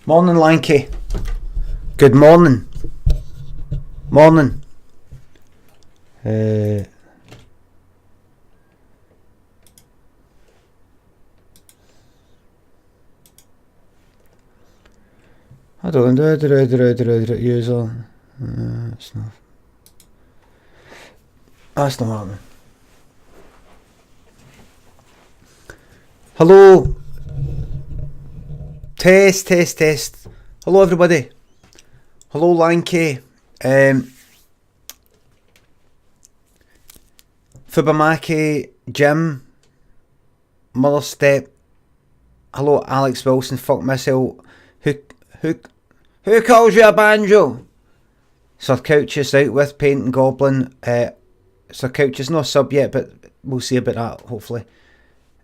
Morning, Lanky. Good morning. Morning. Hold on. User. It's not. That's not happening. Hello. Test. Hello, everybody. Hello, Lanky. Fubamaki, Jim, Mother Step. Hello, Alex Wilson. Fuck myself. Who calls you a banjo? Sir Couch's out with Paint and Goblin. Sir Couch is no sub yet, but we'll see about that, hopefully.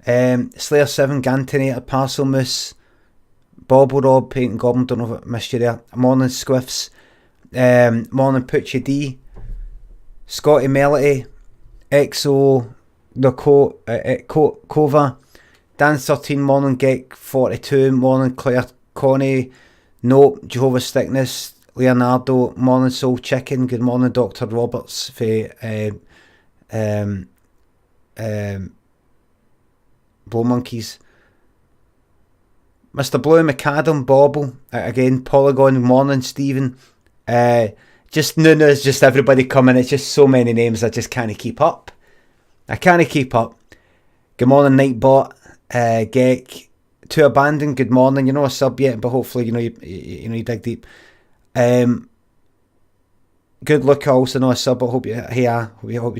Slayer 7, Gantinator, Parcel Moose, Bobble Rob, Paint and Goblin, don't know if I missed you there. Morning Squiffs, morning Poochie D, Scotty Melody, EXO, the Kova, Dan 13, morning Geek 42, morning Claire Connie, Nope, Jehovah's Stickness, Leonardo, morning Soul Chicken, good morning Dr. Roberts for Blow Monkeys, Mr. Blue McAdam, Bobble, again, Polygon, morning Stephen, just Nunes, just everybody coming, it's just so many names I just can't keep up. Good morning Nightbot, Geek, To Abandon, good morning, you're not a sub yet, but hopefully you dig deep. Good luck, also not a sub, I hope you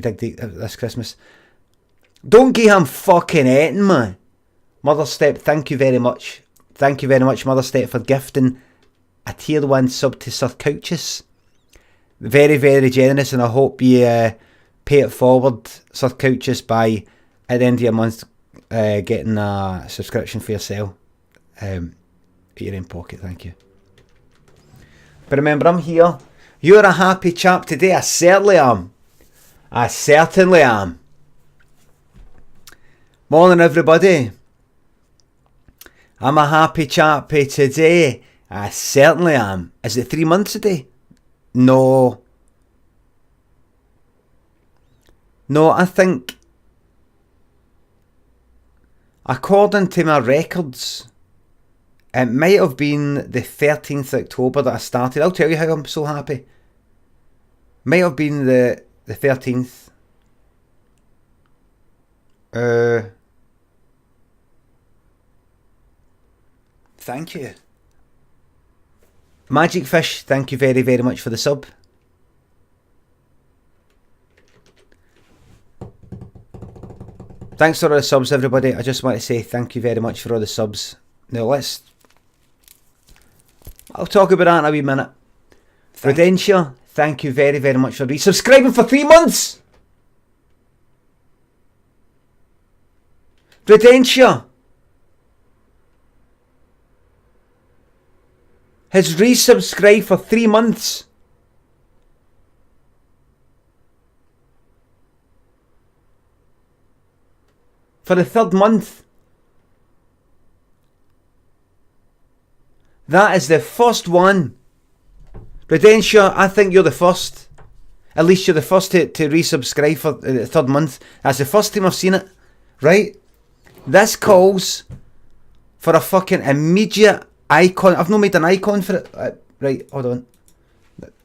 dig deep this Christmas. Don't give him fucking eating, man. Mother Step, thank you very much, Mother Step, for gifting a tier 1 sub to Sir Couches. Very, very generous, and I hope you pay it forward, Sir Couches, by at the end of your month getting a subscription for yourself at your own pocket. Thank you. But remember, I'm here. You're a happy chap today. I certainly am. Morning, everybody. I'm a happy chap today. I certainly am. Is it 3 months today? No, I think, according to my records, it might have been the 13th October that I started. I'll tell you how I'm so happy. Might have been the 13th. Thank you. Magic Fish, thank you very, very much for the sub. Thanks for all the subs, everybody. I just want to say thank you very much for all the subs. Now I'll talk about that in a wee minute. Rudentia, thank you very, very much for resubscribing for 3 months. Rudentia has resubscribed for 3 months. For the 3rd month. That is the first one. Rudentia, I think you're the first. At least you're the first to resubscribe for the 3rd month. That's the first time I've seen it. Right? This calls for a fucking immediate icon. I've not made an icon for it. Right, hold on.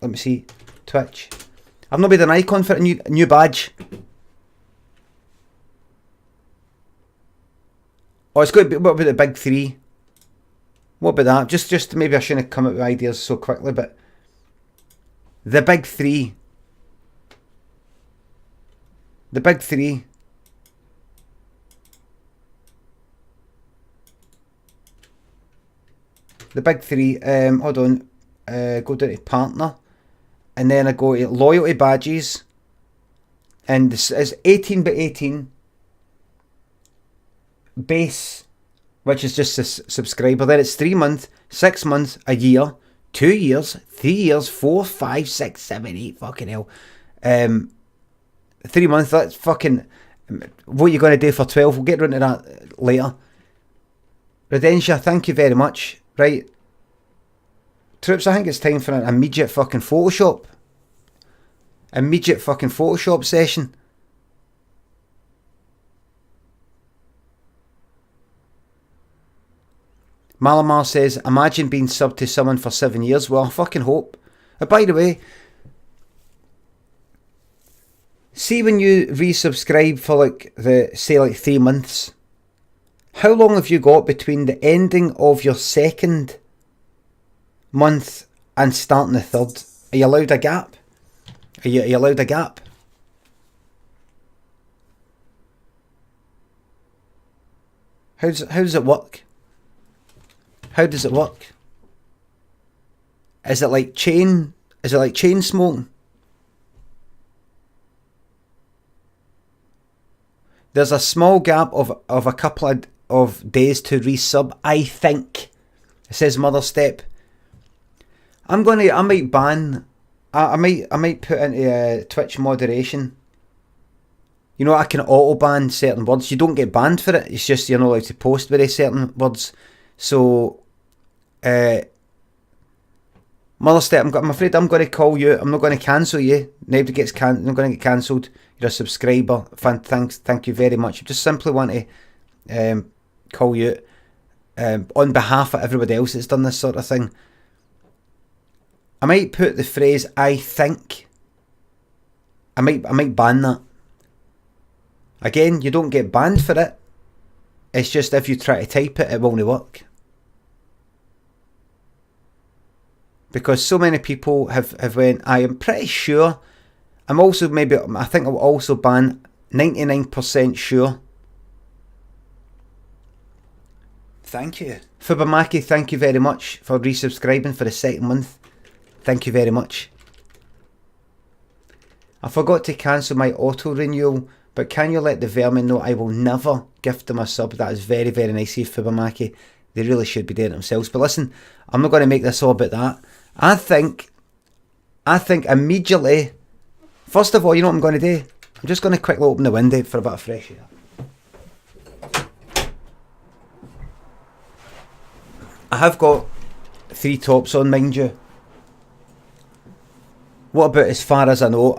Let me see. Twitch. I've not made an icon for it. A new badge. Oh, it's going to be, what about the big 3? What about that? Just maybe I shouldn't have come up with ideas so quickly, but the big 3. The big 3. The big 3. Hold on. Go down to partner, and then I go to loyalty badges, and this is 18 by 18. Base, which is just a subscriber. Then it's 3 months, 6 months, a year, 2 years, 3 years, 4, 5, 6, 7, 8. Fucking hell. 3 months. That's fucking. What you're going to do for 12? We'll get into that later. Rudentia, thank you very much. Right. Troops, I think it's time for an immediate fucking Photoshop. Immediate fucking Photoshop session. Malamar says, imagine being subbed to someone for 7 years. Well, I fucking hope. By the way, see when you resubscribe for like 3 months, how long have you got between the ending of your second month and starting the third? Are you allowed a gap? Are you allowed a gap? How does it work? How does it work? Is it like chain smoking? There's a small gap of a couple of days to resub, I think. It says Mother Step. I might put into Twitch moderation. You know, I can auto ban certain words. You don't get banned for it. It's just you're not allowed to post very certain words. So, Mother Step, I'm afraid I'm going to call you. I'm not going to cancel you. Nobody gets not going to get cancelled. You're a subscriber. Thank you very much. I just simply want to call you on behalf of everybody else that's done this sort of thing. I might put the phrase I think. I might ban that. Again, you don't get banned for it. It's just if you try to type it, it won't work. Because so many people have went, I am pretty sure. I think I'll also ban 99% sure. Thank you. Fubamaki, thank you very much for resubscribing for the second month. Thank you very much. I forgot to cancel my auto renewal, but can you let the vermin know I will never gift them a sub? That is very, very nice of you, Fubamaki. They really should be doing it themselves. But listen, I'm not going to make this all about that. I think immediately, first of all, you know what I'm going to do? I'm just going to quickly open the window for a bit of fresh air. I have got 3 tops on, mind you. What about as far as I know?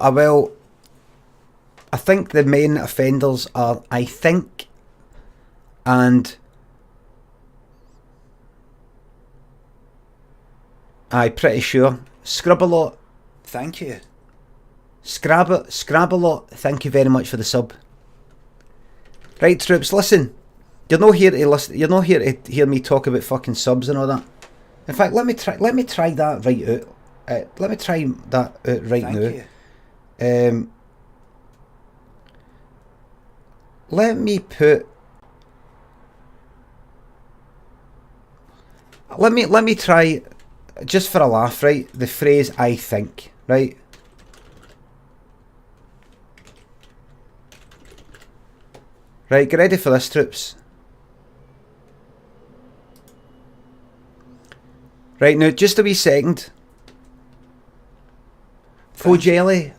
I think the main offenders are I think and I'm pretty sure. Scrub-a-lot, thank you. Scrab-a-lot, thank you very much for the sub. Right, troops, listen. You're not here to listen. You're not here to hear me talk about fucking subs and all that. In fact, let me try that right out. Let me try that out right now. You. Let me put. Let me try, just for a laugh, right? The phrase "I think," right? Right, get ready for this, troops. Right, now, just a wee second. Fojelly,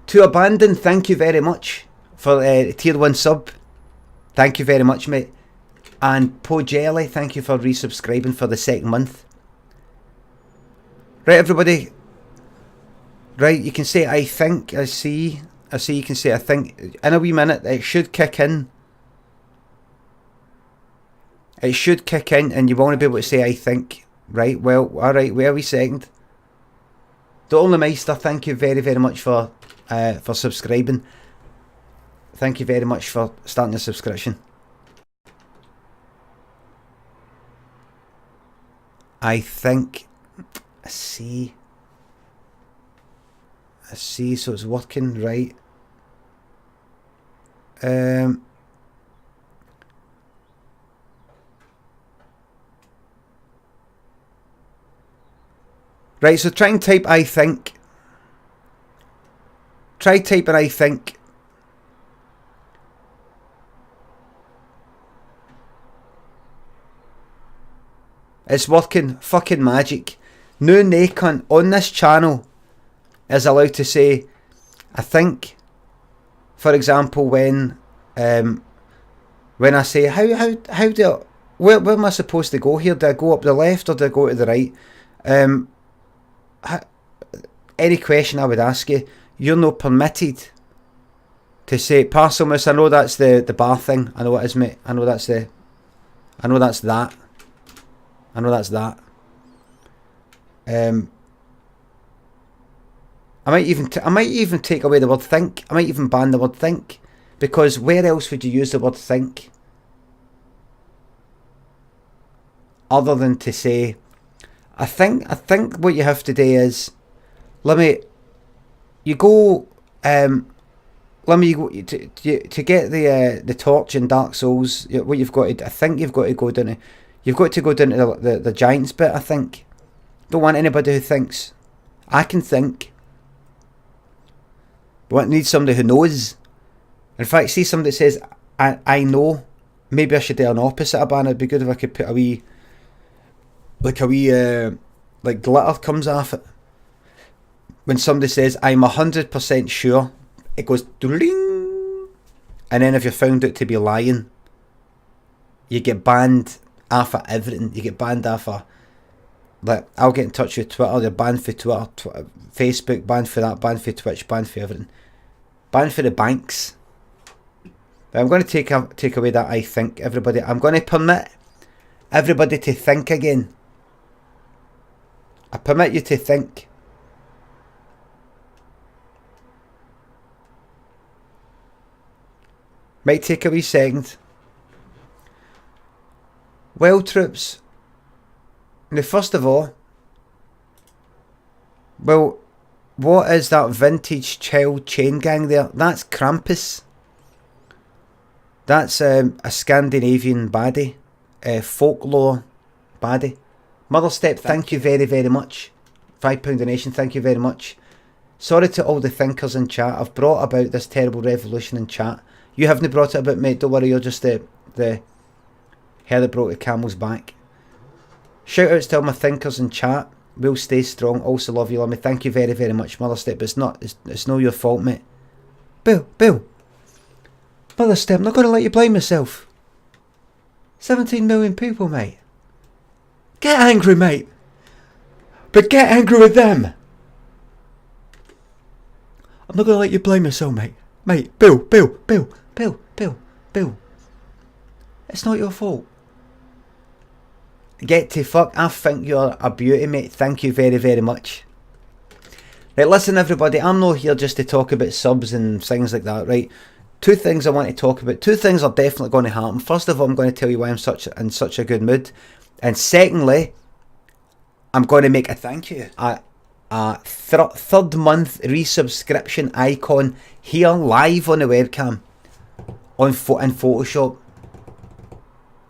to abandon, thank you very much for tier 1 sub. Thank you very much, mate. And Pojelly, thank you for resubscribing for the second month. Right, everybody. Right, you can say I think, I see you can say I think. In a wee minute, it should kick in. It should kick in and you won't be able to say I think. Right, well, alright, where are we second? The Only Meister, thank you very, very much for subscribing. Thank you very much for starting the subscription. I think, I see, so it's working, right. Right, so try and type I think. Try typing I think. It's working. Fucking magic. No cunt on this channel is allowed to say I think. For example, when I say how do where am I supposed to go here? Do I go up the left or do I go to the right? Any question I would ask you, you're not permitted to say, parcel miss, I know that's the bar thing. I know it is, mate. I know that's that. I know that's that. I might even take away the word think. I might even ban the word think, because where else would you use the word think other than to say, I think what you have to do is, Limmy, you go, Limmy, you go, to get the torch in Dark Souls. What you've got to, I think you've got to go down to, the giants bit. I think. Don't want anybody who thinks. I can think. But I need somebody who knows. In fact, see somebody that says, I know. Maybe I should do an opposite of ban. It'd be good if I could put a wee glitter comes off it. When somebody says, I'm 100% sure, it goes ding. And then if you're found out to be lying, you get banned off of everything. You get banned off of, like, I'll get in touch with Twitter. You're banned for Twitter, Facebook, banned for that, banned for Twitch, banned for everything. Banned for the banks. But I'm going to take away that I think, everybody. I'm going to permit everybody to think again. I permit you to think. Might take a wee second. Well, troops. Now, first of all, well, what is that vintage child chain gang there? That's Krampus. That's a Scandinavian baddie, folklore baddie. Mother Step, thank you very, very much. £5 donation, thank you very much. Sorry to all the thinkers in chat. I've brought about this terrible revolution in chat. You haven't brought it about, mate. Don't worry, you're just the hair that broke the camel's back. Shout outs to all my thinkers in chat. We'll stay strong. Also love you, Limmy. Thank you very, very much, Mother Step. But it's not your fault, mate. Bill. Mother Step, I'm not going to let you blame yourself. 17 million people, mate. Get angry, mate. But get angry with them. I'm not going to let you blame yourself, mate. Mate, Bill. It's not your fault. Get to fuck. I think you're a beauty, mate. Thank you very, very much. Right, listen, everybody. I'm not here just to talk about subs and things like that, right? Two things I want to talk about. Two things are definitely going to happen. First of all, I'm going to tell you why I'm in such a good mood. And secondly, I'm going to make a thank you. A third month resubscription icon here live on the webcam in Photoshop.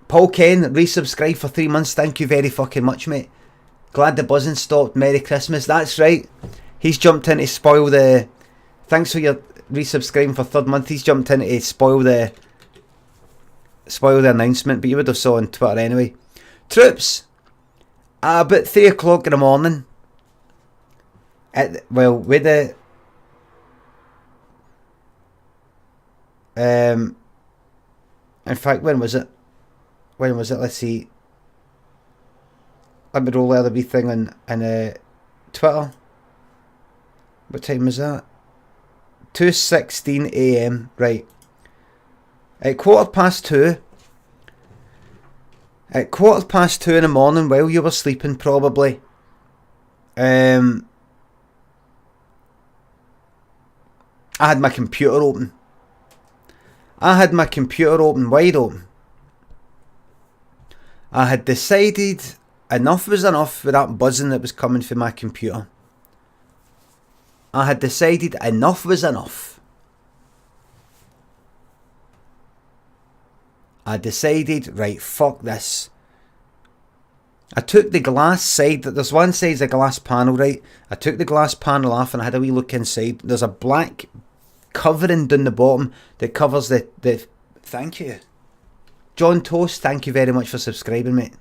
Paul Ken, resubscribe for 3 months. Thank you very fucking much, mate. Glad the buzzing stopped. Merry Christmas. That's right. He's jumped in to spoil the... Thanks for your resubscribing for third month. He's jumped in to spoil the announcement, but you would have saw on Twitter anyway. Troops, about 3 o'clock in the morning, with the... in fact, when was it? Let's see. Let me roll the other wee thing on Twitter. What time was that? 2:16 a.m. Right. At 2:15. At 2:15 in the morning, while you were sleeping, probably. I had my computer open. Wide open. I had decided enough was enough with that buzzing that was coming from my computer. I had decided enough was enough. I decided, right, fuck this. I took the glass side, there's one side's a glass panel, right? I took the glass panel off and I had a wee look inside. There's a black covering down the bottom that covers the thank you. John Toast, thank you very much for subscribing, mate.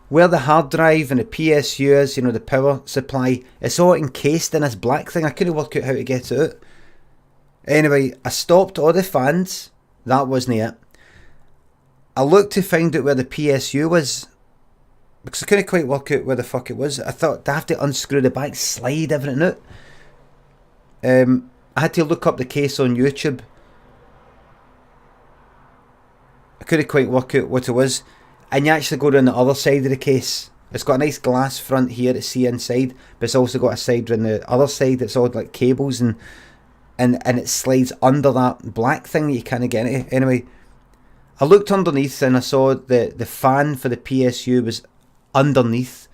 Where the hard drive and the PSU is, you know, the power supply, it's all encased in this black thing. I couldn't work out how to get it out. Anyway, I stopped all the fans. That wasn't it. I looked to find out where the PSU was, because I couldn't quite work out where the fuck it was. I thought I have to unscrew the back, slide everything out. I had to look up the case on YouTube. I couldn't quite work out what it was. And you actually go down the other side of the case. It's got a nice glass front here to see inside, but it's also got a side on the other side that's all like cables, and it slides under that black thing that you kind of get into. Anyway, I looked underneath and I saw the fan for the PSU was underneath.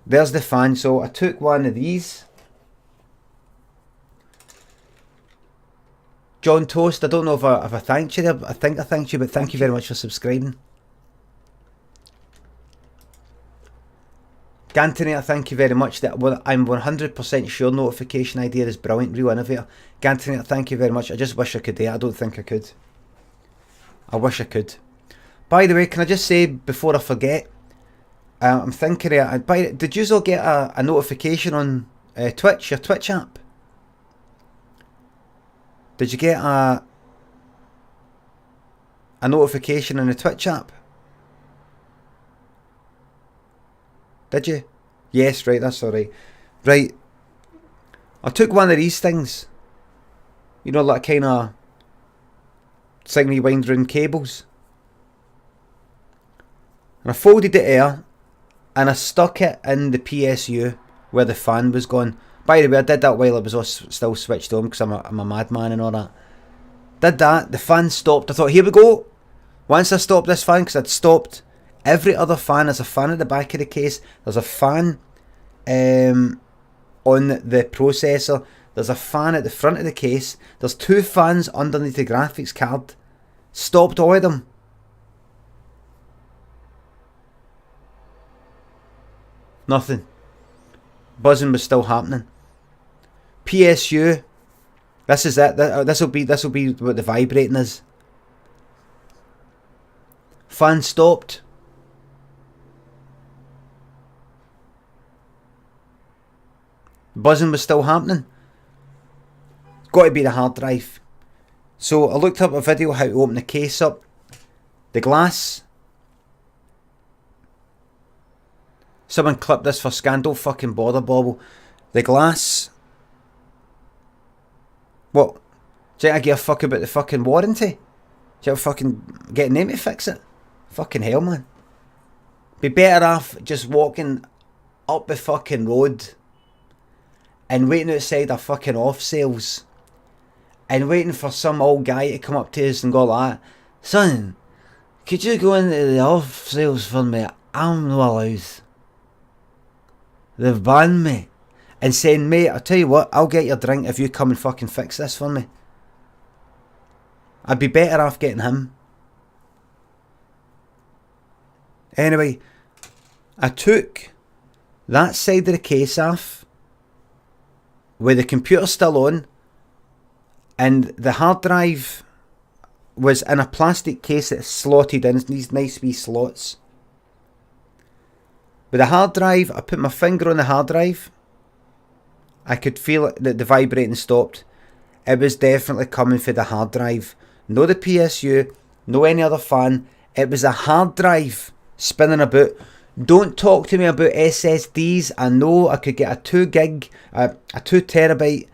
There's the fan. So I took one of these. John Toast, I don't know if I thanked you there. I think I thanked you, but thank you very much for subscribing. Gantinator, thank you very much. That I'm 100% sure notification idea is brilliant. Real innovator. Gantinator, thank you very much. I just wish I could do it. I don't think I could. I wish I could. By the way, can I just say before I forget, I'm thinking did you all get a notification on Twitch, your Twitch app? Did you get a notification on the Twitch app? Did you? Yes, right, that's alright. Right. I took one of these things. You know, like kind of thing you wind round cables. And I folded it there and I stuck it in the PSU where the fan was gone. By the way, I did that while it was all still switched on because I'm a madman and all that. Did that, the fan stopped. I thought, here we go. Once I stopped this fan, because I'd stopped every other fan. There's a fan at the back of the case. There's a fan on the processor. There's a fan at the front of the case. There's 2 fans underneath the graphics card. Stopped all of them. Nothing. Buzzing was still happening. PSU. This is it. This will be what the vibrating is. Fan stopped. Buzzing was still happening. Got to be the hard drive. So I looked up a video how to open the case up. The glass. Someone clipped this for scandal. Fucking bother bobble. The glass. What? Do you think I give a fuck about the fucking warranty? Do you fucking get a name to fix it? Fucking hell, man. Be better off just walking up the fucking road and waiting outside a fucking off sales and waiting for some old guy to come up to us and go like, son, could you go into the off sales for me? I'm not allowed. They've banned me. And saying, mate, I'll tell you what, I'll get your drink if you come and fucking fix this for me. I'd be better off getting him. Anyway, I took that side of the case off with the computer still on, and the hard drive was in a plastic case that's slotted in these nice wee slots. With the hard drive, I put my finger on the hard drive. I could feel it, that the vibrating stopped. It was definitely coming for the hard drive. No the PSU, no any other fan. It was a hard drive spinning about. Don't talk to me about SSDs. I know I could get a 2 terabyte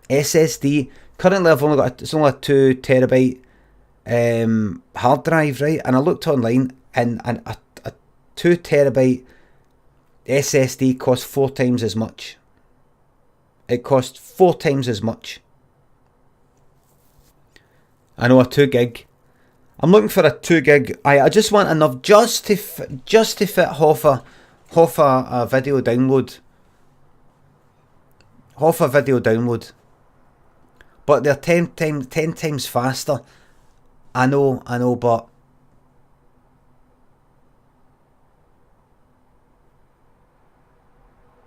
SSD. Currently I've only got it's only a 2 terabyte hard drive, right? And I looked online and a 2 terabyte SSD costs 4 times as much. It cost 4 times as much. I know, a 2 gig. I'm looking for a 2 gig. I just want enough just to fit half a video download. Half a video download. But they're 10 times faster. I know, but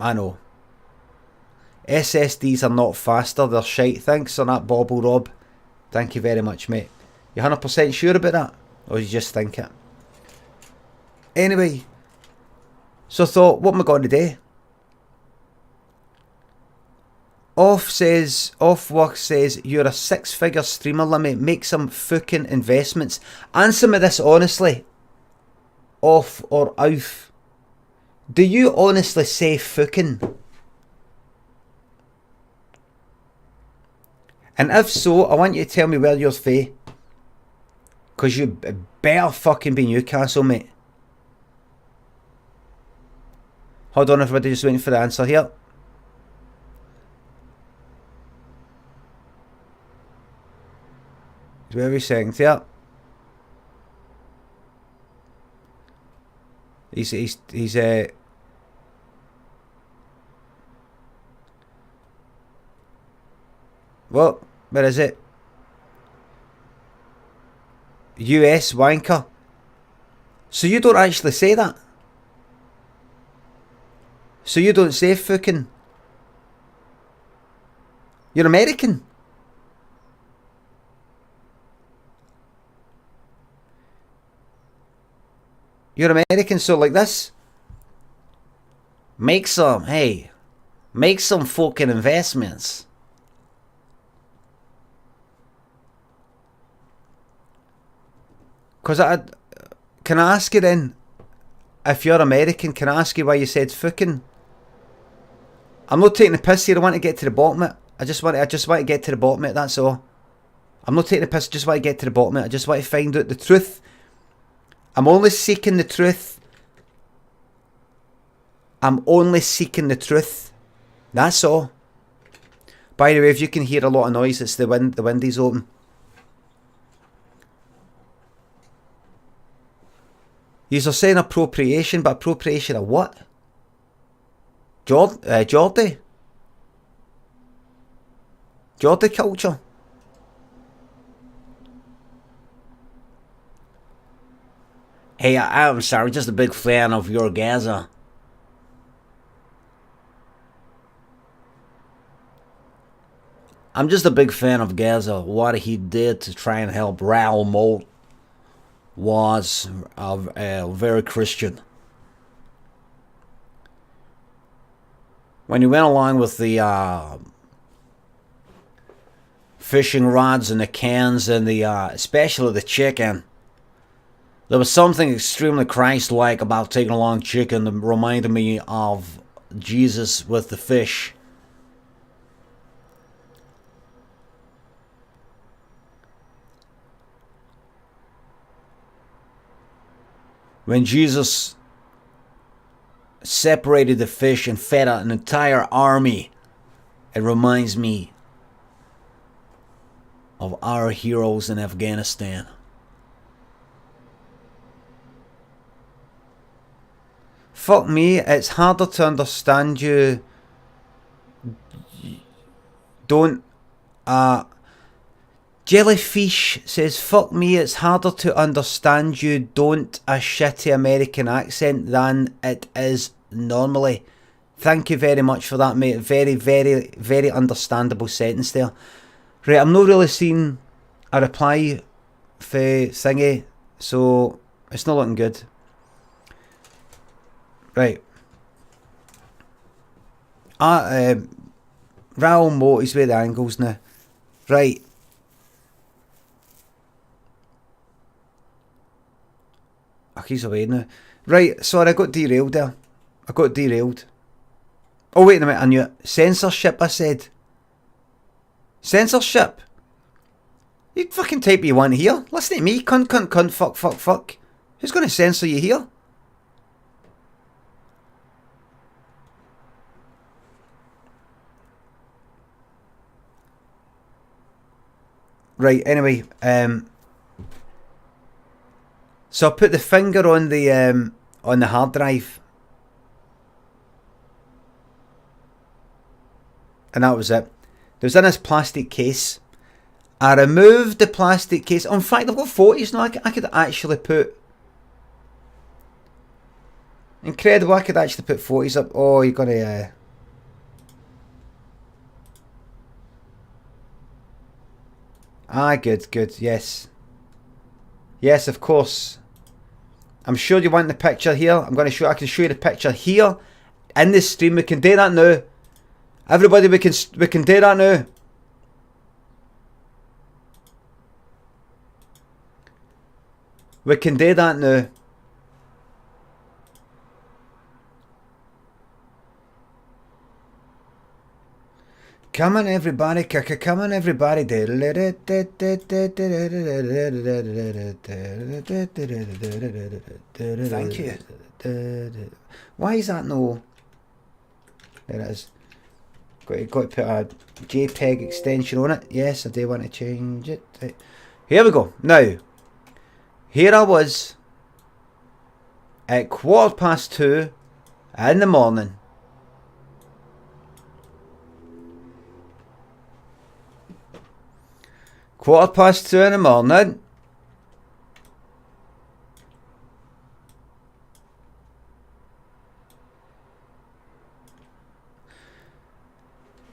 I know. SSDs are not faster, they're shite. Thanks on that, Bobble Rob. Thank you very much, mate. You 100% sure about that? Or you just think it? Anyway, so I thought, what am I going to do? Off work says, you're a 6-figure streamer, Limmy. Make some fucking investments. Answer me this honestly. Off or off? Do you honestly say fucking? And if so, I want you to tell me where you're fae. Because you better fucking be Newcastle, mate. Hold on, everybody, just waiting for the answer here. Where are we saying? Yeah. He's what? Where is it? US wanker. So you don't actually say that? So you don't say fucking? You're American? You're American, so like this. Make some fucking investments. Because can I ask you then, if you're American, can I ask you why you said fucking? I'm not taking the piss here, I want to get to the bottom of it. I just want to get to the bottom of it, that's all. I'm not taking the piss, I just want to get to the bottom of it. I just want to find out the truth. I'm only seeking the truth. I'm only seeking the truth. That's all. By the way, if you can hear a lot of noise, it's the wind. The windows open. You're saying appropriation, but appropriation of what? Geordie? Geordie culture? Hey, I'm sorry, just a big fan of your Gaza. I'm just a big fan of Gaza. What he did to try and help Raoul Moat was very Christian. When he went along with the fishing rods and the cans and the especially the chicken, there was something extremely Christ-like about taking along chicken that reminded me of Jesus with the fish. When Jesus separated the fish and fed an entire army, it reminds me of our heroes in Afghanistan. Fuck me, it's harder to understand you. Don't. Jellyfish says, fuck me, it's harder to understand you. Don't a shitty American accent than it is normally. Thank you very much for that, mate. Very, very, very understandable sentence there. Right, I'm not really seeing a reply for thingy, so it's not looking good. Right. Raoul Moat is where the angles now. Right. Oh, he's away now. Right, sorry, I got derailed there. Oh, wait a minute, I knew it. Censorship, I said. Censorship? You fucking type what you want here. Listen to me, cunt, fuck. Who's going to censor you here? Right, anyway, so I put the finger on the hard drive, and that was it. It was in this plastic case. I removed the plastic case. In fact, I've got photos now. I could actually put. Incredible! I could actually put photos up. Oh, you gotta. Good. Yes, of course. I'm sure you want the picture here. I can show you the picture here in the stream. We can do that now. Everybody, we can do that now. We can do that now. Come on, everybody. Come on, everybody. Thank you. Why is that no? There it is. Got to put a JPEG extension on it. Yes, I do want to change it. Here we go. Now, here I was at 2:15 in the morning. Quarter past 2 in the morning.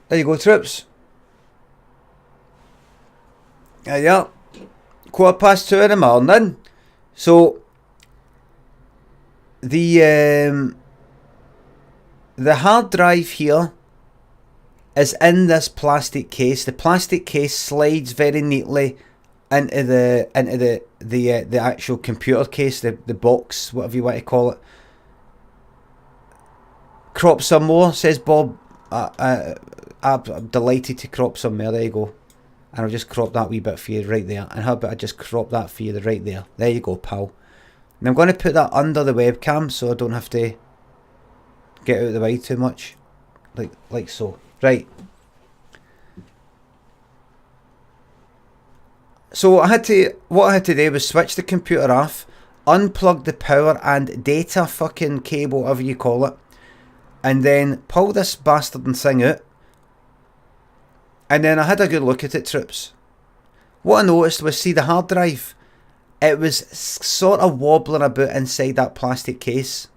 There you go, troops. Yeah. 2:15 in the morning. So the hard drive here is in this plastic case. The plastic case slides very neatly into the actual computer case, the box, whatever you want to call it. Crop some more, says Bob. I'm delighted to crop some more. There you go. And I'll just crop that wee bit for you right there. And how about I just crop that for you right there. There you go, pal. And I'm going to put that under the webcam so I don't have to get out of the way too much. Like so. Right. So what I had to do was switch the computer off, unplug the power and data fucking cable, whatever you call it, and then pull this bastard and thing out. And then I had a good look at it, troops. What I noticed was, see the hard drive, it was sort of wobbling about inside that plastic case.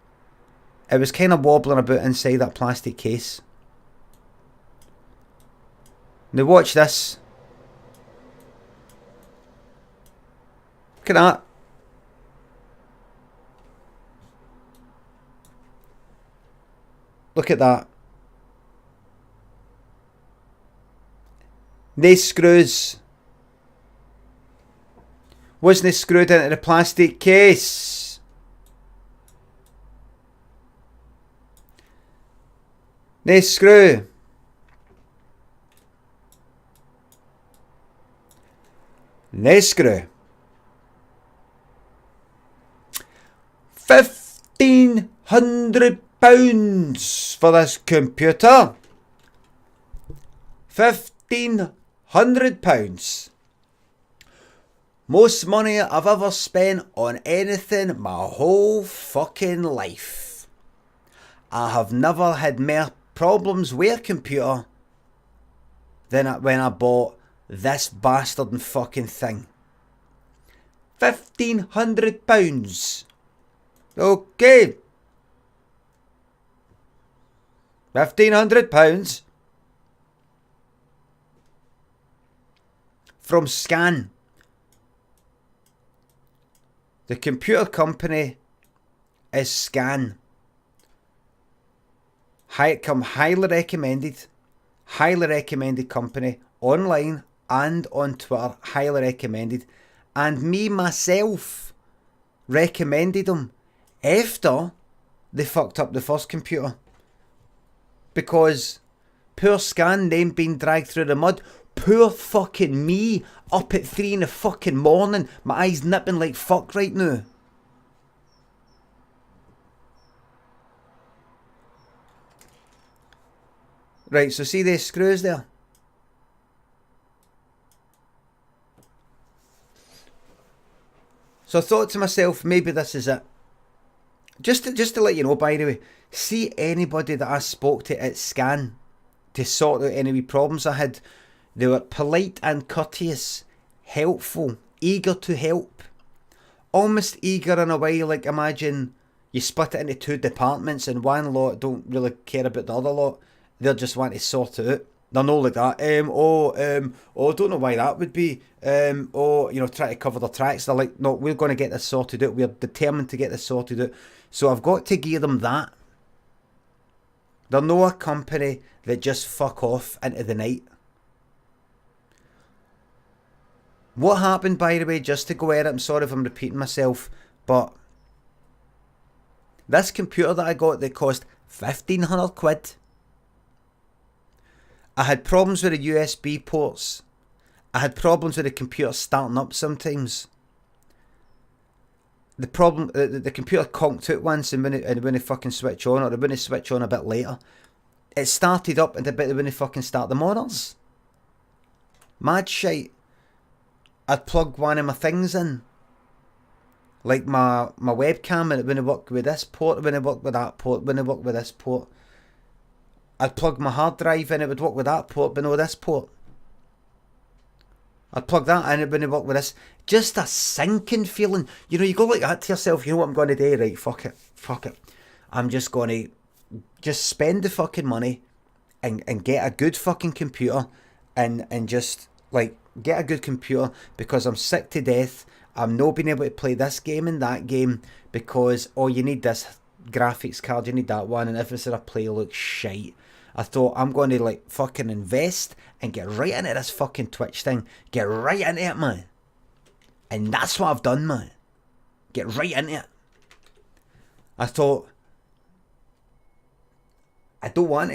It was kind of wobbling about inside that plastic case. Now watch this. Look at that. Look at that. No screws. Wasn't screwed into the plastic case. No screw. No screw. £1,500 for this computer. £1,500. Most money I've ever spent on anything my whole fucking life. I have never had more problems with a computer than when I bought this bastard and fucking thing. £1,500. Okay. £1,500 from Scan. The computer company is Scan. Highly recommended company online and on Twitter. Highly recommended. And me myself recommended them after they fucked up the first computer. Because poor Scan name being dragged through the mud. Poor fucking me up at 3 in the fucking morning. My eyes nipping like fuck right now. Right, so see these screws there? So I thought to myself, maybe this is it. Just to let you know, by the way, see anybody that I spoke to at Scan to sort out any problems I had, they were polite and courteous, helpful, eager to help. Almost eager in a way, like imagine you split it into two departments and one lot don't really care about the other lot. They'll just want to sort it out. They're not like that. I don't know why that would be. Try to cover their tracks. They're like, no, we're going to get this sorted out. We're determined to get this sorted out. So I've got to give them that. They're not a company that just fuck off into the night. What happened, by the way, just to go at it, I'm sorry if I'm repeating myself, but this computer that I got that cost 1,500 quid, I had problems with the USB ports. I had problems with the computer starting up sometimes. The problem, the computer conked out once, and when it fucking switch on, or when it switch on a bit later, it started up and a bit when it fucking start the monitors. Mad shite. I'd plug one of my things in, like my webcam, and it wouldn't work with this port, it wouldn't work with that port, it wouldn't work with this port. I'd plug my hard drive in, it would work with that port, but no this port. I'd plug that in, it wouldn't work with this. Just a sinking feeling. You know, you go like that to yourself, you know what I'm going to do? Right, fuck it. I'm just going to just spend the fucking money and get a good fucking computer and just, like, get a good computer, because I'm sick to death. I'm not being able to play this game and that game because, oh, you need this graphics card, you need that one, and everything I play looks shite. I thought, I'm going to, like, fucking invest and get right into this fucking Twitch thing. Get right into it, man. And that's what I've done, man. Get right into it. I thought, I don't want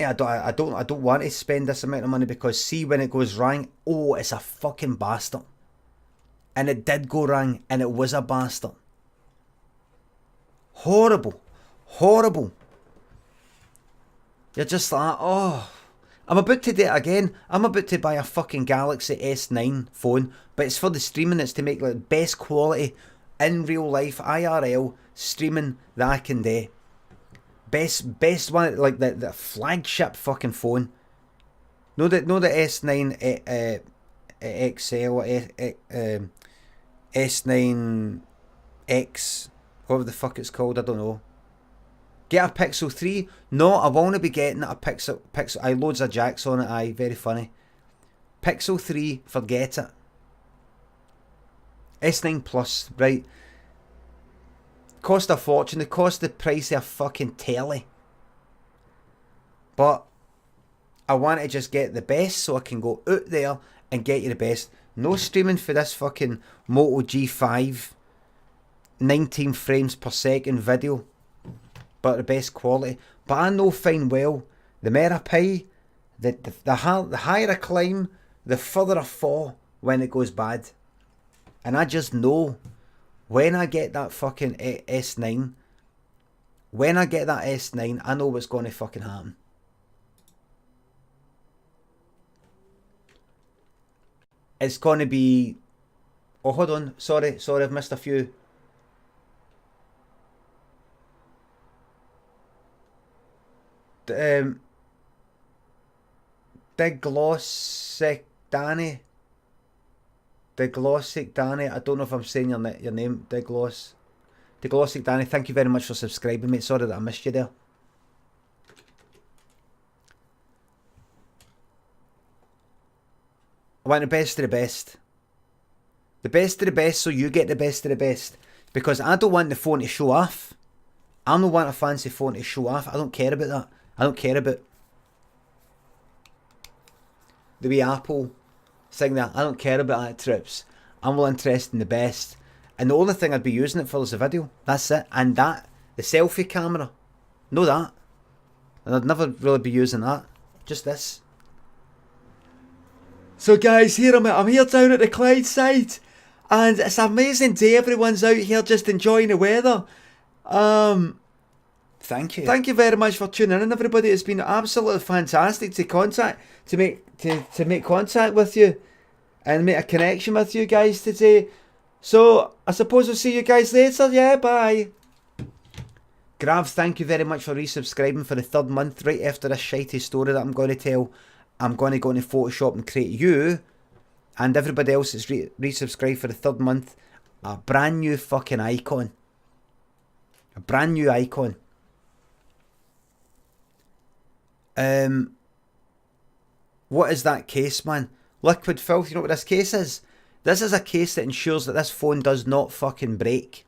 to spend this amount of money, because see, when it goes wrong, oh, it's a fucking bastard. And it did go wrong, and it was a bastard. Horrible. You're just like, oh, I'm about to do it again. I'm about to buy a fucking Galaxy S9 phone, but it's for the streaming. It's to make, like, best quality in real life IRL streaming that I can do. Best one, like the flagship fucking phone. No, the S9 XL, S9X, whatever the fuck it's called, I don't know. Get a Pixel 3? No, I want to be getting a Pixel. I loads of jacks on it, aye, very funny. Pixel 3, forget it. S9 Plus, right? Cost a fortune. It cost the price of a fucking telly. But I want to just get the best, so I can go out there and get you the best. No streaming for this fucking Moto G5 19 frames per second video, but the best quality. But I know fine well, the more I pay, the higher I climb, the further I fall when it goes bad. And I just know, when I get that fucking S9, I know what's going to fucking happen. It's going to be... Oh, hold on. Sorry, I've missed a few. Diglossic Danny. Diglossic Danny. I don't know if I'm saying your name. Diglossic Danny. Thank you very much for subscribing, mate. Sorry that I missed you there. I want the best of the best. The best of the best, so you get the best of the best. Because I don't want the phone to show off. I don't want a fancy phone to show off. I don't care about that. I don't care about the wee Apple thing that. I don't care about that, trips. I'm more interested in the best. And the only thing I'd be using it for is a video. That's it. And that, the selfie camera. Know that. And I'd never really be using that. Just this. So guys, here I'm here down at the Clyde side. And it's an amazing day. Everyone's out here just enjoying the weather. Thank you. Thank you very much for tuning in, everybody. It's been absolutely fantastic to make contact with you and make a connection with you guys today. So I suppose we'll see you guys later. Yeah, bye. Gravs, thank you very much for resubscribing for the 3rd month. Right after this shitey story that I'm going to tell, I'm going to go into Photoshop and create you and everybody else that's resubscribed for the 3rd month a brand new fucking icon. A brand new icon. What is that case, man? Liquid filth. You know what this case is? This is a case that ensures that this phone does not fucking break.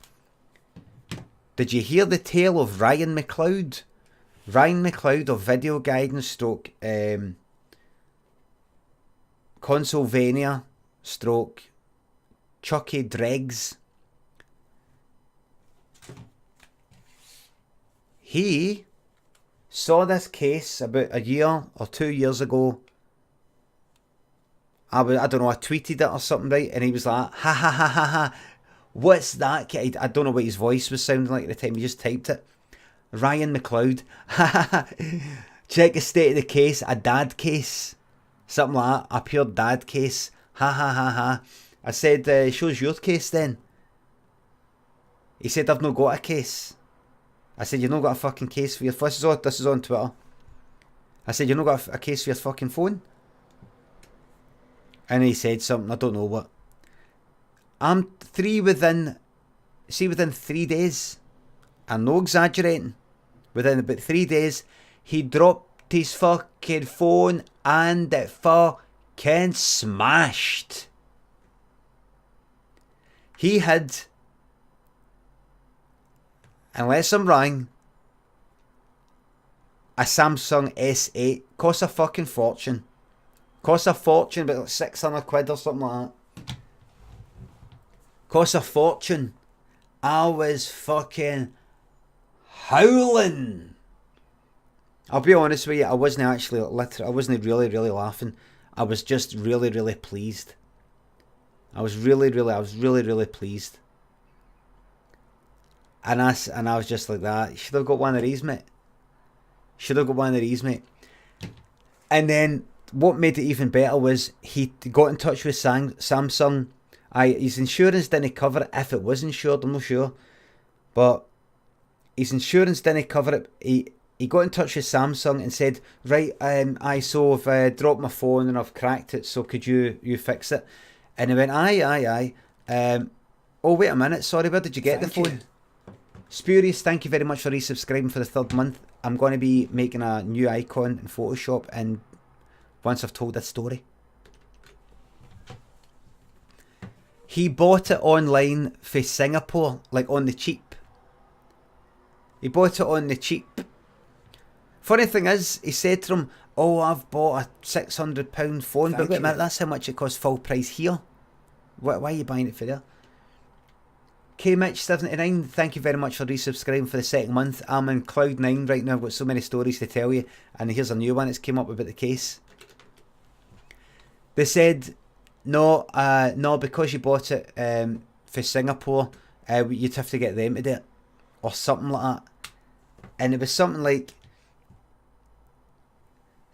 Did you hear the tale of Ryan McLeod? Ryan McLeod of Video Guidance stroke Consulvania stroke Chucky Dreggs. He saw this case about a year or 2 years ago. I don't know, I tweeted it or something, right? And he was like, ha ha ha ha ha. What's that? I don't know what his voice was sounding like at the time. He just typed it. Ryan McLeod. Ha ha ha. Check the state of the case. A dad case. Something like that. A pure dad case. Ha ha ha ha. I said, shows your case then. He said, I've not got a case. I said, you've not got a fucking case for your... This is on Twitter. I said, you've not got a case for your fucking phone? And he said something, I don't know what. I'm within 3 days. I'm no exaggerating. Within about 3 days, he dropped his fucking phone and it fucking smashed. He had, unless I'm wrong, a Samsung S8. Costs a fucking fortune. Costs a fortune, about like 600 quid or something like that. Costs a fortune. I was fucking howling. I'll be honest with you, I wasn't actually I wasn't really laughing. I was just really pleased. I was really pleased. And I was just like that. Should have got one of these, mate. And then what made it even better was he got in touch with Samsung. His insurance didn't cover it. If it was insured, I'm not sure. But his insurance didn't cover it. He got in touch with Samsung and said, right, I've dropped my phone and I've cracked it, so could you fix it? And he went, aye. Oh, wait a minute, sorry, where did you get the phone? Spurious, thank you very much for resubscribing for the 3rd month. I'm going to be making a new icon in Photoshop and once I've told this story. He bought it online for Singapore, like on the cheap. Funny thing is, he said to him, oh, I've bought a £600 phone, but wait a minute, that's how much it costs full price here. Why are you buying it for there? KMitch79, thank you very much for resubscribing for the 2nd month. I'm in Cloud 9 right now, I've got so many stories to tell you, and here's a new one that's came up about the case. They said, no, because you bought it for Singapore, you'd have to get them to do it, or something like that. And it was something like,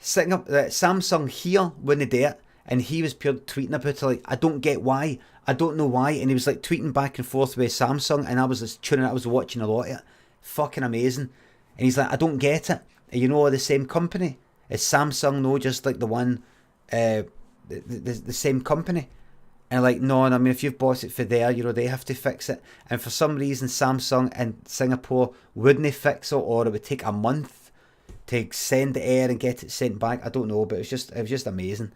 Samsung here wouldn't do it, and he was pure tweeting about it like, I don't get why, I don't know why, and he was like tweeting back and forth with Samsung, and I was just tuning it, I was watching a lot of it, fucking amazing. And he's like, I don't get it, and you know, the same company, is Samsung, no, just like the one, the same company? And like, no, I mean, if you've bought it for there, you know, they have to fix it, and for some reason Samsung in Singapore wouldn't fix it, or it would take a month to send the air and get it sent back. I don't know, but it was just amazing.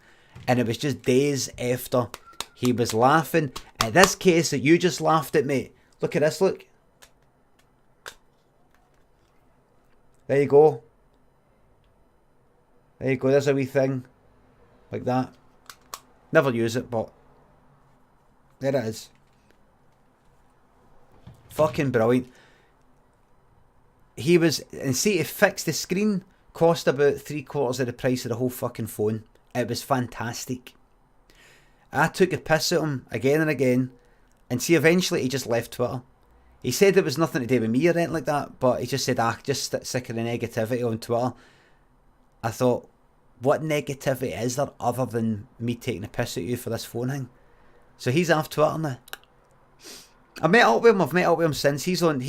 And it was just days after he was laughing at this case that you just laughed at, mate. Look at this, look. There you go. There's a wee thing like that. Never use it, but there it is. Fucking brilliant. He was, and see, to fix the screen cost about 3/4 of the price of the whole fucking phone. It was fantastic. I took a piss at him again and again, and see, eventually he just left Twitter. He said it was nothing to do with me or anything like that, but he just said, just sick of the negativity on Twitter. I thought, what negativity is there other than me taking a piss at you for this phone thing? So he's off Twitter now. I've met up with him since. He's on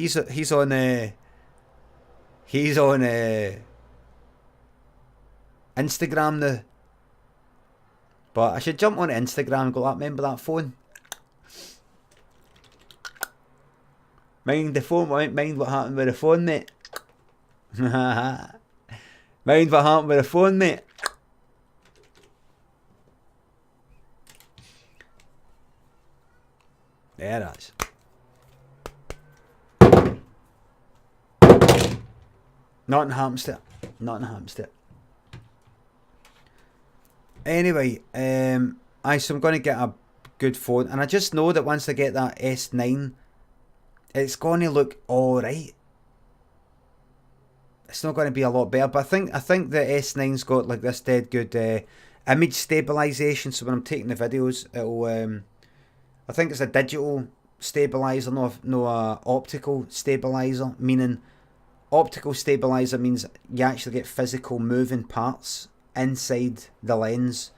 Instagram now. But I should jump on Instagram and go, remember that phone? Mind the phone, mind what happened with the phone, mate. Mind what happened with the phone, mate. There it is. Not in Hampstead. Not in Hampstead. Anyway, so I'm going to get a good phone, and I just know that once I get that S9, it's going to look alright. It's not going to be a lot better, but I think the S9's got like this dead good image stabilization. So when I'm taking the videos, it'll I think it's a digital stabilizer, no optical stabilizer. Meaning, optical stabilizer means you actually get physical moving parts inside the lens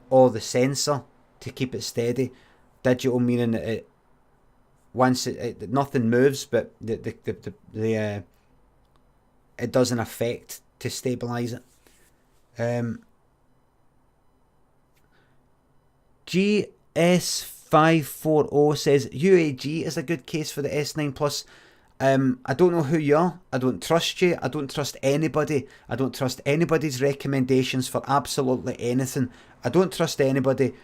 or the sensor to keep it steady. Digital meaning that it nothing moves, but the it doesn't affect to stabilize it. GS540 says UAG is a good case for the S9 Plus. I don't know who you are. I don't trust you. I don't trust anybody. I don't trust anybody's recommendations for absolutely anything. I don't trust anybody.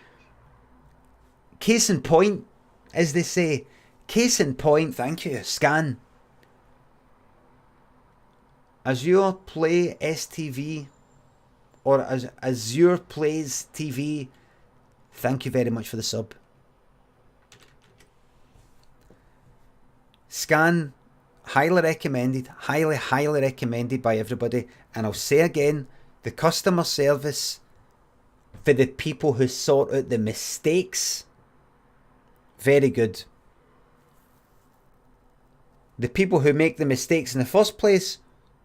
Case in point, as they say. Case in point, thank you. Scan. Azure Play STV or Azure Plays TV. Thank you very much for the sub. Scan, highly recommended, highly recommended by everybody. And I'll say again, the customer service for the people who sort out the mistakes, very good. The people who make the mistakes in the first place,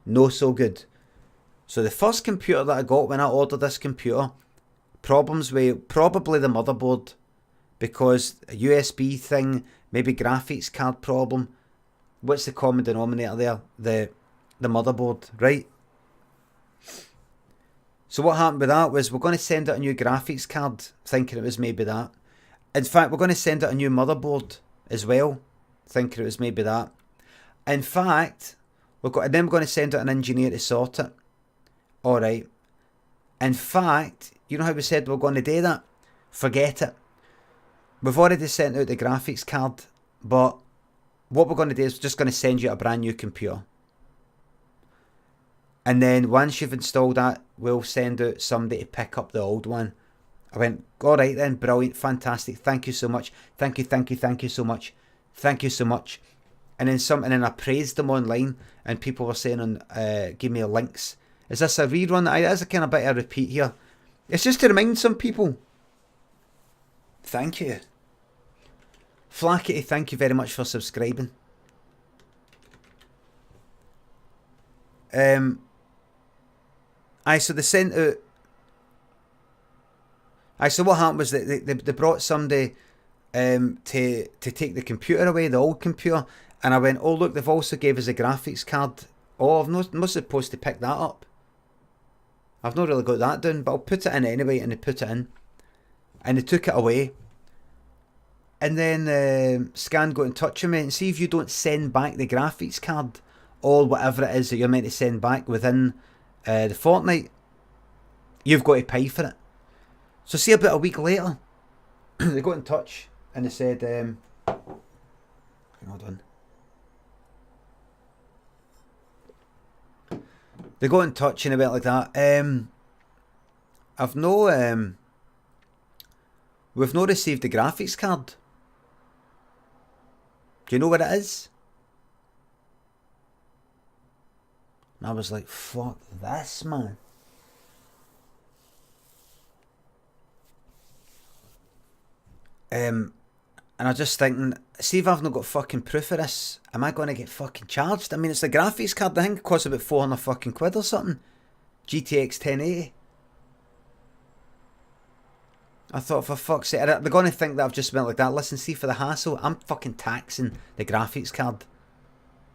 no so good. So the first computer that I got when I ordered this computer, problems with probably the motherboard, because a USB thing, maybe graphics card problem. What's the common denominator there? The motherboard, right? So what happened with that was we're going to send out a new graphics card, thinking it was maybe that. In fact, we're going to send out a new motherboard as well, thinking it was maybe that. In fact, we're going to send out an engineer to sort it. Alright. In fact, you know how we said we're going to do that? Forget it. We've already sent out the graphics card, but what we're going to do is we're just going to send you a brand new computer. And then once you've installed that, we'll send out somebody to pick up the old one. I went, alright then, brilliant, fantastic, thank you so much. Thank you so much. Thank you so much. And then I praised them online, and people were saying give me links. Is this a rerun? It is a kind of bit of a repeat here. It's just to remind some people. Thank you. Flackety, thank you very much for subscribing. So they sent out. So what happened was that they brought somebody to take the computer away, the old computer, and I went, oh look, they've also gave us a graphics card. Oh, I'm not supposed to pick that up. I've not really got that down, but I'll put it in anyway, and they put it in, and they took it away. And then Scan got in touch with me and see if you don't send back the graphics card or whatever it is that you're meant to send back within the fortnight, you've got to pay for it. So see, about a week later, they got in touch and they said, hold on. They got in touch and a bit like that. We've not received the graphics card. Do you know what it is? And I was like, fuck this, man. And I was just thinking, see if I've not got fucking proof of this, am I going to get fucking charged? I mean, it's the graphics card, I think it costs about 400 fucking quid or something. GTX 1080. I thought, for fuck's sake, they're going to think that I've just went like that. Listen, see, for the hassle, I'm fucking taxing the graphics card.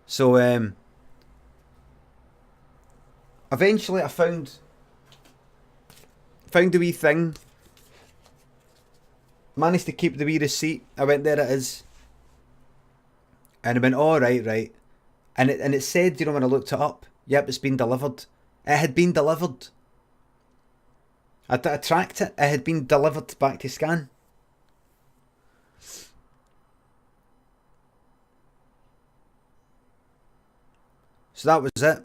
So, eventually I found the wee thing. Managed to keep the wee receipt. I went, there it is. And I went, oh, right. And it said, you know, when I looked it up, yep, it's been delivered. It had been delivered. I tracked it. It had been delivered back to Scan. So that was it.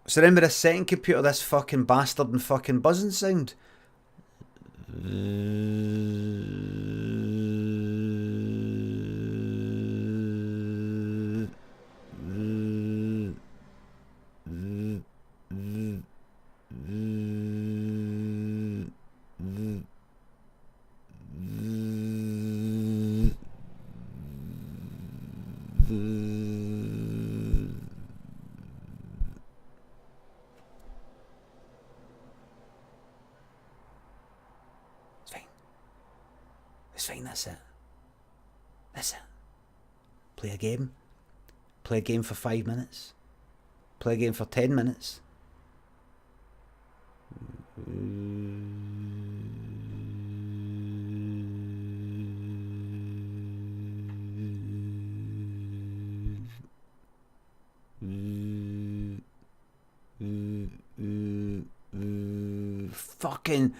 So then with the second computer, this fucking bastard and fucking buzzing sound. It's fine, that's it. That's it. Play a game. Play a game for 5 minutes. Play a game for 10 minutes. Fucking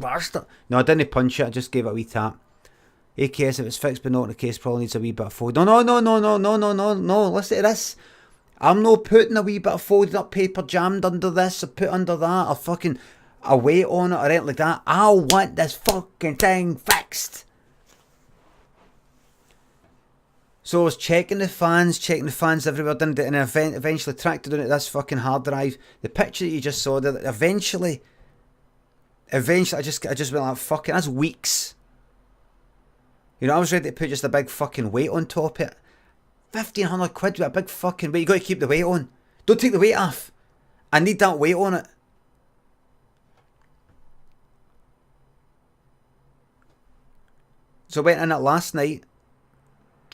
bastard. No, I didn't punch it, I just gave it a wee tap. AKS, if it's fixed but not in the case, probably needs a wee bit of fold. No, listen to this. I'm not putting a wee bit of folded up paper jammed under this, or put under that, or fucking a weight on it, or anything like that. I want this fucking thing fixed. So I was checking the fans everywhere, didn't it? And I eventually tracked it down to this fucking hard drive. The picture that you just saw there, eventually, I just went like, fucking, that's weeks. You know, I was ready to put just a big fucking weight on top of it. 1,500 quid with a big fucking weight. You got to keep the weight on. Don't take the weight off. I need that weight on it. So I went in it last night.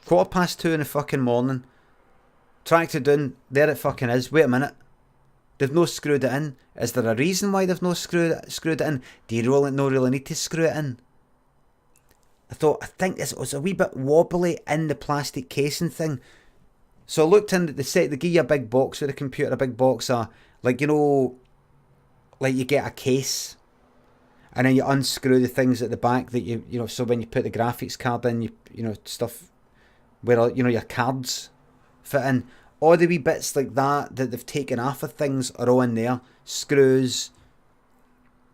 2:15 in the fucking morning. Tracked it down. There it fucking is. Wait a minute. They've no screwed it in. Is there a reason why they've no screwed it in? Do you really need to screw it in? I think this was a wee bit wobbly in the plastic casing thing. So I looked in the set. They give you a big box with a computer, a big box of, like, you know, like you get a case, and then you unscrew the things at the back that you know. So when you put the graphics card in, you know stuff where, you know, your cards fit in. All the wee bits like that they've taken off of things are all in there. Screws,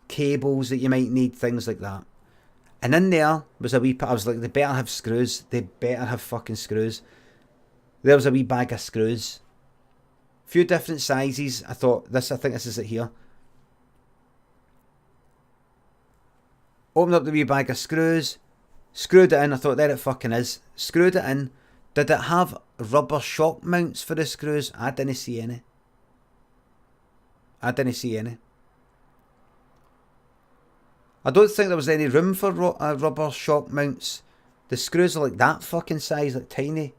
cables that you might need, things like that. And in there was a wee... I was like, they better have screws. They better have fucking screws. There was a wee bag of screws. Few different sizes. I think this is it here. Opened up the wee bag of screws. Screwed it in. I thought, there it fucking is. Screwed it in. Did it have rubber shock mounts for the screws? I didn't see any. I don't think there was any room for rubber shock mounts. The screws are like that fucking size, like tiny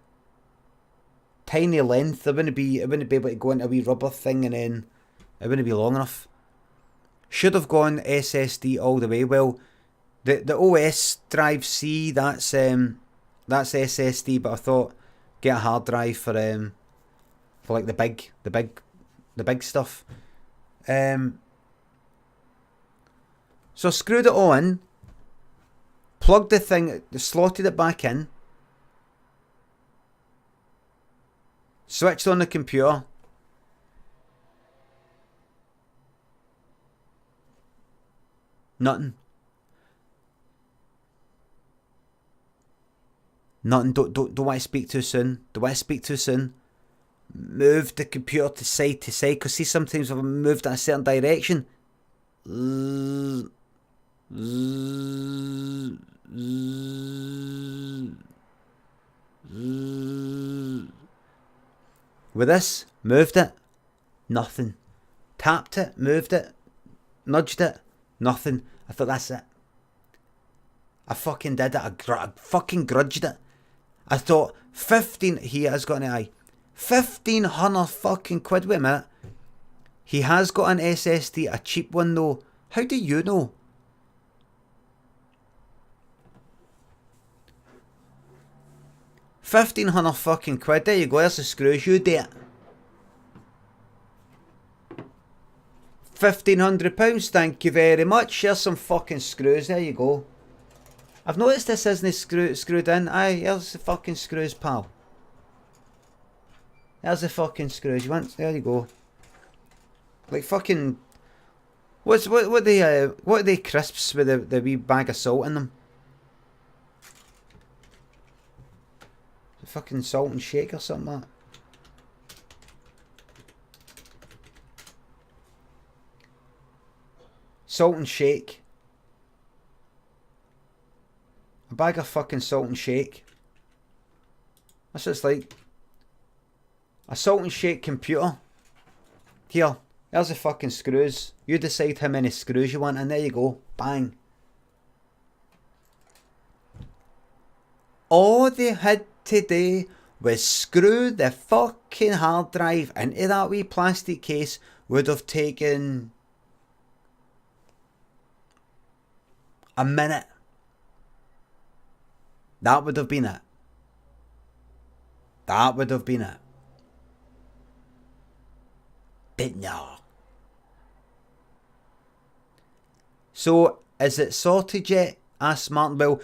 length. It wouldn't be able to go into a wee rubber thing, and then it wouldn't be long enough. Should have gone SSD all the way. Well, the OS drive C, that's SSD, but I thought get a hard drive for like the big stuff. So I screwed it all in, plugged the thing, slotted it back in, switched on the computer. Nothing. Don't want to speak too soon. Move the computer to side, because see, sometimes if I moved in a certain direction, with this, moved it, nothing. Tapped it, moved it, nudged it, nothing. I thought, that's it. I fucking did it. I fucking grudged it. I thought, 15, he has got an eye. 1,500 fucking quid. Wait a minute. He has got an SSD, a cheap one though. How do you know? £1,500 fucking quid. There you go. There's the screws. You do it. £1,500. Thank you very much. Here's some fucking screws. There you go. I've noticed this isn't screwed in. Aye, here's the fucking screws, pal. There's the fucking screws. You want? There you go. Like fucking. What are they crisps with the wee bag of salt in them? The fucking salt and shake or something like that. Salt and shake. A bag of fucking salt and shake. That's what it's like. A salt and shake computer. Here, there's the fucking screws. You decide how many screws you want and there you go. Bang. All they had to do was screw the fucking hard drive into that wee plastic case. Would have taken a minute. That would have been it. That would have been it. But no. So, is it sorted yet? Asked Martin. Well,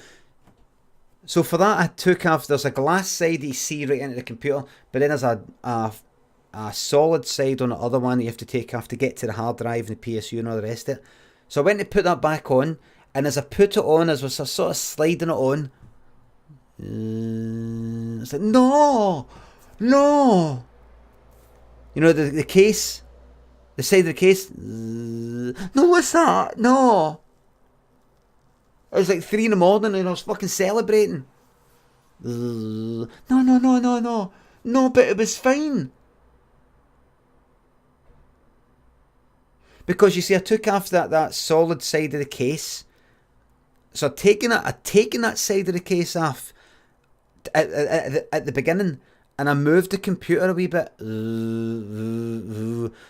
so for that I took off, there's a glass side you see right into the computer, but then there's a solid side on the other one you have to take off to get to the hard drive and the PSU and all the rest of it. So I went to put that back on, and as I put it on, as I was sort of sliding it on, it's like, no! You know, the case, the side of the case, no, what's that? No! It was like 3 in the morning and I was fucking celebrating. No, but it was fine. Because you see, I took off that solid side of the case. So I'd taken that side of the case off at the beginning, and I moved the computer a wee bit.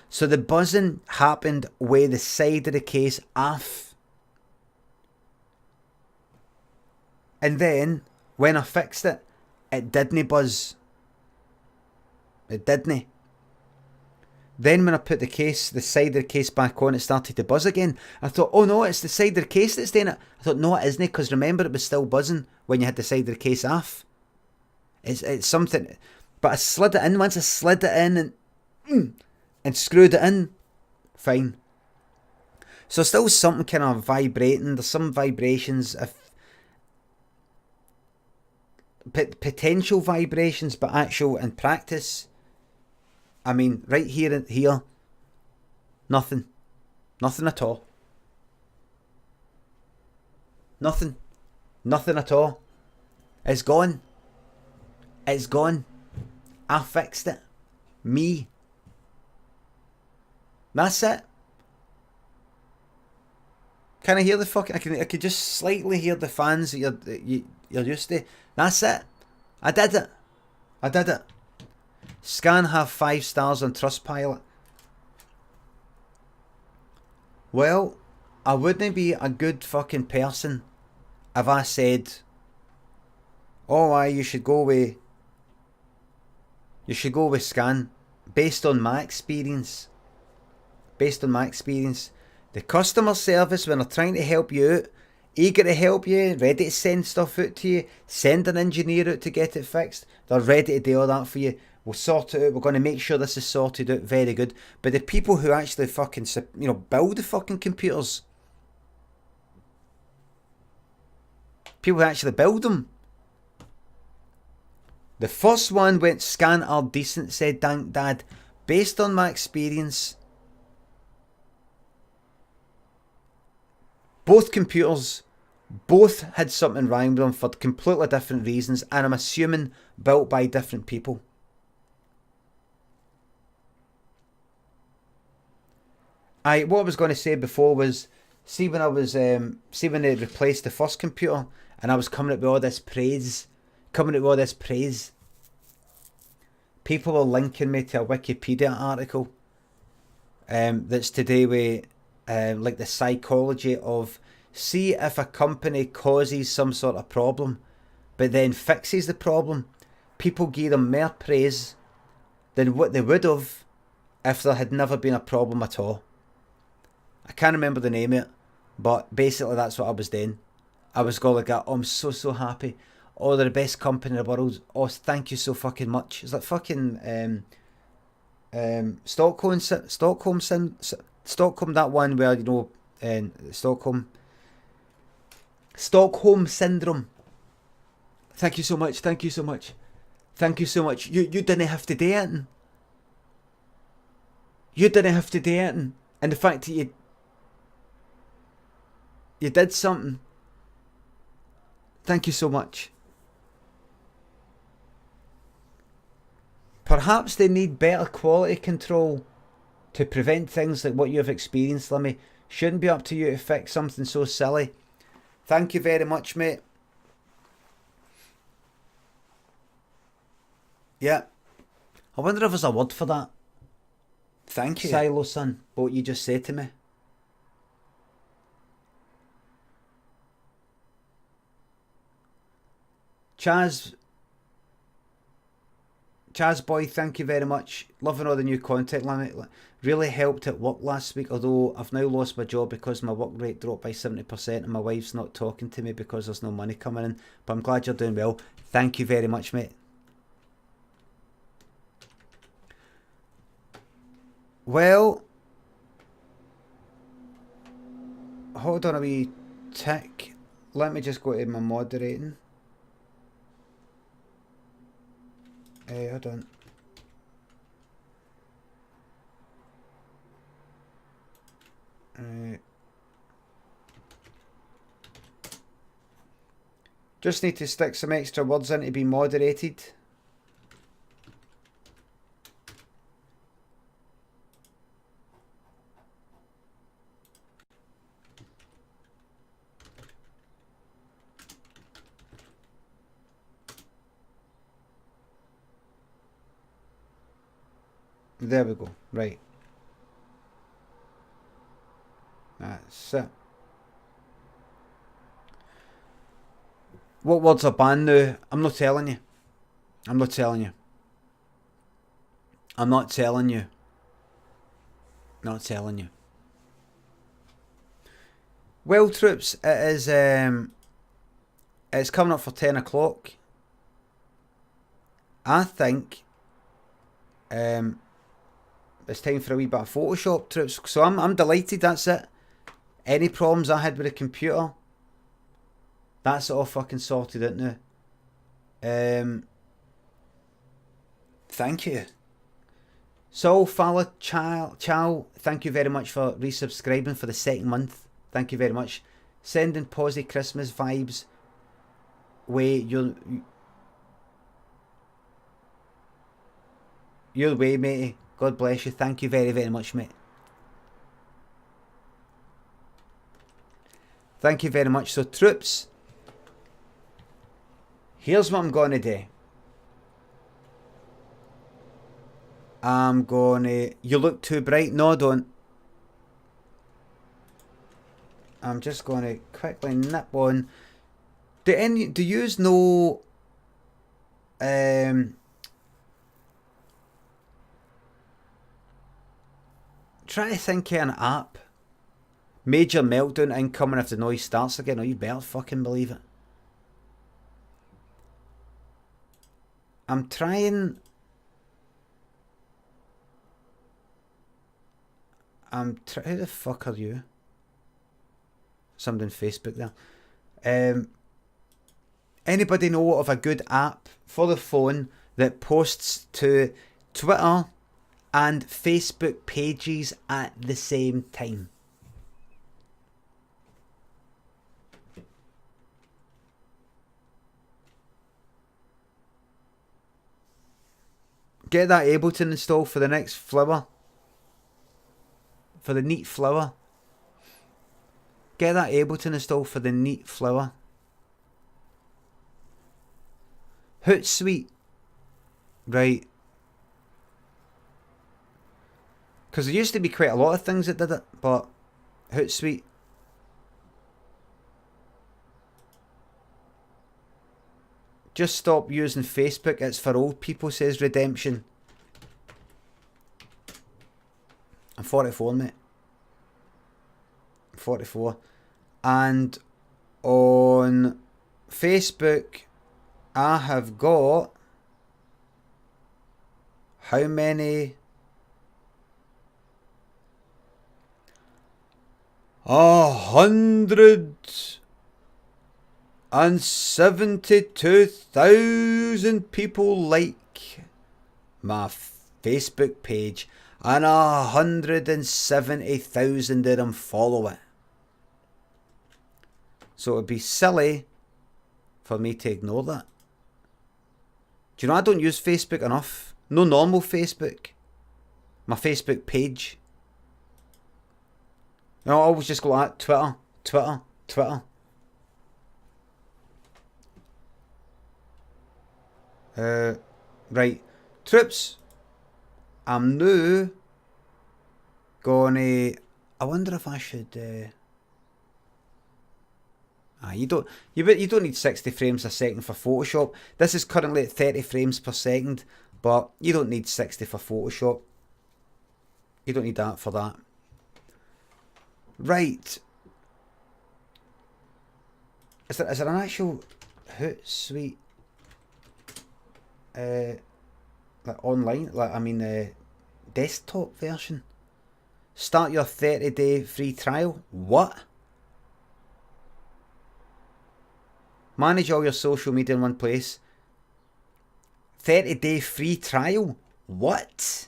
So the buzzing happened with the side of the case off. And then, when I fixed it, it didn't buzz. It didn't. Then when I put the side of the case back on, it started to buzz again. I thought, oh no, it's the side of the case that's doing it. I thought, no, it isn't, because remember, it was still buzzing when you had the side of the case off. It's something. But I slid it in. Once I slid it in and screwed it in, fine. So still something kind of vibrating. There's some vibrations, potential vibrations, but actual in practice, I mean, right here and here, nothing at all. Nothing at all. It's gone. I fixed it. Me. That's it. Can I hear the fucking? I could just slightly hear the fans that you're used to. That's it. I did it. Scan have 5 stars on Trustpilot. Well, I wouldn't be a good fucking person if I said, oh, aye, you should go with Scan. Based on my experience. The customer service, when they're trying to help you out, eager to help you, ready to send stuff out to you, send an engineer out to get it fixed, they're ready to do all that for you. We'll sort it out, we're going to make sure this is sorted out, very good. But the people who actually fucking, build the fucking computers, people who actually build them, the first one went, Scan are decent, said Dad. Based on my experience, both computers, both had something wrong with them for completely different reasons, and I'm assuming built by different people. What I was going to say before was, see when they replaced the first computer, and I was coming up with all this praise, people were linking me to a Wikipedia article that's to do with like the psychology of, see if a company causes some sort of problem but then fixes the problem, people give them more praise than what they would have if there had never been a problem at all. I can't remember the name of it, but basically that's what I was doing. I was going like, oh, I'm so happy. Oh, they're the best company in the world. Oh, thank you so fucking much. It's like fucking Stockholm, Stockholm. That one where, you know, Stockholm syndrome. Thank you so much. Thank you so much. Thank you so much. You didn't have to do it. You didn't have to do it. And the fact that you did something. Thank you so much. Perhaps they need better quality control to prevent things like what you have experienced, Limmy. Shouldn't be up to you to fix something so silly. Thank you very much, mate. Yeah. I wonder if there's a word for that. Thank you, Silo son, what you just said to me. Chaz boy, thank you very much. Loving all the new content, Limit. Really helped at work last week, although I've now lost my job because my work rate dropped by 70% and my wife's not talking to me because there's no money coming in. But I'm glad you're doing well. Thank you very much, mate. Well, hold on a wee tick. Let me just go to my moderating. Hold on. Just need to stick some extra words in to be moderated. There we go. Right. That's it. What words are banned now? I'm not telling you. I'm not telling you. I'm not telling you. Not telling you. Well, troops, it is it's coming up for 10 o'clock. I think it's time for a wee bit of Photoshop, troops. So I'm delighted, that's it. Any problems I had with the computer, that's all fucking sorted out now. Thank you. So, Fala Chow, thank you very much for resubscribing for the second month. Thank you very much. Sending posy Christmas vibes way your way, matey. God bless you. Thank you very, very much, mate. Thank you very much. So, troops, here's what I'm going to do. I'm going to... You look too bright. No, don't. I'm just going to quickly nip on. Do yous know... Try to think of an app. Major meltdown incoming if the noise starts again. Oh, you better fucking believe it. I'm trying... Who the fuck are you? Somebody on Facebook there. Anybody know of a good app for the phone that posts to Twitter and Facebook pages at the same time? Get that Ableton installed for the next flower. For the neat flower. Get that Ableton installed for the neat flower. Hootsuite. Right. Because there used to be quite a lot of things that did it, but Hootsuite. Just stop using Facebook, it's for old people, says Redemption. I'm 44, mate. I'm 44. And On Facebook, I have got how many? 172,000 people like my Facebook page, and 170,000 of them follow it. So it'd be silly for me to ignore that. Do you know I don't use Facebook enough? No normal Facebook. My Facebook page. You know, I always just go like Twitter. Right. Troops. I'm now gonna... I wonder if I should... you don't need 60 frames a second for Photoshop. This is currently at 30 frames per second, but you don't need 60 for Photoshop. You don't need that for that. Right. Is there an actual Hootsuite like online? Like I mean desktop version? Start your 30-day free trial. What? Manage all your social media in one place. 30-day free trial? What?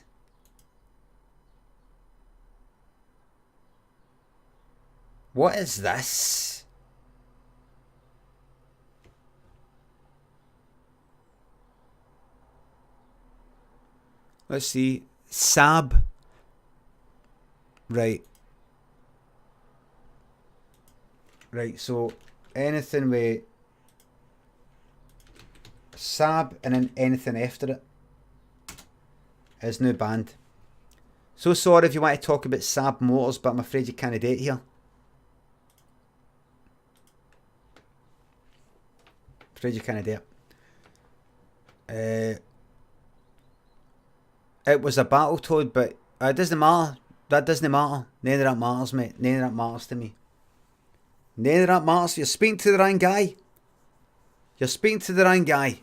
What is this? Let's see. Sab. Right. Right, so anything with Sab and then anything after it is now banned. So sorry if you want to talk about Sab Motors, but I'm afraid you can't do it here. Afraid you can't do it. It was a Battletoad, but it doesn't matter. That doesn't matter. None of that matters, mate. None of that matters to me. None of that matters. You're speaking to the wrong guy. You're speaking to the wrong guy.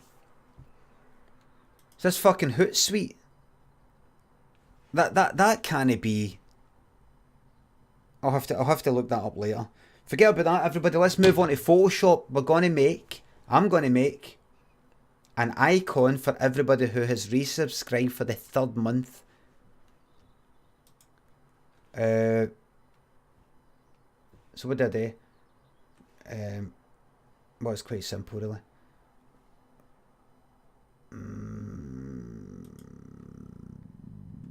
Is this fucking Hootsuite? That can't be. I'll have to look that up later. Forget about that, everybody. Let's move on to Photoshop. I'm gonna make an icon for everybody who has resubscribed for the 3rd month. So what did I do? Well, it's quite simple, really.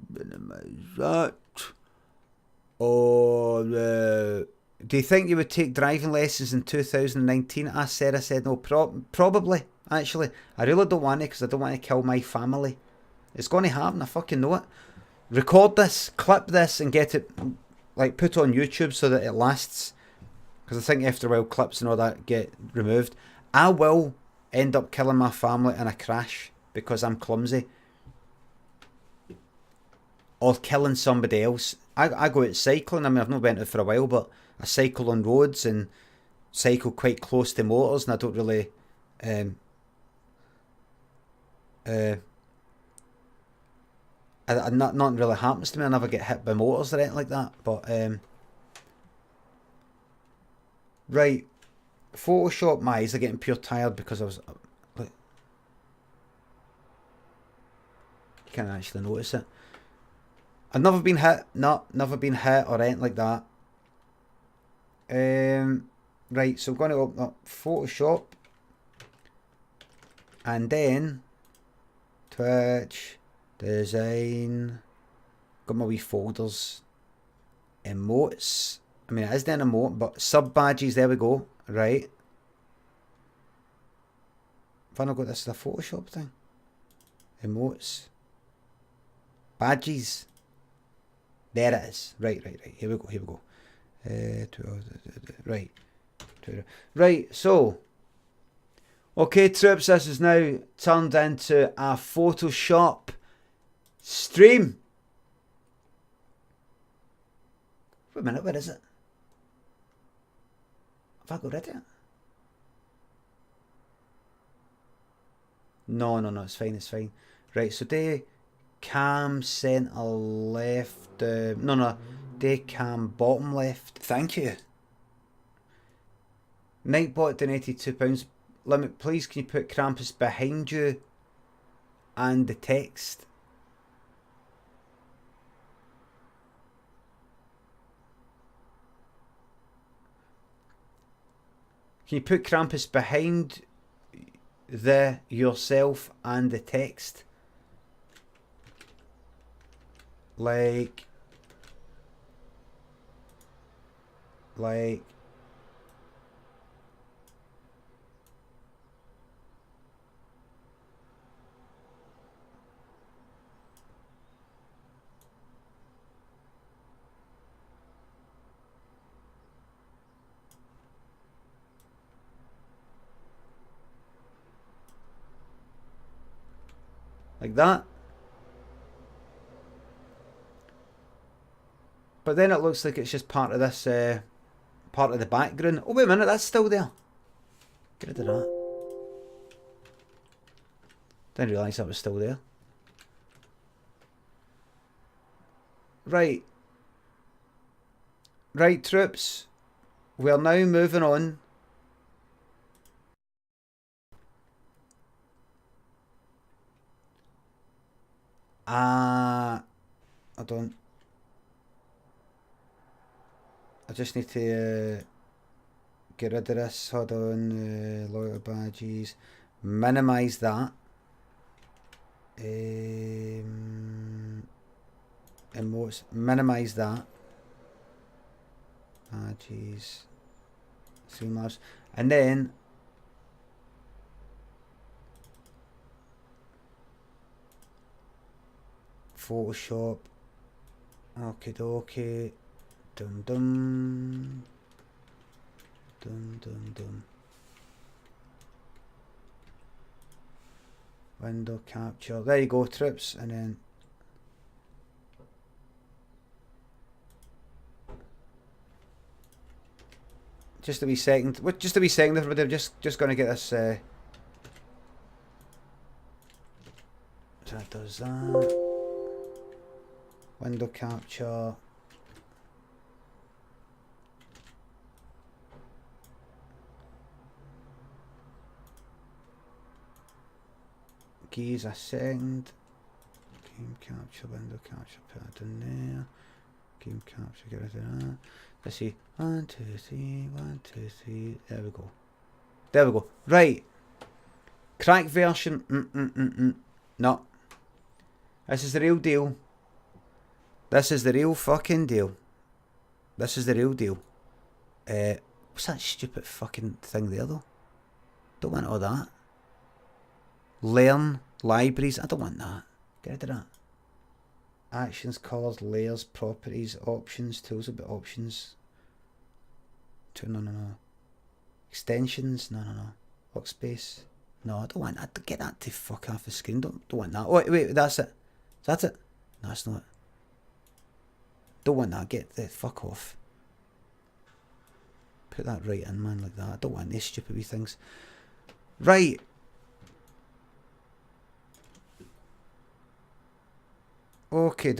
Minimize that. Do you think you would take driving lessons in 2019? I said no. Probably, actually. I really don't want to because I don't want to kill my family. It's going to happen, I fucking know it. Record this, clip this, and get it, like, put on YouTube so that it lasts. Because I think after a while, clips and all that get removed. I will end up killing my family in a crash because I'm clumsy. Or killing somebody else. I go out cycling. I mean, I've not been out for a while, but I cycle on roads and cycle quite close to motors, and I don't really nothing really happens to me. I never get hit by motors or anything like that. But right, Photoshop. My eyes are getting pure tired because I was. You can't actually notice it. I've never been hit. Never been hit or anything like that. Right, so I'm going to open up Photoshop, and then Twitch, design, got my wee folders, emotes. I mean, it is an emote, but sub badges. There we go. Right. Have I not got this as a Photoshop thing? Emotes, badges. There it is. Right. Here we go. Right, so okay, troops, this is now turned into a Photoshop stream. Wait a minute, where is it? Have I got rid of it? No, it's fine. Right, so do cam centre left. No, do cam bottom left. Thank you. Nightbot donated £2. Limit, please can you put Krampus behind you and the text? Can you put Krampus behind the yourself and the text? Like that. But then it looks like it's just part of this, part of the background. Oh, wait a minute, that's still there. Get rid of that. Didn't realise that was still there. Right. Right, troops. We're now moving on. I just need to get rid of this. Hold on. Loyalty badges. Minimise that. Emotes. Minimise that. Badges. Streamlabs. And then Photoshop. Okie dokie. Dum dum. Dum dum dum. Window capture. There you go, trips, and then just a wee second. What? Just a wee second, everybody. I'm just gonna get this. So that does that. Window capture. Give a second. Game capture, window capture, put that in there. Game capture, get rid of that. Let's see. 1, 2, 3, 1, 2, 3. There we go. There we go. Right. Crack version. No. This is the real deal. This is the real fucking deal. This is the real deal. What's that stupid fucking thing there though? Don't want all that. Learn libraries. I don't want that. Get rid of that. Actions, colours, layers, properties, options, tools about options. No. Extensions. No. Workspace. No, I don't want that. Get that to fuck off the screen. Don't want that. Oh, wait, that's it. Is that it? No, it's not. Don't want that. Get the fuck off. Put that right in, man, like that. I don't want these stupid wee things. Right. Okay.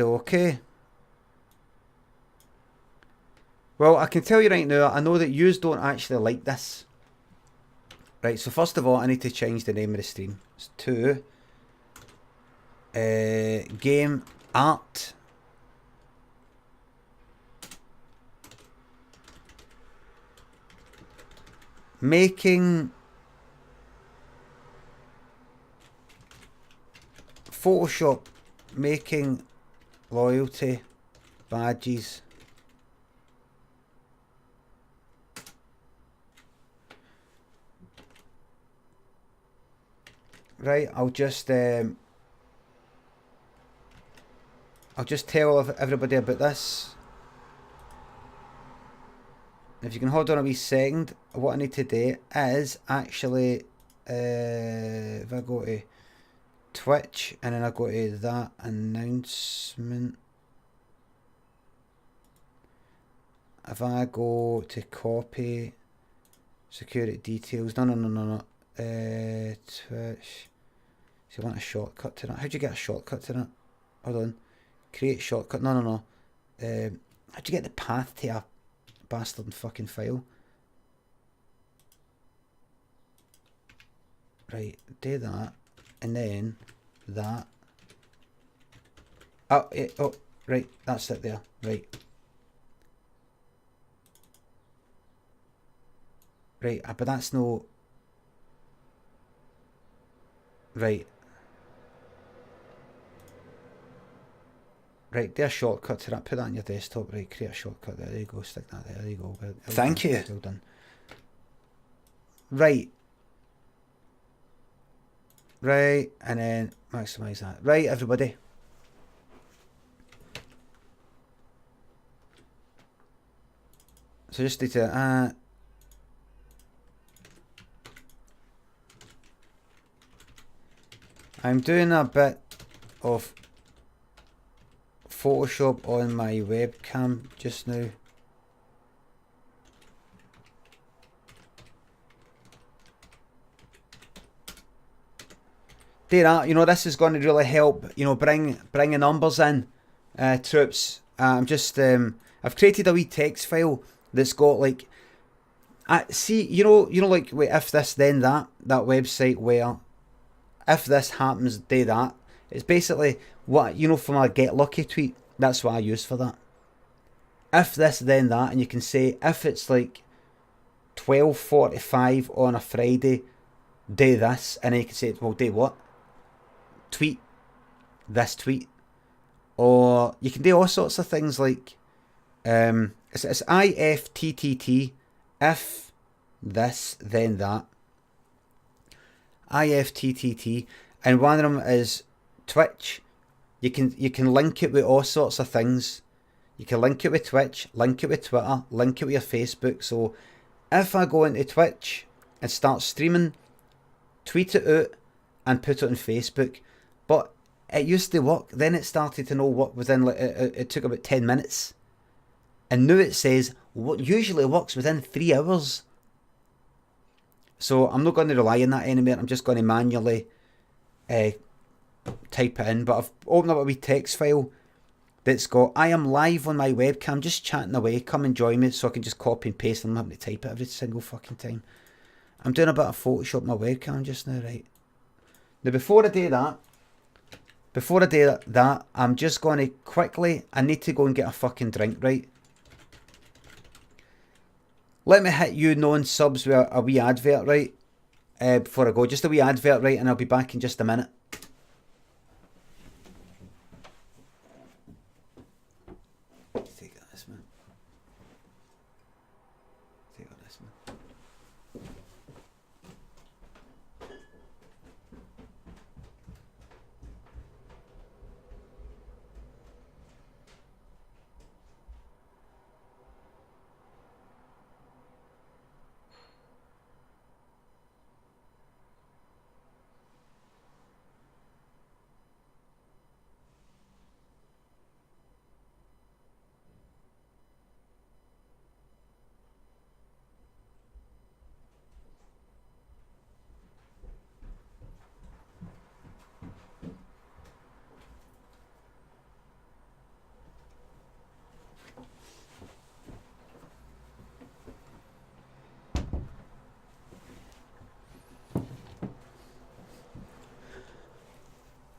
Well, I can tell you right now, I know that yous don't actually like this. Right, so first of all, I need to change the name of the stream. It's to Game Art. Making Photoshop, making loyalty badges. Right, I'll just tell everybody about this. If you can hold on a wee second, what I need to do is actually, if I go to Twitch and then I go to that announcement, if I go to copy security details, no, Twitch, So you want a shortcut to that. How'd you get a shortcut to that? Hold on. Create shortcut. No. How'd you get the path to a bastard fucking file? Right, do that. And then that. Oh, right, that's it there. Right. Right, but that's no... Right. Right, do a shortcut to that. Put that on your desktop. Right, create a shortcut there. There you go. Stick that there. There you go. Well Thank you. Well done. Right. Right, and then maximise that. Right, everybody. So just need to... I'm doing a bit of Photoshop on my webcam just now. Do that, you know, this is going to really help, you know, bring the numbers in, troops. I've created a wee text file that's got like, see, you know, like, wait, if this then that website where, if this happens, do that. It's basically what, you know, from a Get Lucky tweet, that's what I use for that. If this then that, and you can say, if it's like 12:45 on a Friday, do this, and then you can say, well, do what? Tweet this tweet. Or you can do all sorts of things like, it's IFTTT, if this then that. IFTTT, and one of them is Twitch. You can link it with all sorts of things. You can link it with Twitch, link it with Twitter, link it with your Facebook. So if I go into Twitch and start streaming, tweet it out and put it on Facebook. But it used to work. Then it started to know what within, like, it took about 10 minutes. And now it says what usually works within 3 hours. So I'm not going to rely on that anymore. I'm just going to manually type it in. But I've opened up a wee text file that's got, I am live on my webcam, just chatting away. Come and join me, so I can just copy and paste. I'm not having to type it every single fucking time. I'm doing a bit of Photoshop on my webcam just now, right? Now before I do that, I'm just going to quickly, I need to go and get a fucking drink, right? Let me hit you non-subs with a wee advert, right? Before I go, just a wee advert, right? And I'll be back in just a minute. Take this, man. Take this, man.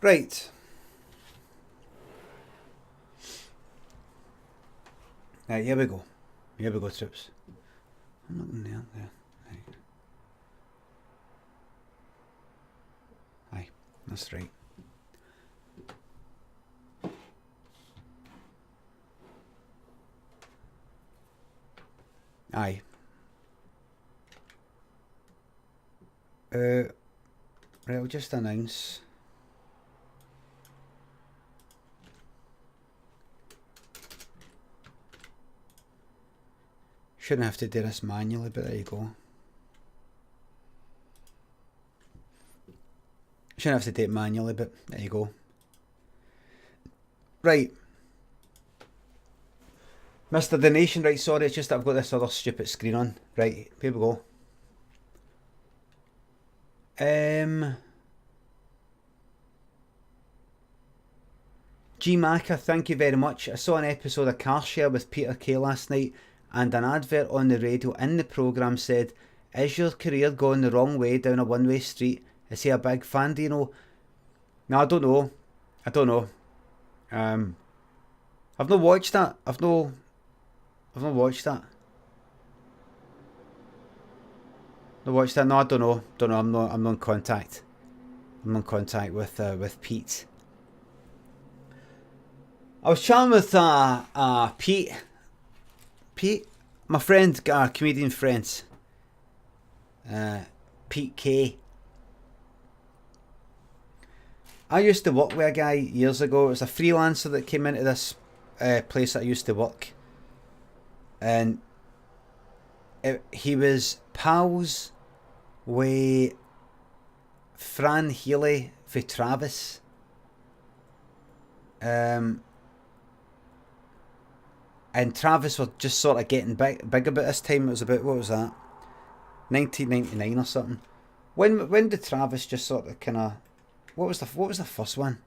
Right. Right, here we go. Here we go, troops. I'm not in there. Right. Aye, that's right. Aye. Right, I'll just announce. Shouldn't have to do this manually, but there you go. Shouldn't have to do it manually, but there you go. Right. Mr. Donation, right, sorry, it's just that I've got this other stupid screen on. Right, here we go. G Maca, thank you very much. I saw an episode of Car Share with Peter Kay last night, and an advert on the radio in the programme said, "Is your career going the wrong way down a one-way street? Is he a big fan, do you know?" No, I don't know. I've not watched that. I've not watched that. No, I don't know. I'm not in contact. I'm in contact with Pete. I was chatting with Pete, my friend, comedian friends, Pete K. I used to work with a guy years ago. It was a freelancer that came into this place that I used to work, and he was pals with Fran Healy for Travis. And Travis were just sort of getting big about this time. It was about, what was that, 1999 or something. When did Travis just sort of kind of, what was the first one?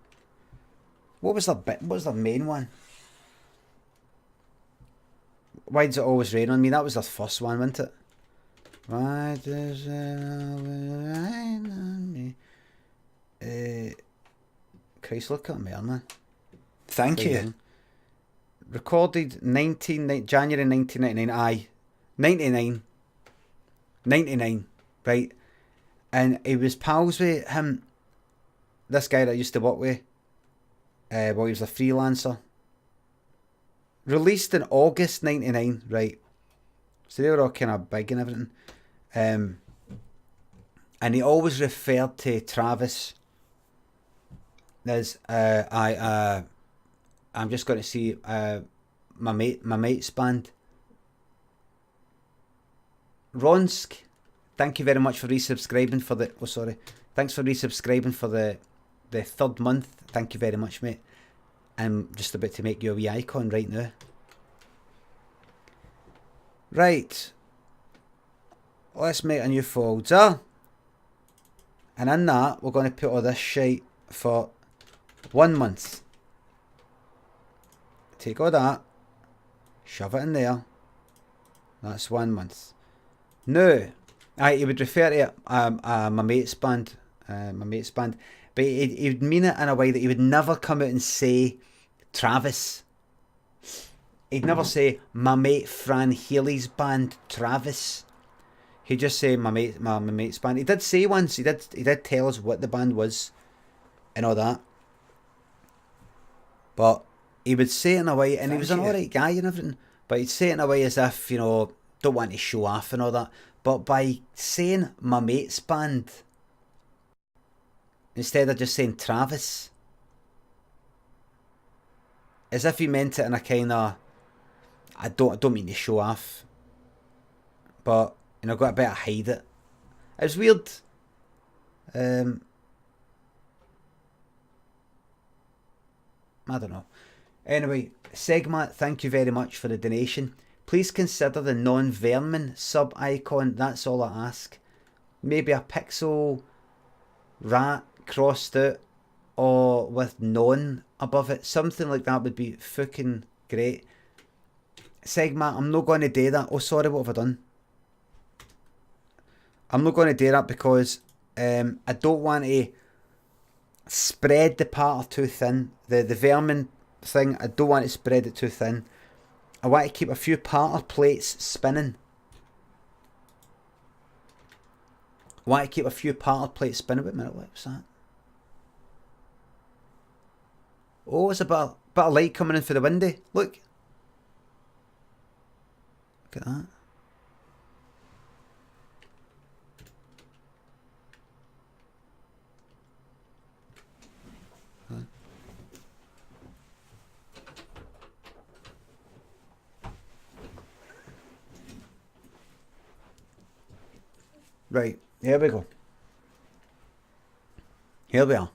What was the main one? Why Does It Always Rain on Me? That was the first one, wasn't it? Why does it always rain on me? Christ, look at me, man. Thank you. Recorded January 1999. Aye, 99, right? And he was pals with him. This guy that I used to work with. Well, he was a freelancer. Released in August 99, right? So they were all kind of big and everything. And he always referred to Travis as I'm just going to see my mate's band. Ronsk, thank you very much for resubscribing for the. Oh, sorry. Thanks for resubscribing for the third month. Thank you very much, mate. I'm just about to make you a wee icon right now. Right. Let's make a new folder. And in that, we're going to put all this shite for 1 month. Take all that, shove it in there. That's 1 month. Now, he would refer to it, my mate's band, but he would mean it in a way that he would never come out and say Travis. He'd never say my mate Fran Healy's band, Travis. He'd just say my mate's band. He did say once, he did tell us what the band was and all that. But he would say it in a way, and he was an alright guy and everything, but he'd say it in a way as if, don't want to show off and all that. But by saying my mate's band, instead of just saying Travis, as if he meant it in a kind of, I don't mean to show off, but, got a bit of hide it. It was weird. I don't know. Anyway, Segma, thank you very much for the donation. Please consider the non-vermin sub icon. That's all I ask. Maybe a pixel rat crossed out or with non above it. Something like that would be fucking great. Segma, I'm not going to do that. Oh, sorry, what have I done? I'm not going to do that because I don't want to spread the pattern too thin. The vermin thing, I don't want to spread it too thin. I want to keep a few parter plates spinning. Wait a minute, what was that? Oh, it's a bit of light coming in for the window. Look at that. Right, here we go. Here we are.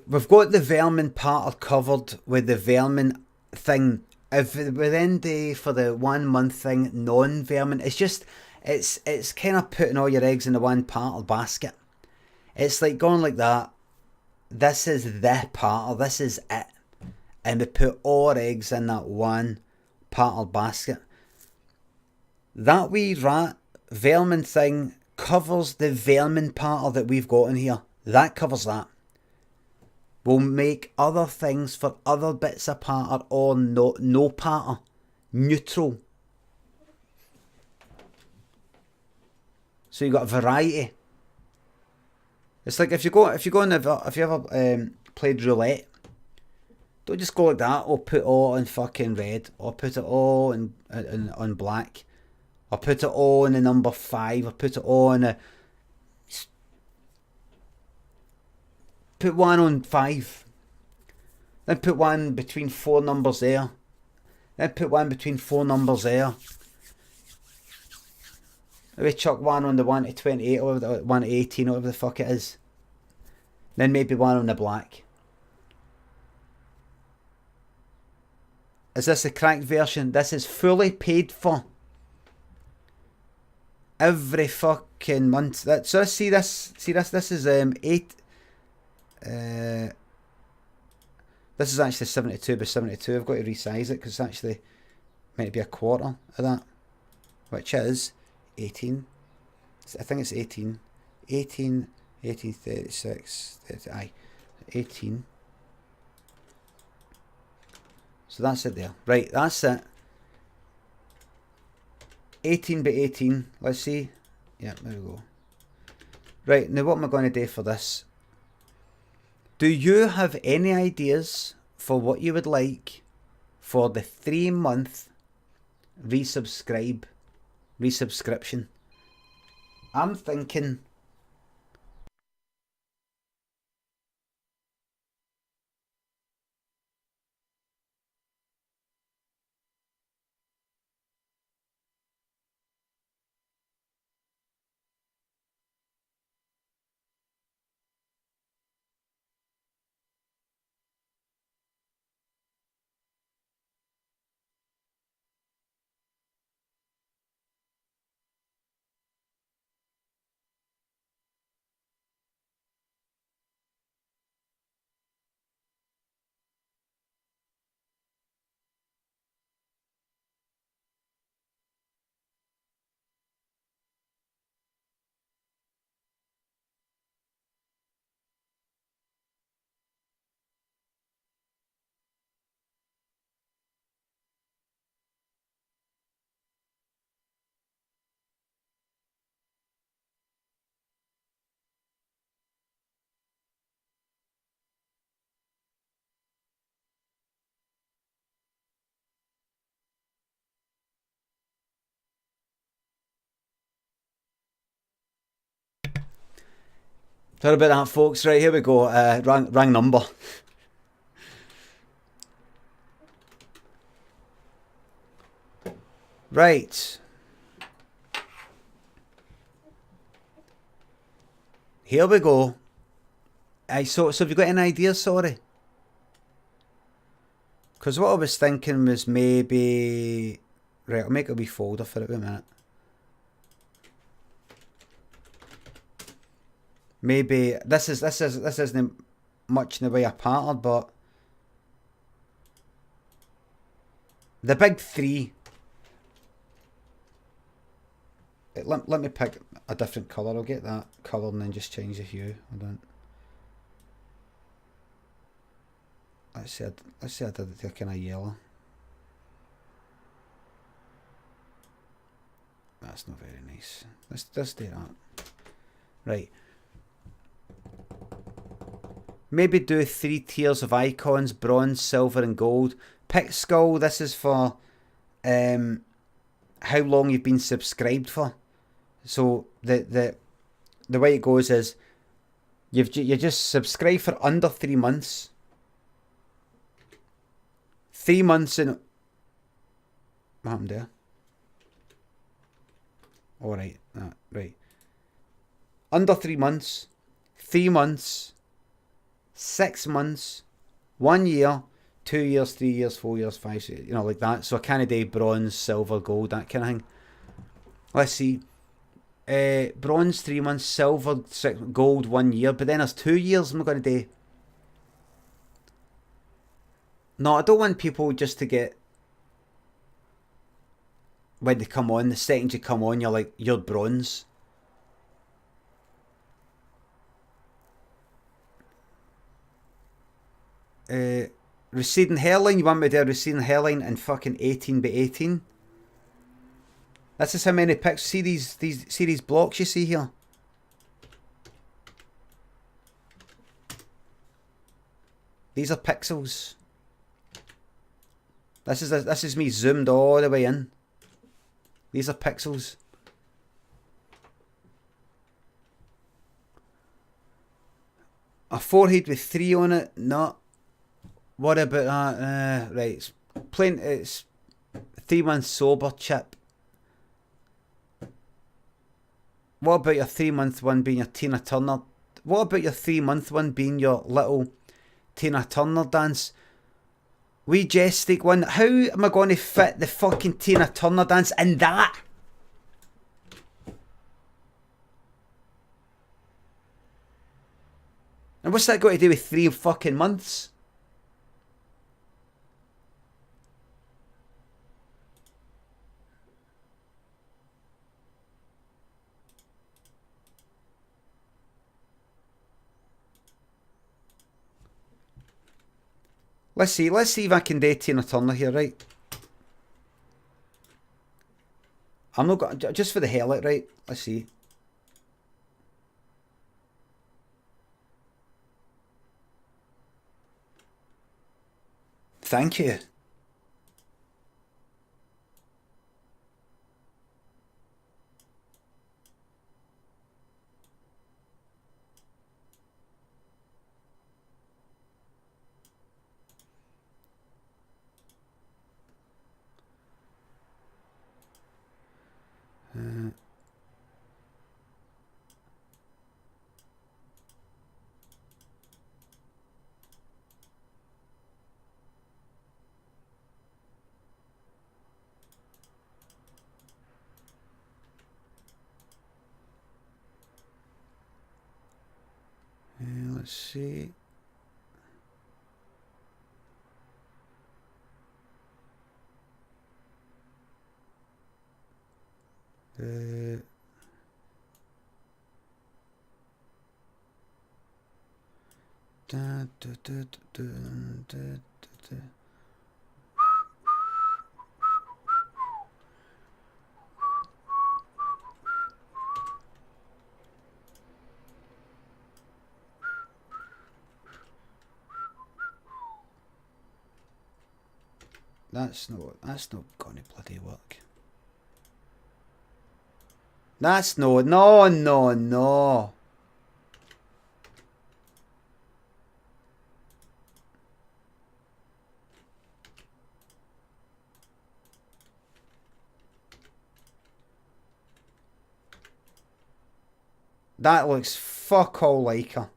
We've got the vermin part covered with the vermin thing. If we then do for the 1 month thing, non-vermin, it's kind of putting all your eggs in the one part of basket. It's like going like that, this is the part, this is it. And we put all our eggs in that one part basket. That wee rat vermin thing covers the vermin part that we've got in here. That covers that. We'll make other things for other bits of pattern or no pattern. Neutral. So you've got a variety. It's like if you ever played roulette, don't just go like that, or put all in fucking red, or put it all in black, or put it all in the number 5, or put it all in a... Put one on 5. Then put one between 4 numbers there. Then put one between 4 numbers there. Maybe chuck one on the 1 to 28 or the 1 to 18 or whatever the fuck it is. Then maybe one on the black. Is this the cracked version? This is fully paid for. Every fucking month. So see this. This is 8. This is actually 72 by 72. I've got to resize it because it's actually meant to be a quarter of that, which is 18. I think it's 18. 18, 36, 30, 18. So that's it there. Right, that's it. 18 by 18. Let's see. Yeah, there we go. Right, now what am I going to do for this? Do you have any ideas for what you would like for the 3-month resubscription? I'm thinking... Sorry about that, folks. Right, here we go. Wrong number. Right. Here we go. So have you got any ideas, sorry? Because what I was thinking was maybe... Right, I'll make a wee folder for it in a minute. Maybe this isn't much in the way of pattern, but the big 3. Let me pick a different colour. I'll get that colour and then just change the hue. I don't. Let's say I did it to kind of yellow. That's not very nice. Let's do that. Right. Maybe do 3 tiers of icons: bronze, silver, and gold. Pick skull. This is for how long you've been subscribed for. So the way it goes is you just subscribe for under 3 months. 3 months in. What happened there? All right, right. Under 3 months, 3 months, 6 months, 1 year, 2 years, 3 years, 4 years, 5 years, like that. So I kind of do bronze, silver, gold, that kind of thing. Let's see. Bronze 3 months, silver, gold 1 year, but then there's 2 years I'm going to do. No, I don't want people just to get, when they come on, the second you come on, you're like, you're bronze. Receding hairline, you want me to do a receding hairline and fucking 18 by 18? This is how many pixels. See these blocks you see here? These are pixels. This is me zoomed all the way in. These are pixels. A forehead with 3 on it? No. What about that? Right, it's plain. It's 3 months sober chip. What about your 3 month one being your Tina Turner? What about your 3 month one being your little Tina Turner dance? Wee Jestig one. How am I going to fit the fucking Tina Turner dance in that? And what's that got to do with 3 fucking months? Let's see if I can do Tina Turner here, right? I'm not going, just for the hell of it, right? Let's see. Thank you. Let's see. That's not gonna bloody work. That's no. That looks fuck all like her.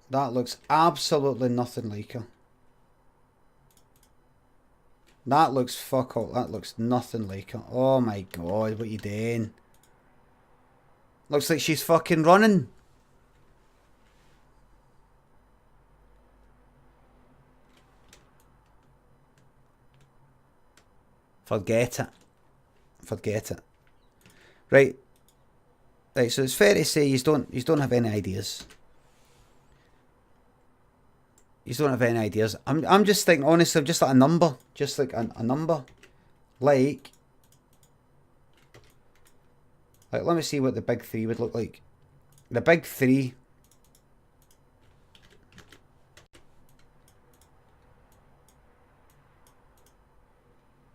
That looks absolutely nothing like her. That looks fuck all. That looks nothing like her. Oh my god, what you doing? Looks like she's fucking running. Forget it. Forget it. Right. Right, so it's fair to say you don't have any ideas. You don't have any ideas. I'm just thinking, honestly, just like a number. Just like a number. Like, let me see what the big 3 would look like. The big 3.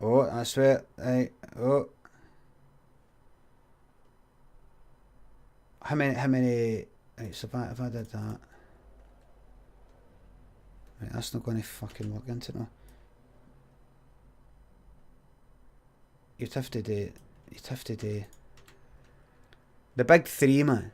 Oh, that's right. Right. Oh. How many, right, so if I did that. Right, that's not going to fucking work into it. You'd have to do the big three, man.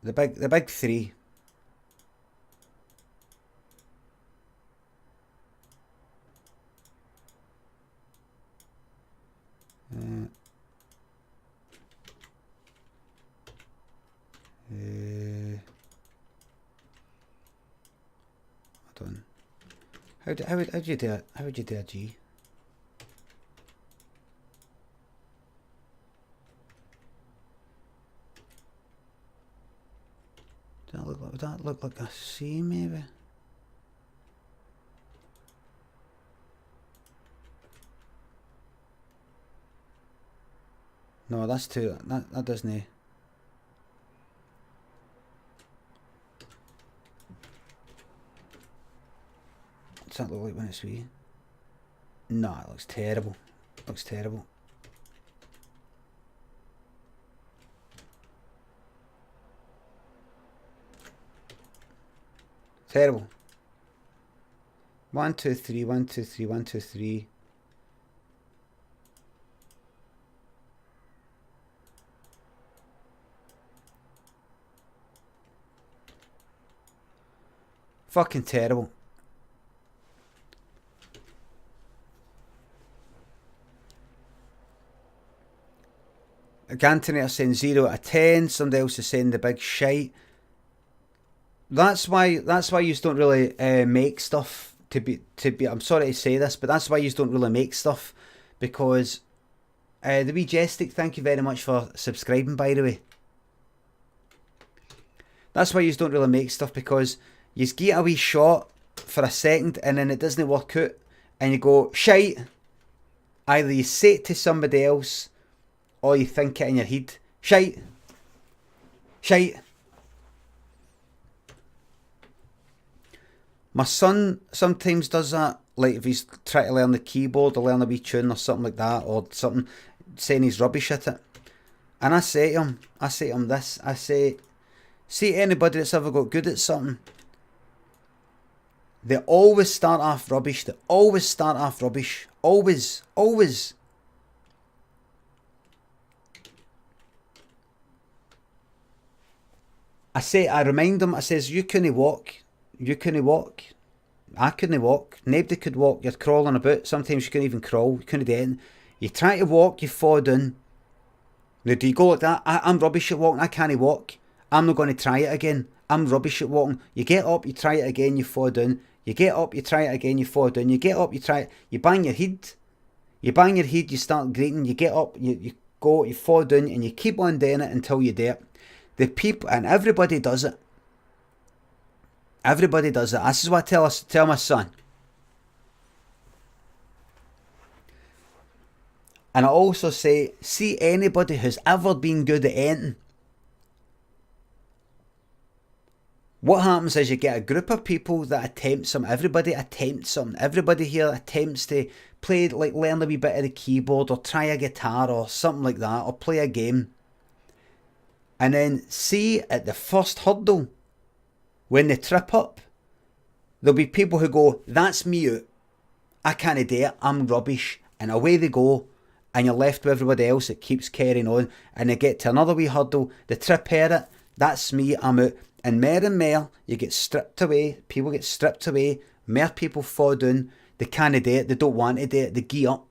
The big three. Hold on. How would you do it? How would you do a G? Would that look like a C maybe? No, that's too. That doesn't. What's that look like when it's wee? No, it looks terrible. It looks terrible. Terrible. 1, 2, 3, 1, 2, 3, 1, 2, 3. Fucking terrible. Gantinator saying 0 out of 10. Somebody else is saying the big shite. That's why you don't really make stuff to be. I'm sorry to say this, but that's why you don't really make stuff, because the wee Jestik, thank you very much for subscribing, by the way. That's why you don't really make stuff, because you get a wee shot for a second and then it doesn't work out and you go shite. Either you say it to somebody else or you think it in your head. Shite. My son sometimes does that, like if he's trying to learn the keyboard or learn a wee tune or something like that, or something, saying he's rubbish at it. And I say to him this, I say, see anybody that's ever got good at something, they always start off rubbish. Always. I remind them, I says, you couldn't walk. I couldn't walk. Nobody could walk. You're crawling about. Sometimes you couldn't even crawl. You couldn't do anything. You try to walk, you fall down. Now, do you go like that? I'm rubbish at walking. I can't walk. I'm not going to try it again. I'm rubbish at walking. You get up, you try it again, you fall down. You get up, you try it again, you fall down. You get up, you try it. You bang your head. You start grating. You get up, you go, you fall down, and you keep on doing it until you do it. The people, and everybody does it. This is what I tell my son. And I also say, see anybody who's ever been good at anything. What happens is you get a group of people that attempt something. Everybody attempts something. Everybody here attempts to play, like learn a wee bit of the keyboard or try a guitar or something like that, or play a game. And then see at the first hurdle, when they trip up, there'll be people who go, that's me out. I can't do it. I'm rubbish. And away they go. And you're left with everybody else that keeps carrying on. And they get to another wee hurdle. They trip at it. That's me. I'm out. And more, you get stripped away. People get stripped away. More people fall down. They can't do it. They don't want to do it. They give up.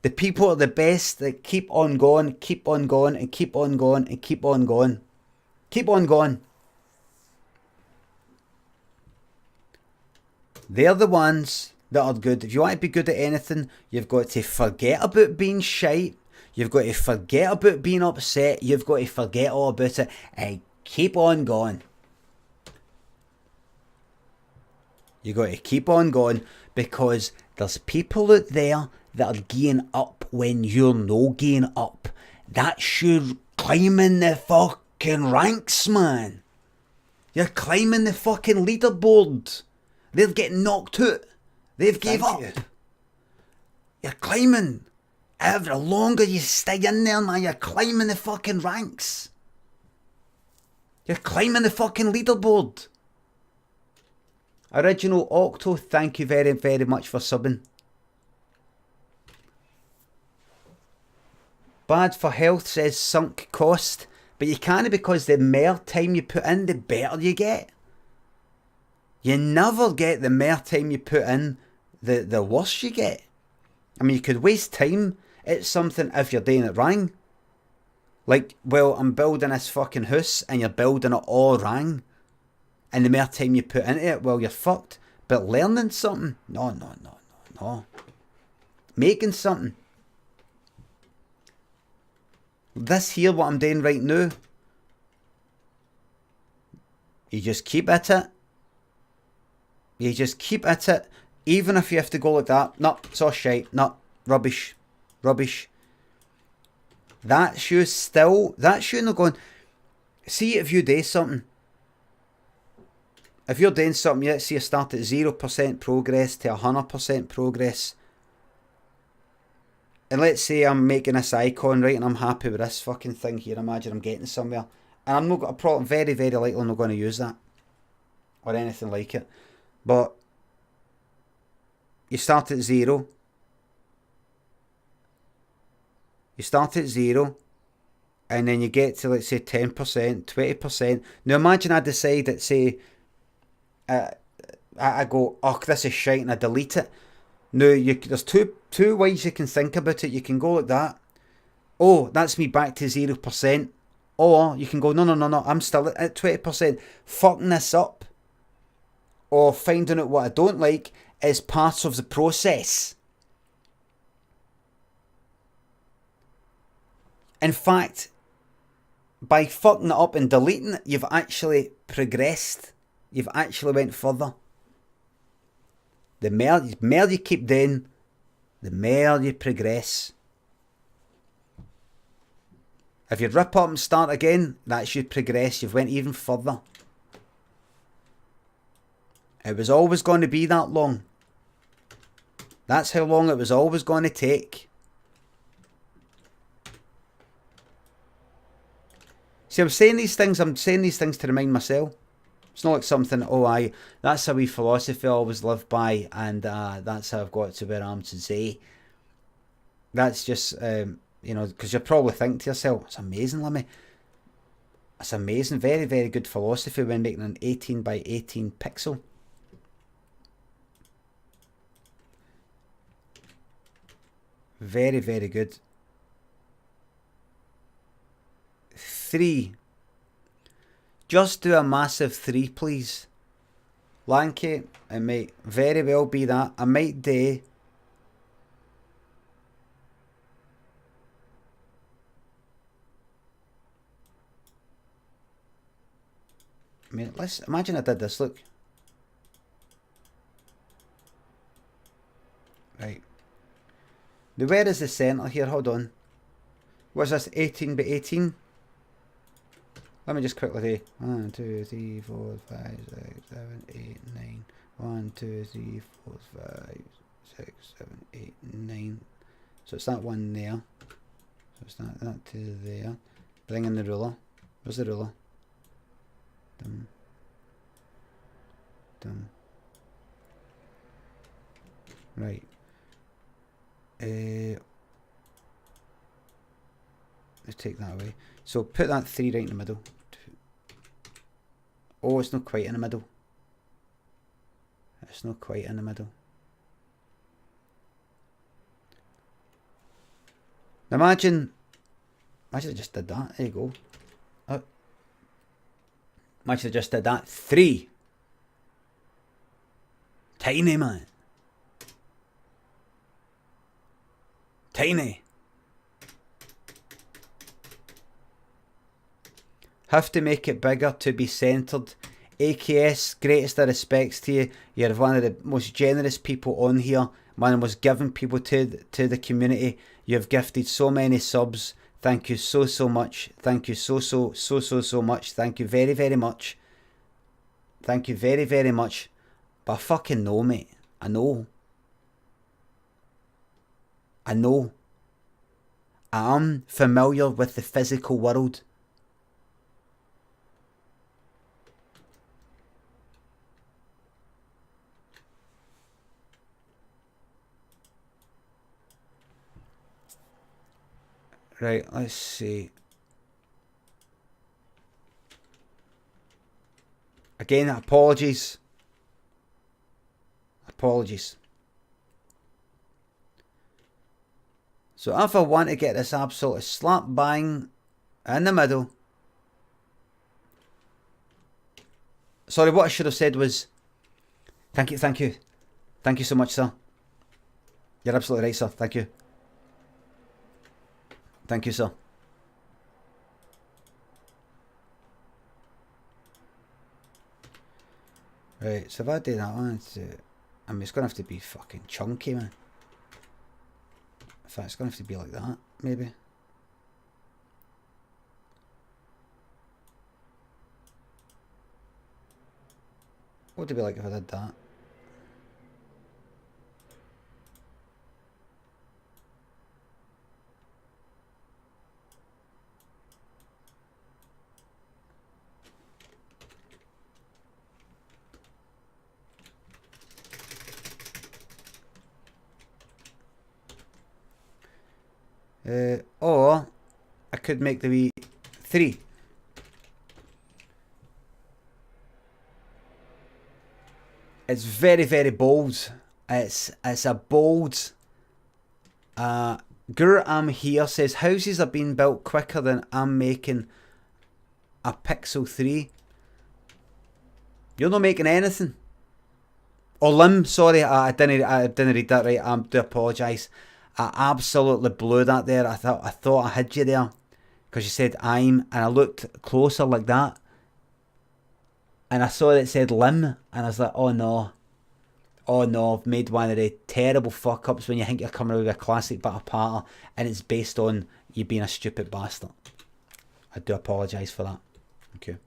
The people are the best that keep on going, and keep on going. They're the ones that are good. If you want to be good at anything, you've got to forget about being shite. You've got to forget about being upset. You've got to forget all about it and keep on going. You got to keep on going, because there's people out there that are geeing up when you're no geeing up. That's you climbing the fucking ranks, man. You're climbing the fucking leaderboard. They're getting knocked out. They've gave up. You're climbing. The longer you stay in there, man, you're climbing the fucking ranks. You're climbing the fucking leaderboard. Original Octo, thank you very, very much for subbing. Bad for health, says sunk cost. But you can't, because the more time you put in, the better you get. You never get the more time you put in, the worse you get. I mean, you could waste time at something if you're doing it wrong. Like, well, I'm building this fucking house and you're building it all wrong. And the more time you put into it, well, you're fucked. But learning something? No. Making something. This here, what I'm doing right now, you just keep at it. You just keep at it. Even if you have to go like that. No, it's all shite. No, rubbish. That's you still. That's you not going. See, if you do something. If you're doing something, let's say you start at 0% progress to 100% progress. And let's say I'm making this icon, right, and I'm happy with this fucking thing here. Imagine I'm getting somewhere. And I'm not got a problem, very, very likely I'm not going to use that. Or anything like it. But you start at 0. You start at 0. And then you get to, let's say, 10%, 20%. Now imagine I decide that, say, I go, oh, this is shite, and I delete it. Now, there's two ways you can think about it. You can go like that. Oh, that's me back to 0%. Or you can go, no, I'm still at 20%. Fucking this up. Or finding out what I don't like is part of the process. In fact, by fucking it up and deleting it, you've actually progressed. You've actually went further. The more you keep doing, the more you progress. If you rip up and start again, that's you progress. You've went even further. It was always going to be that long. That's how long it was always going to take. See, I'm saying these things to remind myself. It's not like something, that's a wee philosophy I always live by, and that's how I've got to where I am today. That's just, because you'll probably think to yourself, it's amazing, Limmy. It's amazing, very, very good philosophy when making an 18 by 18 pixel. Very, very good. 3. Just do a massive 3, please. Lanky, it might very well be that. I might do... I mean, let's imagine I did this, look. Right. Now, where is the centre here? Hold on. What's this? 18 by 18? Let me just quickly do 1, 2, 3, 4, 5, 6, 7, 8, 9. 1, 2, 3, 4, 5, 6, 7, 8, 9. So it's that one there. So it's that to there. Bring in the ruler. Where's the ruler? Dum. Dum. Right. Let's take that away. So put that 3 right in the middle. Oh, it's not quite in the middle. It's not quite in the middle. Now imagine I just did that. There you go. Oh. Imagine I just did that. 3. Tiny, man. Tiny. Have to make it bigger to be centred. AKS, greatest of respects to you. You're one of the most generous people on here. One of the most giving people to the community. You've gifted so many subs. Thank you so much. Thank you so much. Thank you very much. Thank you very much. But I fucking know, mate. I know. I know. I am familiar with the physical world. Right, let's see. Again, apologies. Apologies. So if I want to get this absolutely slap bang in the middle. Sorry, what I should have said was, thank you. Thank you so much, sir. You're absolutely right, sir. Thank you. Thank you, sir. Right, so if I do that one, I mean, it's going to have to be fucking chunky, man. In fact, it's going to have to be like that, maybe. What would it be like if I did that? Or I could make the wee 3. It's very bold. It's a bold. Gur Am here says houses are being built quicker than I'm making a Pixel 3. You're not making anything. Or Lim, sorry, I didn't read that right. I do apologise. I absolutely blew that there. I thought I had you there because you said I'm, and I looked closer like that, and I saw that it said Lim, and I was like, oh no, I've made one of the terrible fuck ups when you think you're coming out with a classic butter patter, and it's based on you being a stupid bastard. I do apologise for that. Okay.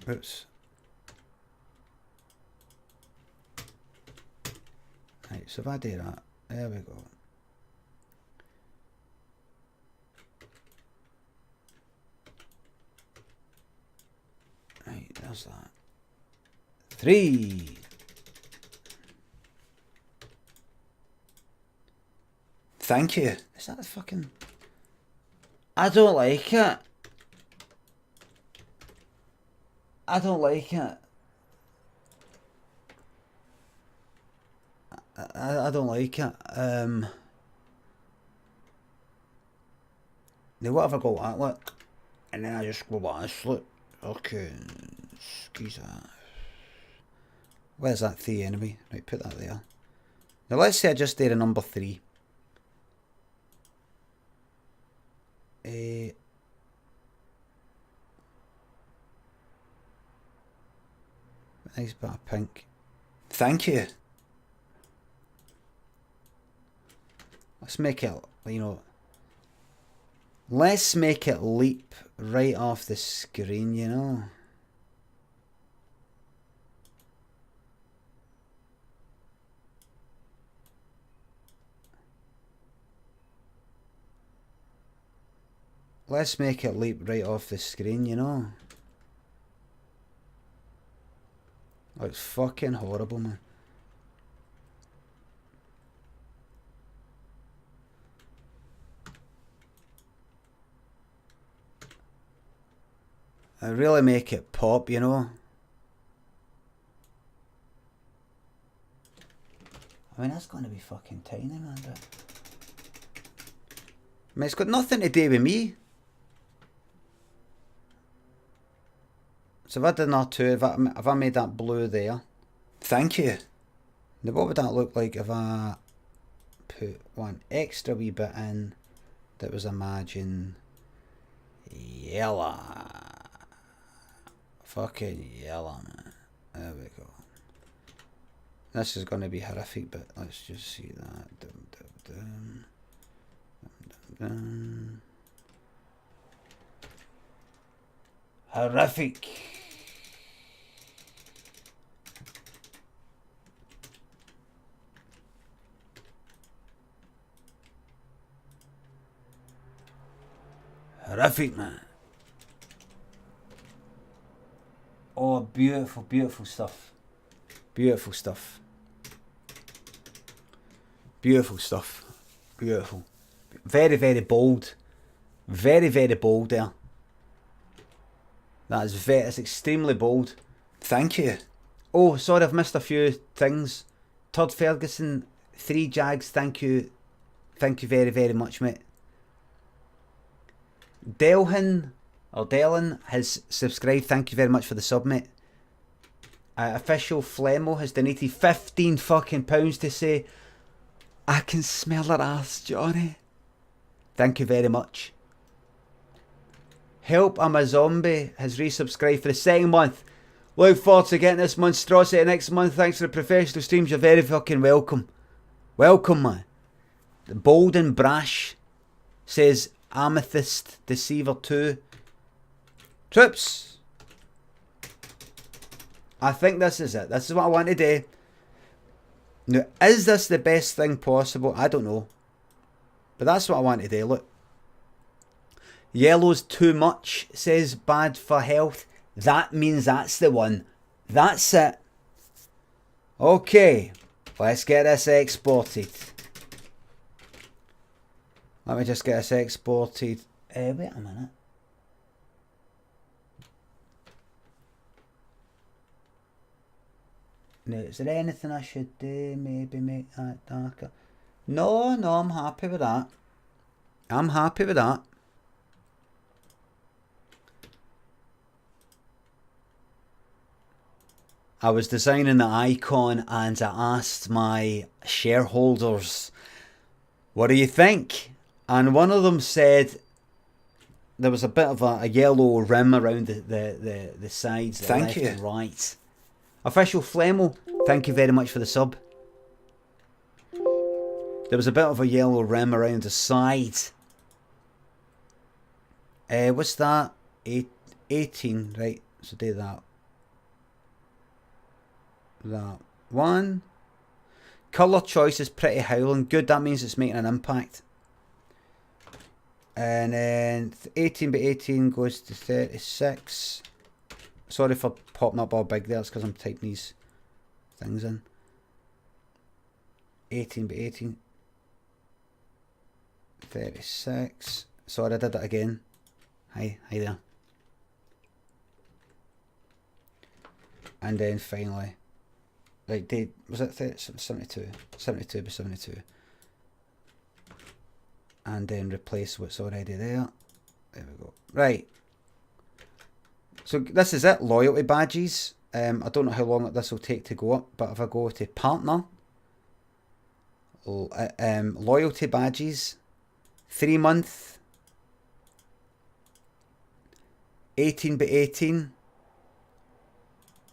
Oops. Right, so if I do that, there we go. Right, there's that. 3. Thank you. Is that the fucking... I don't like it. I don't like it. I don't like it. Now what if I go like that? And then I just go like this, look. Okay. Excuse that. Where's that 3 anyway? Right, put that there. Now let's say I just did a number 3. Nice bit of pink. Thank you. Let's make it, you know, let's make it leap right off the screen, you know. Let's make it leap right off the screen, you know. Looks fucking horrible, man. I really make it pop, you know. I mean, that's going to be fucking tiny, man. But... I mean, it's got nothing to do with me. So if I did that too, if I made that blue there. Thank you. Now what would that look like if I put one extra wee bit in that was imagine yellow. Fucking yellow, man. There we go. This is going to be horrific, but let's just see that. Horrific. Horrific, man. Oh, beautiful, beautiful stuff. Beautiful stuff. Beautiful stuff. Beautiful. Very, very bold. Very, very bold there. That's extremely bold. Thank you. Oh, sorry, I've missed a few things. Todd Ferguson, 3 Jags, thank you. Thank you very, very much, mate. Delhin has subscribed. Thank you very much for the sub, mate. Official Flemo has donated 15 fucking pounds to say, I can smell her ass, Johnny. Thank you very much. Help I'm a Zombie has resubscribed for the 2nd month. Look forward to getting this monstrosity next month. Thanks for the professional streams. You're very fucking welcome. Welcome, man. The Bold and Brash says Amethyst Deceiver 2. Troops. I think this is it. This is what I want to do. Now, is this the best thing possible? I don't know. But that's what I want to do. Look. Yellow's too much, says bad for health. That means that's the one. That's it. Okay. Let's get this exported. Let me just get this exported. Wait a minute. Now, is there anything I should do? Maybe make that darker. No, I'm happy with that. I'm happy with that. I was designing the icon and I asked my shareholders, what do you think? And one of them said there was a bit of a yellow rim around the sides, the left and right. Official Flemo, thank you very much for the sub. There was a bit of a yellow rim around the side. What's that? 18, right? So do that. That one. Colour choice is pretty howling. Good, that means it's making an impact. And then 18 by 18 goes to 36. Sorry for popping up all big there, it's because I'm typing these things in. 18 by 18. 36. Sorry, I did it again. Hi there. And then finally, right, was it 72? 72 by 72. And then replace what's already there. There we go. Right. So this is it, loyalty badges. I don't know how long this will take to go up, but if I go to partner, loyalty badges, 3 month, 18 by 18,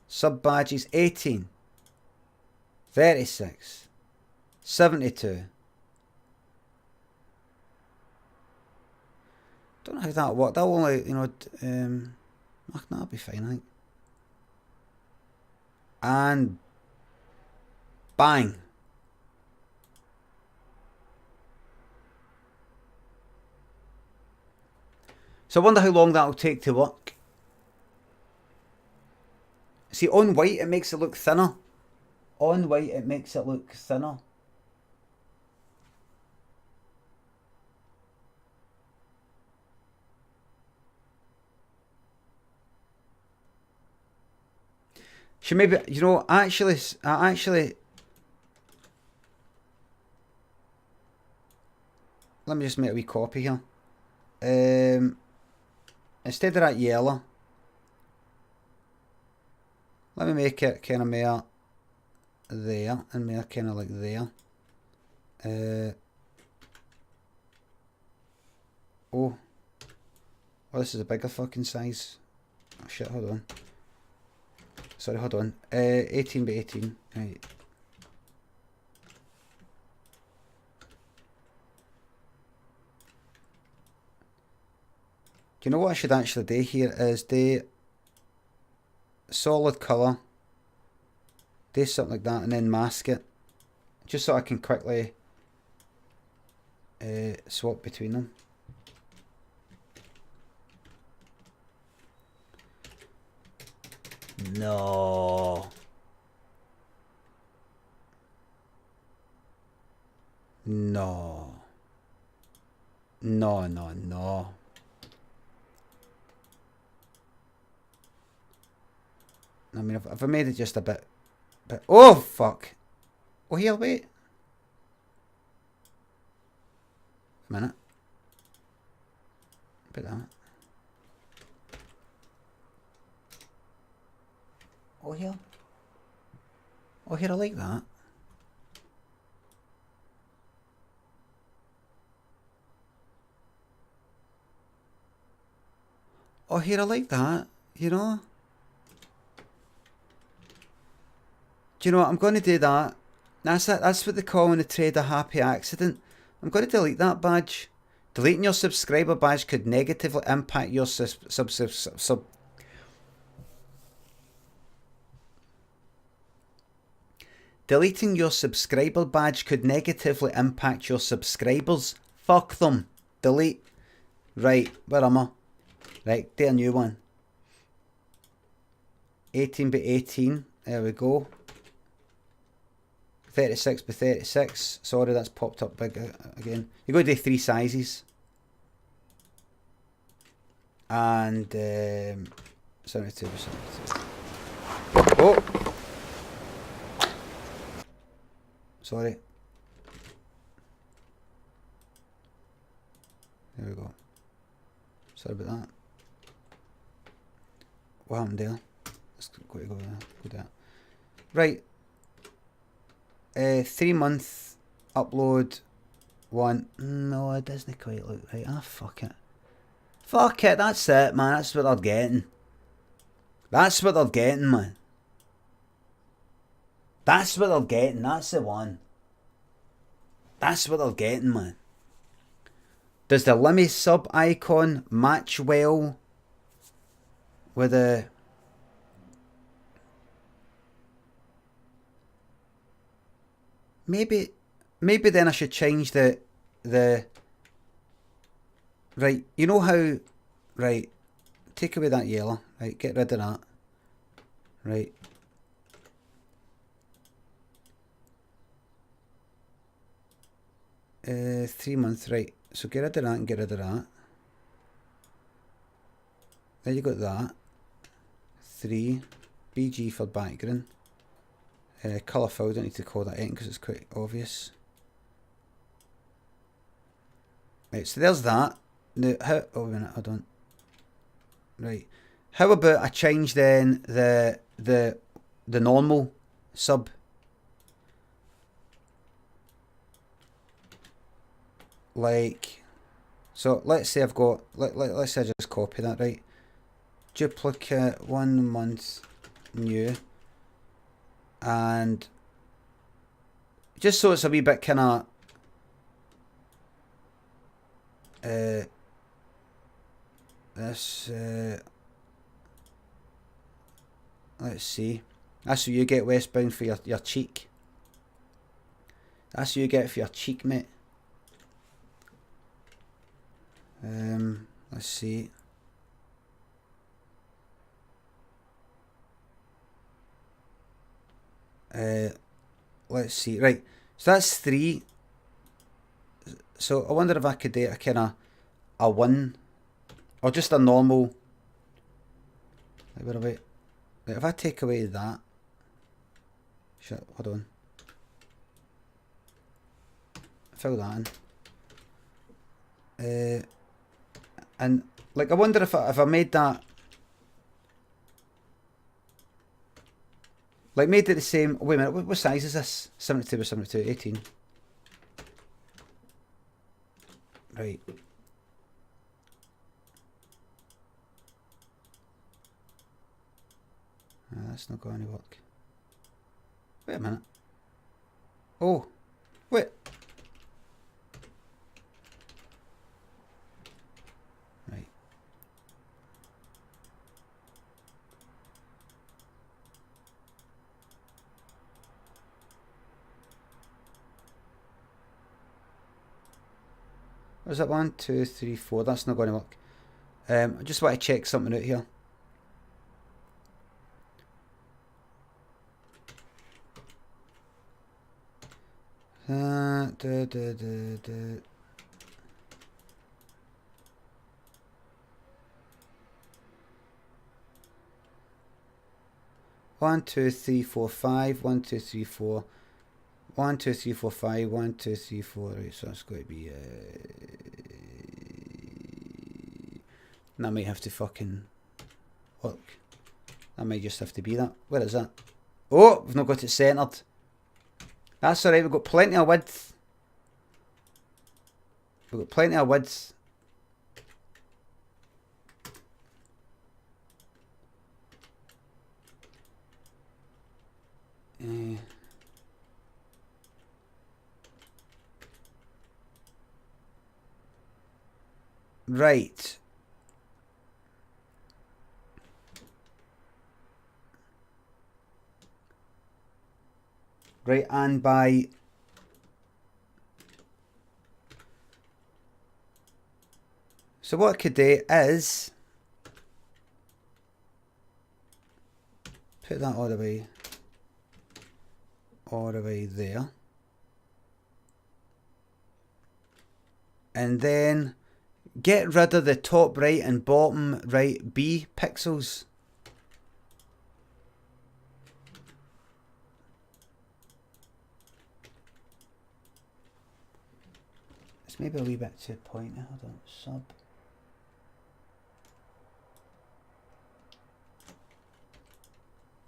sub badges 18, 36, 72. Don't know how that worked. That'll only, that'll be fine, I think. And bang. So I wonder how long that'll take to work. See, on white it makes it look thinner. On white it makes it look thinner. She maybe, actually, let me just make a wee copy here. Instead of that yellow, let me make it kind of more there and more kind of like there. Oh, this is a bigger fucking size. Oh shit, hold on. Sorry, hold on. 18 by 18. Right. Do you know what I should actually do here is do solid colour, do something like that, and then mask it, just so I can quickly swap between them. No. No. No, no, no. I mean, if I made it just a bit... Oh, fuck. Oh, here, wait. A minute. Bit that. Oh, here. Oh, here, I like that. Oh, here, I like that. You know? Do you know what? I'm going to do that. That's it. That's what they call in the trade a happy accident. I'm going to delete that badge. Deleting your subscriber badge could negatively impact your Deleting your subscriber badge could negatively impact your subscribers. Fuck them. Delete. Right, where am I? Right, do a new one. 18 by 18. There we go. 36 by 36. Sorry, that's popped up big again. You're going to do 3 sizes. And 72 by 72. Oh! Sorry. There we go. Sorry about that. What happened there? Let's go there. Go there. Right. 3 month upload one. No, it doesn't quite look right. Ah, fuck it. Fuck it, that's it, man. That's what they're getting. That's what they're getting, man. That's what they're getting. That's the one. That's what they're getting, man. Does the Limmy sub icon match well with the... Maybe then I should change the right, you know how, right, take away that yellow, right, get rid of that, right, 3 months, right, so get rid of that and get rid of that. There you got that. 3 BG for background. Colour fill, don't need to call that in because it's quite obvious. Right, so there's that. Now, how, oh, wait a minute, hold on. Right, how about I change then the normal sub? Like, so let's say I've got, let's say I just copy that, right? Duplicate 1 month new. And just so it's a wee bit kind of this let's see, that's what you get westbound for your cheek. That's what you get for your cheek, mate. Let's see. Let's see. Right, so that's 3. So I wonder if I could do a kind of a 1 or just a normal. Wait. Right, if I take away that, shit, hold on. Fill that in. And like I wonder if I made that. Like made it the same. Wait a minute, what size is this? 72 by 72, 18. Right. That's not going to work. Wait a minute. Oh, wait. Right. Is it 1, 2, 3, 4? That's not going to work. I just want to check something out here. One, two, three, four, five. 1, 2, 3, 4. 1, 2, 3, 4, 5. 1, 2, 3, 4. Right, so that's going to be. That might have to fucking work. That might just have to be that. Where is that? Oh, we've not got it centered. That's alright, we've got plenty of width. We've got plenty of width. Right. Right, and by so what I could do is put that all the way there, and then get rid of the top right and bottom right B pixels. It's maybe a wee bit too pointy. Hold on, sub.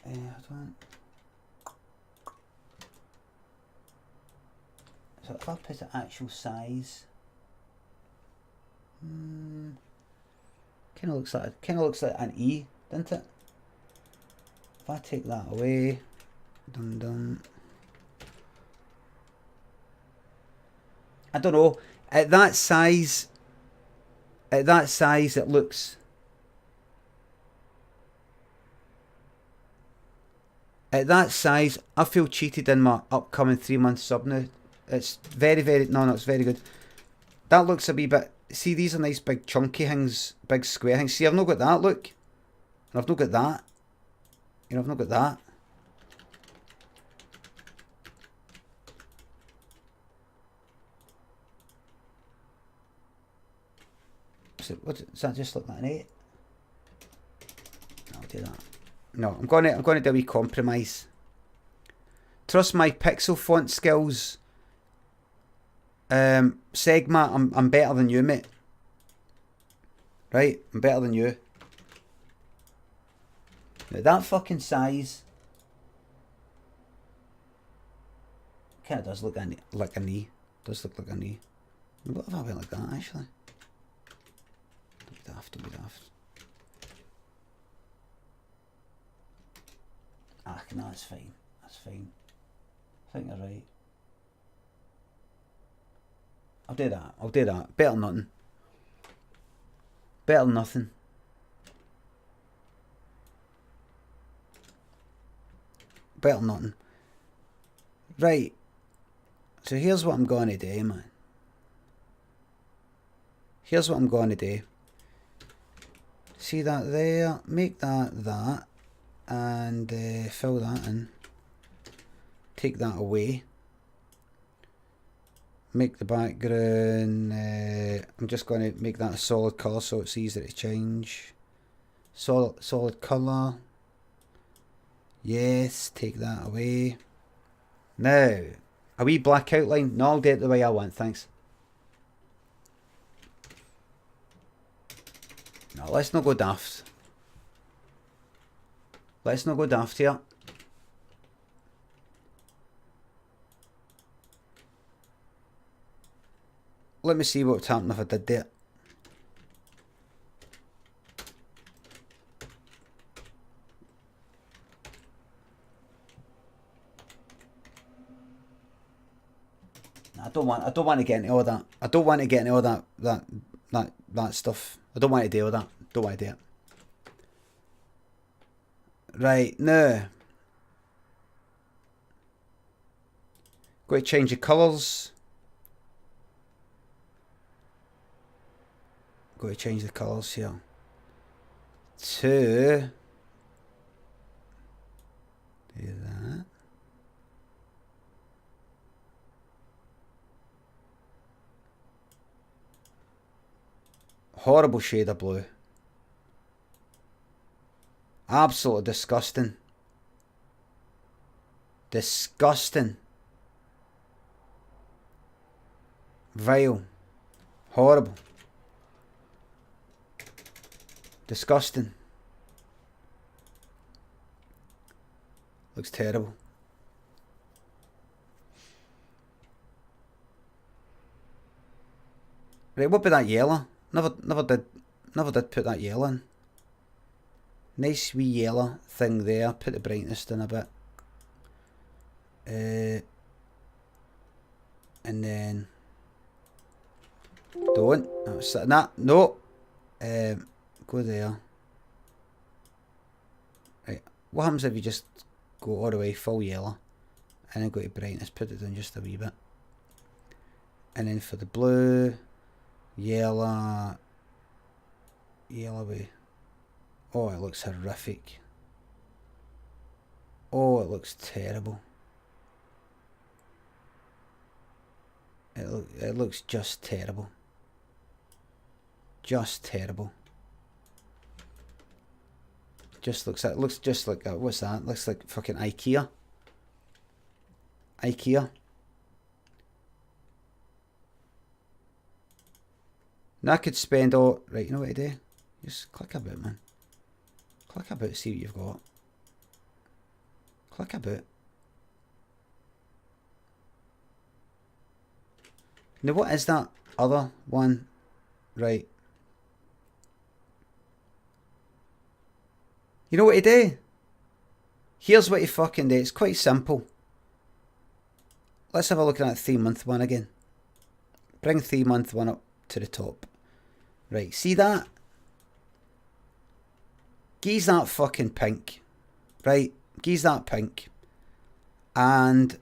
Hold on. So if I put the actual size, kind of looks like an E, doesn't it? If I take that away, dum. I don't know. At that size, it looks. At that size, I feel cheated in my upcoming 3-month sub now. It's very, no, it's very good. That looks a wee bit. See, these are nice big chunky things, big square things. See, I've not got that look, and I've not got that. You know, I've not got that. So what does that just look like an 8? I'll do that. No, I'm gonna do a wee compromise. Trust my pixel font skills. Segma, I'm better than you, mate. Right, I'm better than you. Now that fucking size kind of does look like a knee. Does look like a knee. What if I went like that actually? Don't be daft. Ah, no, that's fine. That's fine. I think you're right. I'll do that. Better than nothing. Better than nothing. Better than nothing. Right. So here's what I'm going to do, man. Here's what I'm going to do. See that there? Make that. And fill that in. Take that away. Make the background, I'm just going to make that a solid colour so it's easier to change. Solid colour. Yes, take that away. Now, a wee black outline. No, I'll do it the way I want, thanks. No, let's not go daft. Let's not go daft here. Let me see what would happen if I did that. I don't want to get into all that. I don't want to get into all that stuff. I don't want to deal with that. Don't want to do it. Right, now. Got to change the colours. got to change the colours here to do that. Horrible shade of blue. Absolutely disgusting. Disgusting. Vile. Horrible. Disgusting. Looks terrible. Right, what about that yellow? Never did put that yellow in. Nice wee yellow thing there. Put the brightness down a bit. And then don't. No. Go there. Right. What happens if you just go all the way full yellow and then go to brightness, put it down just a wee bit. And then for the blue, yellow way. Oh, it looks horrific. Oh, it looks terrible. It looks just terrible. Just terrible. Looks just like what's that? Looks like fucking IKEA. IKEA. Now I could spend all right. You know what to do? Just click a bit, man. Click a bit. See what you've got. Click a bit. Now what is that other one? Right. You know what to do? Here's what you fucking do. It's quite simple. Let's have a look at that 3-month one again. Bring 3-month one up to the top. Right, see that? Geese that fucking pink. Right, geese that pink. And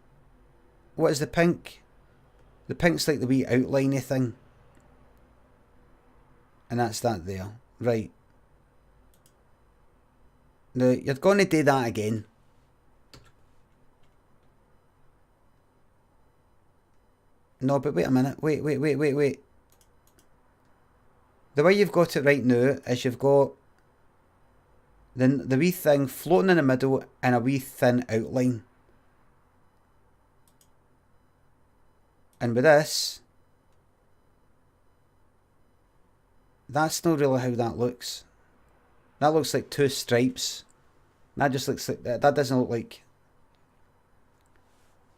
what is the pink? The pink's like the wee outliney thing. And that's that there. Right. Now, you're going to do that again. No, but wait a minute. Wait. The way you've got it right now is you've got the wee thing floating in the middle and a wee thin outline. And with this, that's not really how that looks. That looks like 2 stripes. That just looks like that doesn't look like.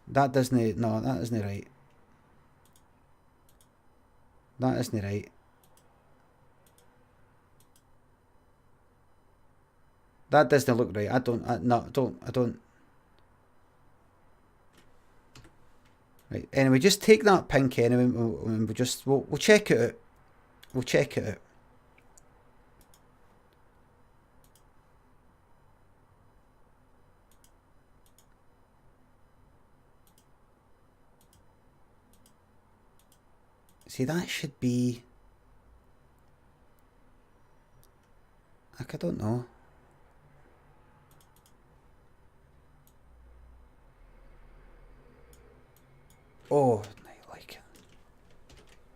That doesn't. No, that isn't right. That isn't right. That doesn't look right. I don't. Right. Anyway, just take that pink anyway. We'll check it out. We'll check it out. See, that should be. Like, I don't know. Oh, I like it.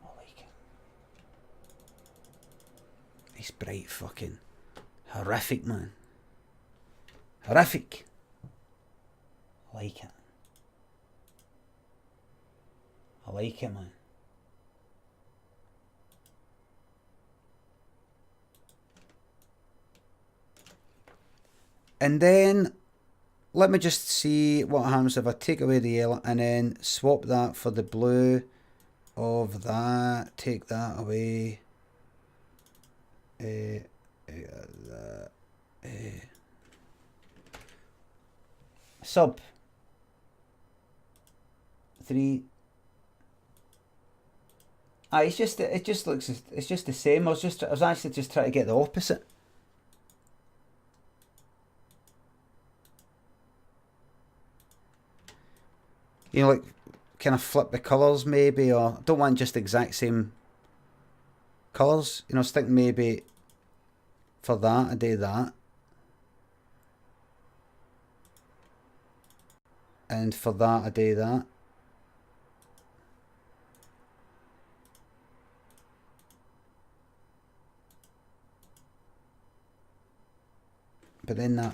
I like it. Nice bright fucking horrific, man. Horrific. I like it. I like it, man. And then let me just see what happens if I take away the yellow and then swap that for the blue of that. Take that away. Sub 3. It just looks, it's just the same. I was actually just trying to get the opposite. You know, like, kind of flip the colours maybe, or don't want just the exact same colours. You know, I was thinking maybe for that I do that. And for that I do that. But then no.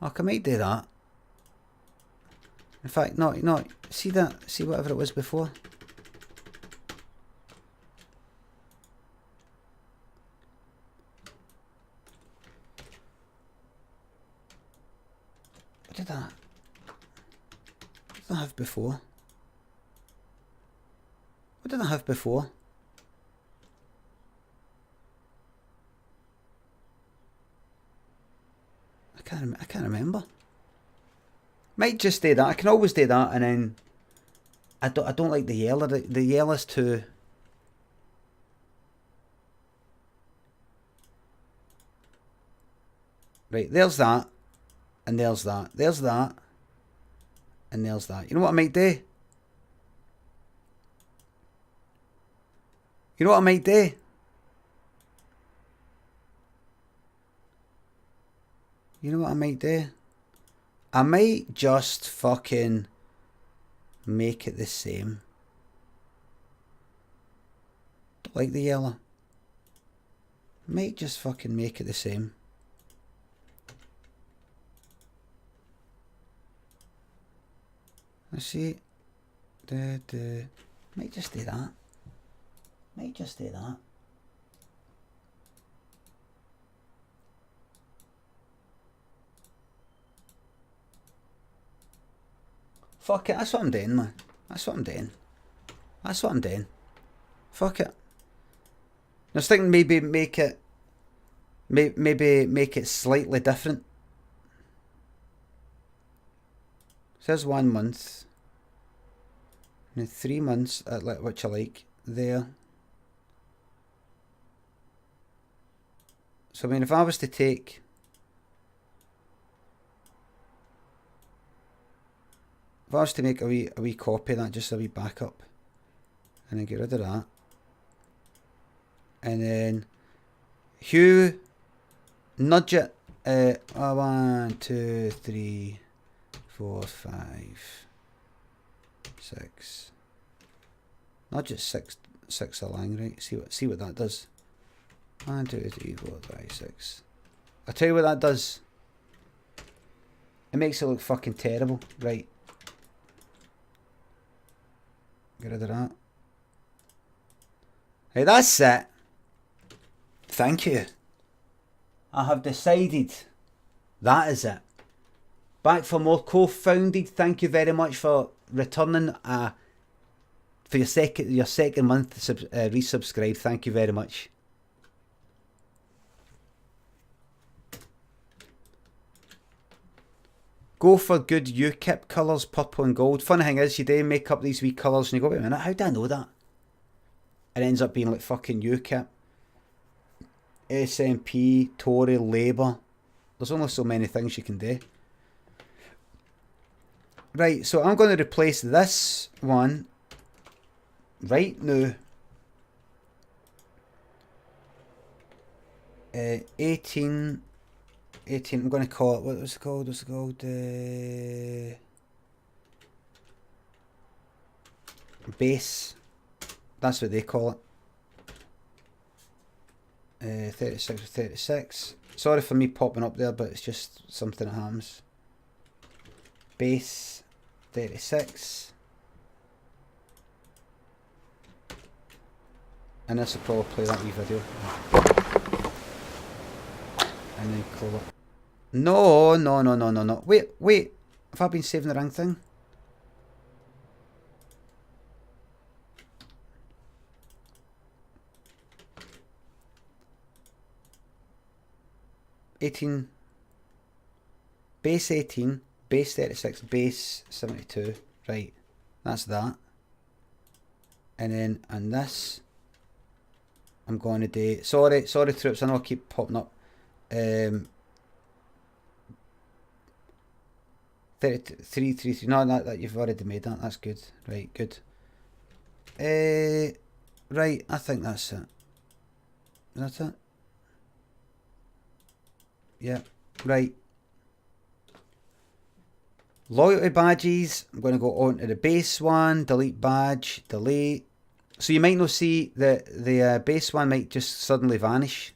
I might do that. In fact, no, see that, see whatever it was before. What did that? What did I have before? What did I have before? I can't remember. Might just do that. I can always do that, and then I don't like the yellow. The yellow's too. Right, there's that, and there's that. There's that, and there's that. You know what I might do? You know what I might do? You know what I might do? I might just fucking make it the same. Don't like the yellow. Might just fucking make it the same. Let's see. Might just do that. Might just do that. Fuck it, that's what I'm doing, man. That's what I'm doing. That's what I'm doing. Fuck it. I was thinking maybe make it, maybe make it slightly different. Says 1 month. And 3 months, which I like, there. So I mean, if I was to take... If I was to make a wee copy of that, just a wee backup, and then get rid of that, and then hue, nudge it, 1, 2, 3, 4, 5, 6, nudge it 6 along, right? See what that does. 1, 2, 3, 4, 5, 6. I'll tell you what that does. It makes it look fucking terrible, right? Get rid of that. Hey, that's it. Thank you. I have decided that is it. Back for more co-founded. Thank you very much for returning for your second month resubscribe. Thank you very much. Go for good UKIP colours, purple and gold. Funny thing is, you do make up these wee colours and you go, wait a minute, how do I know that? It ends up being like fucking UKIP, SNP, Tory, Labour. There's only so many things you can do. Right, so I'm going to replace this one right now. 18, I'm going to call it, what was it called? What's it called? Base. That's what they call it. 36 with 36. Sorry for me popping up there, but it's just something that happens. Base 36. And this will probably play that wee video. And then call it. No. Wait. Have I been saving the wrong thing? Base 18, base 36, base 72. Right, that's that. And then on this, I'm going to do. Sorry, troops. I know I keep popping up. 33, 3. No, that you've already made that. That's good. Right, good. Right, I think that's it. Is that it? Yeah, right. Loyalty badges. I'm going to go on to the base one. Delete badge. Delete. So you might not see the base one might just suddenly vanish.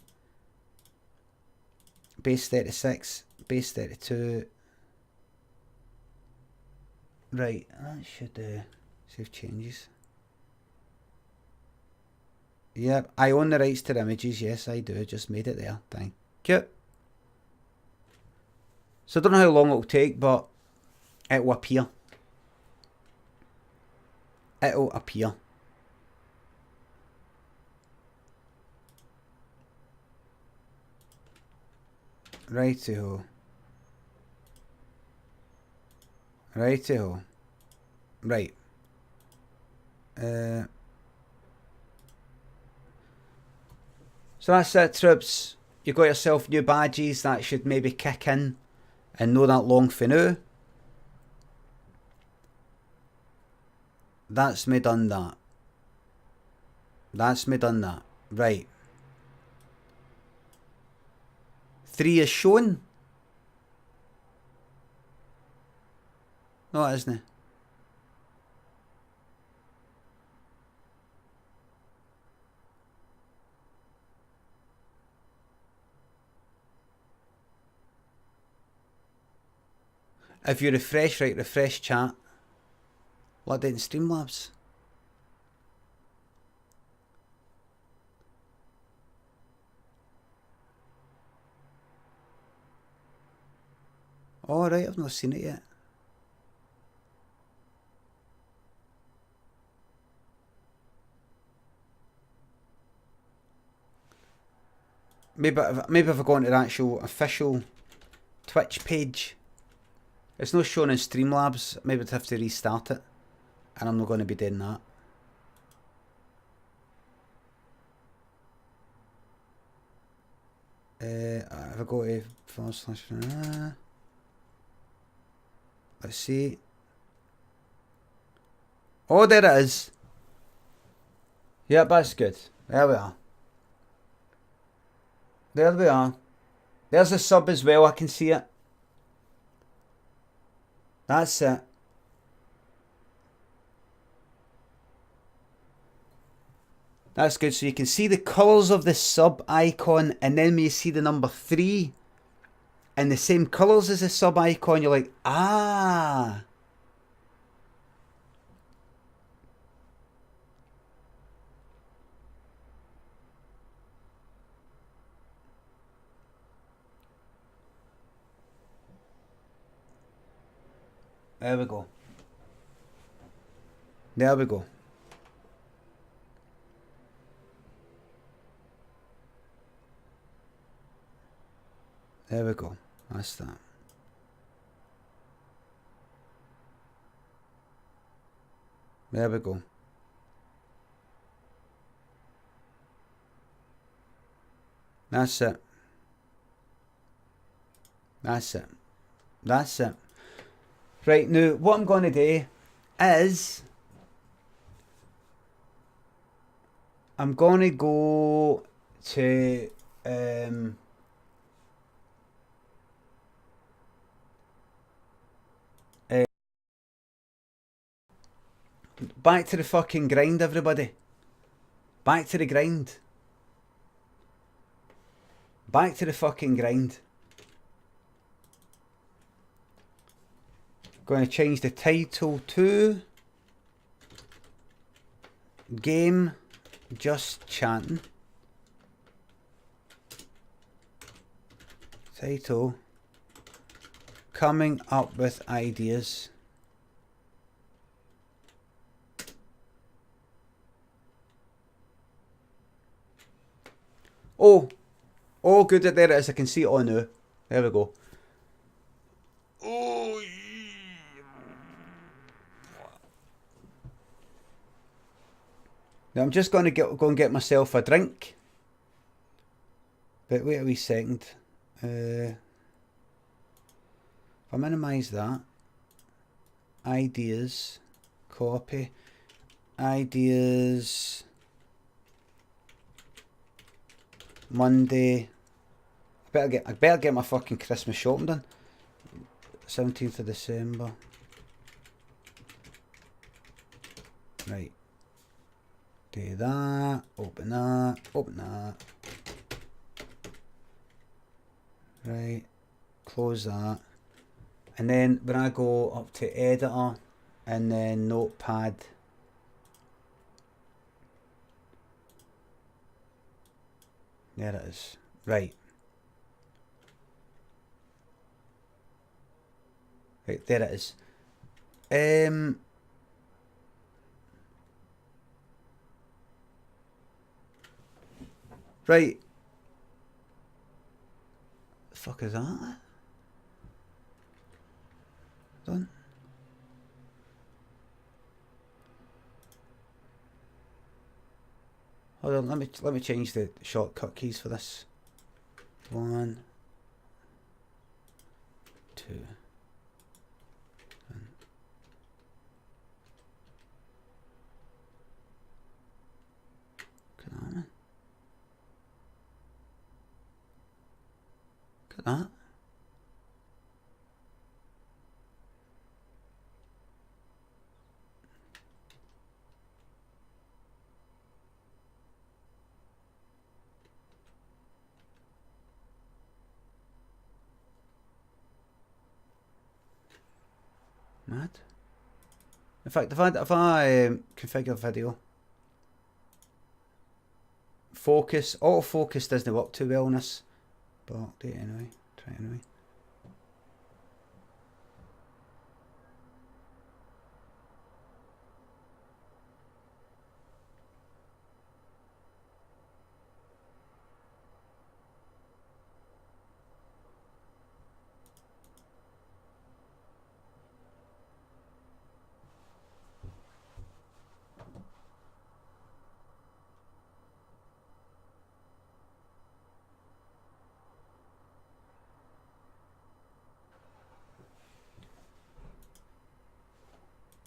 Base 36. Base 32. Right, that should save changes. Yep, I own the rights to the images. Yes, I do. Just made it there. Thank you. So I don't know how long it'll take, but it will appear. It'll appear. Righty-ho. Righty-ho. Right. So that's it, troops. You got yourself new badges. That should maybe kick in and no that long for now. That's me done that. That's me done that. Right. 3 is shown. No, it isn't. If you refresh, right, refresh chat. What did in Streamlabs? Oh, right, I've not seen it yet. Maybe if I go into the actual official Twitch page, it's not shown in Streamlabs. Maybe I'd have to restart it, and I'm not going to be doing that. If I go to /, let's see. Oh, there it is. Yep, that's good. There we are. There we are. There's a sub as well, I can see it. That's it. That's good. So you can see the colours of the sub icon, and then when you see the number 3 and the same colours as the sub icon, you're like, ah. There we go. There we go. There we go. That's that. There we go. That's it. That's it. That's it. Right, now what I'm going to do is I'm going to go to back to the fucking grind, everybody. Back to the grind. Back to the fucking grind. Going to change the title to Game Just Chatting. Title Coming Up with Ideas. Oh, good, there it is. I can see it on now. There we go. Oh, now I'm just going to go and get myself a drink. But wait a wee second. If I minimise that, ideas, copy, ideas, Monday. I better get my fucking Christmas shopping done. 17th of December. Right. Do that. Open that. Open that. Right. Close that. And then when I go up to editor and then notepad. There it is. Right. Right, there it is. Right. The fuck is that? Done. Hold on, let me change the shortcut keys for this. 1, 2. Come on. Look at that. Mad. In fact, if I configure the video, focus, autofocus doesn't work too well on this, but I'll do it anyway. Try it anyway.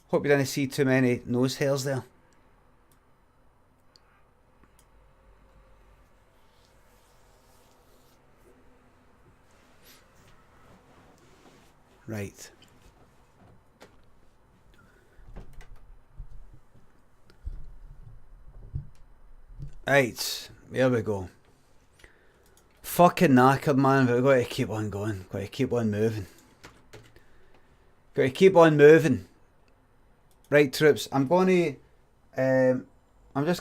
Hope you didn't see too many nose hairs there. Right. Right, here we go. Fucking knackered, man, but we've got to keep on going. Got to keep on moving. Got to keep on moving. Right, troops, I'm just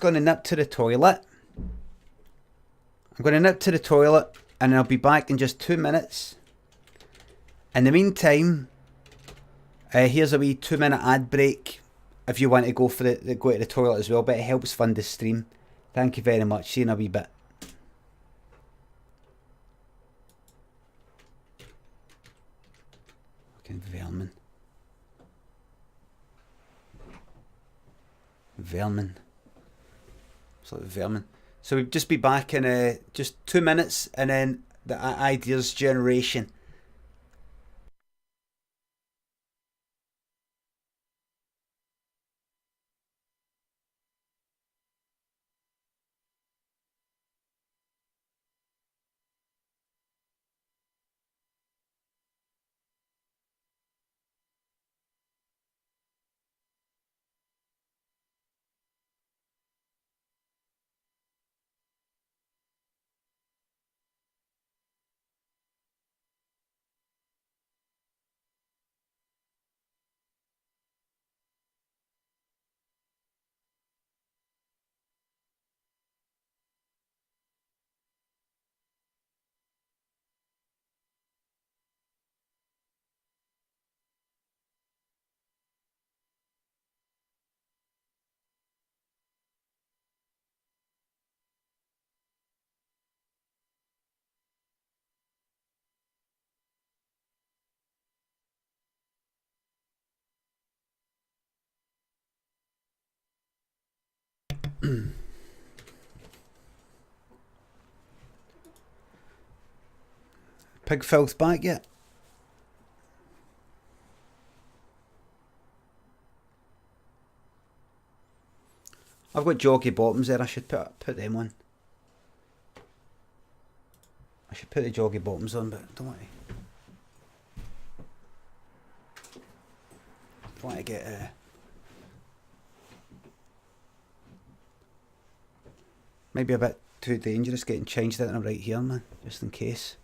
going to nip to the toilet. I'm going to nip to the toilet and I'll be back in just 2 minutes. In the meantime, here's a wee 2-minute ad break if you want to go to the toilet as well, but it helps fund the stream. Thank you very much. See you in a wee bit. Fucking vermin. Vermin. It's like vermin. So we'll just be back in just 2 minutes and then the ideas generation. Pig filth back yet? I've got joggy bottoms there. I should put them on. I should put the joggy bottoms on, but don't want to get maybe a bit too dangerous getting changed out right here, man, just in case.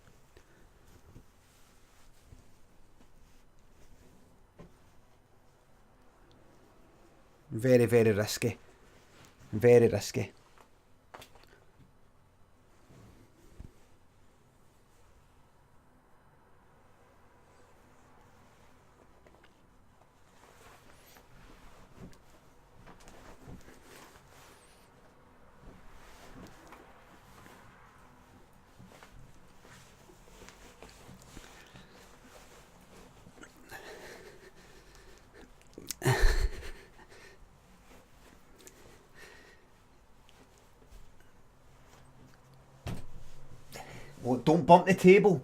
Very, very risky. Very risky. Oh, don't bump the table.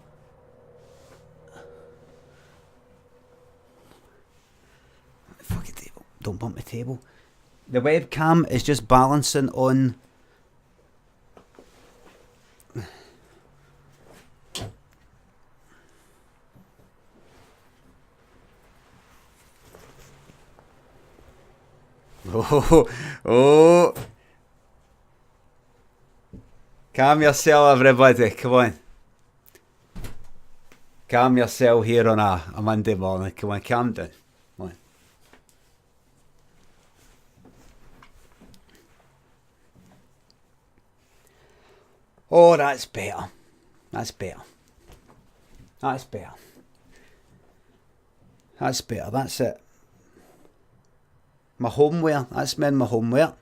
Fucking table. Don't bump the table. The webcam is just balancing on... Oh. Calm yourself, everybody. Come on. Calm yourself here on a Monday morning. Come on, calm down. Come on. Oh, that's better. That's better. That's better. That's better. That's it. My homeware. That's me in my homeware.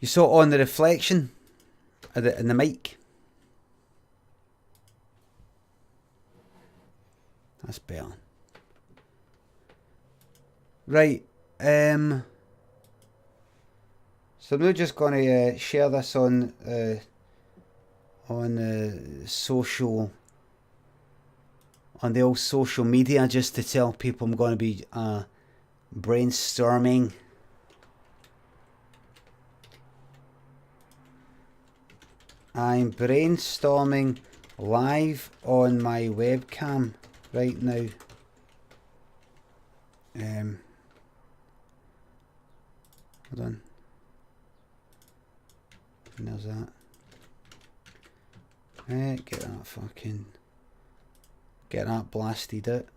You saw on the reflection in the mic. That's better. Right. So I'm now just going to share this on social, on the old social media, just to tell people I'm going to be brainstorming. I'm brainstorming live on my webcam right now. Hold on. And there's that. Get that fucking... Get that blasted out.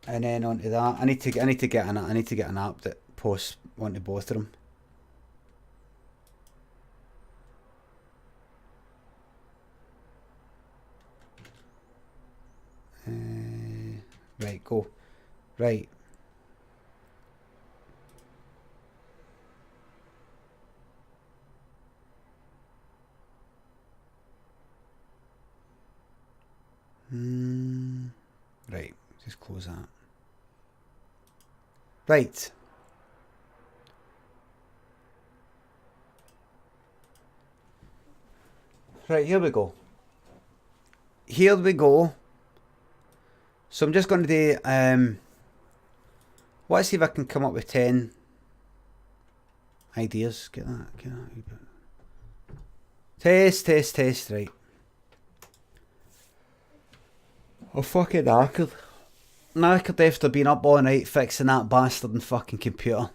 And then onto that. I need to get an app that posts onto both of them. Right, go. Right. Right, just close that. Right. Right, here we go. Here we go. So I'm just going to do, let's see if I can come up with 10 ideas. Get that. Test, right. I'm fucking knackered. Knackered after being up all night fixing that bastard and fucking computer.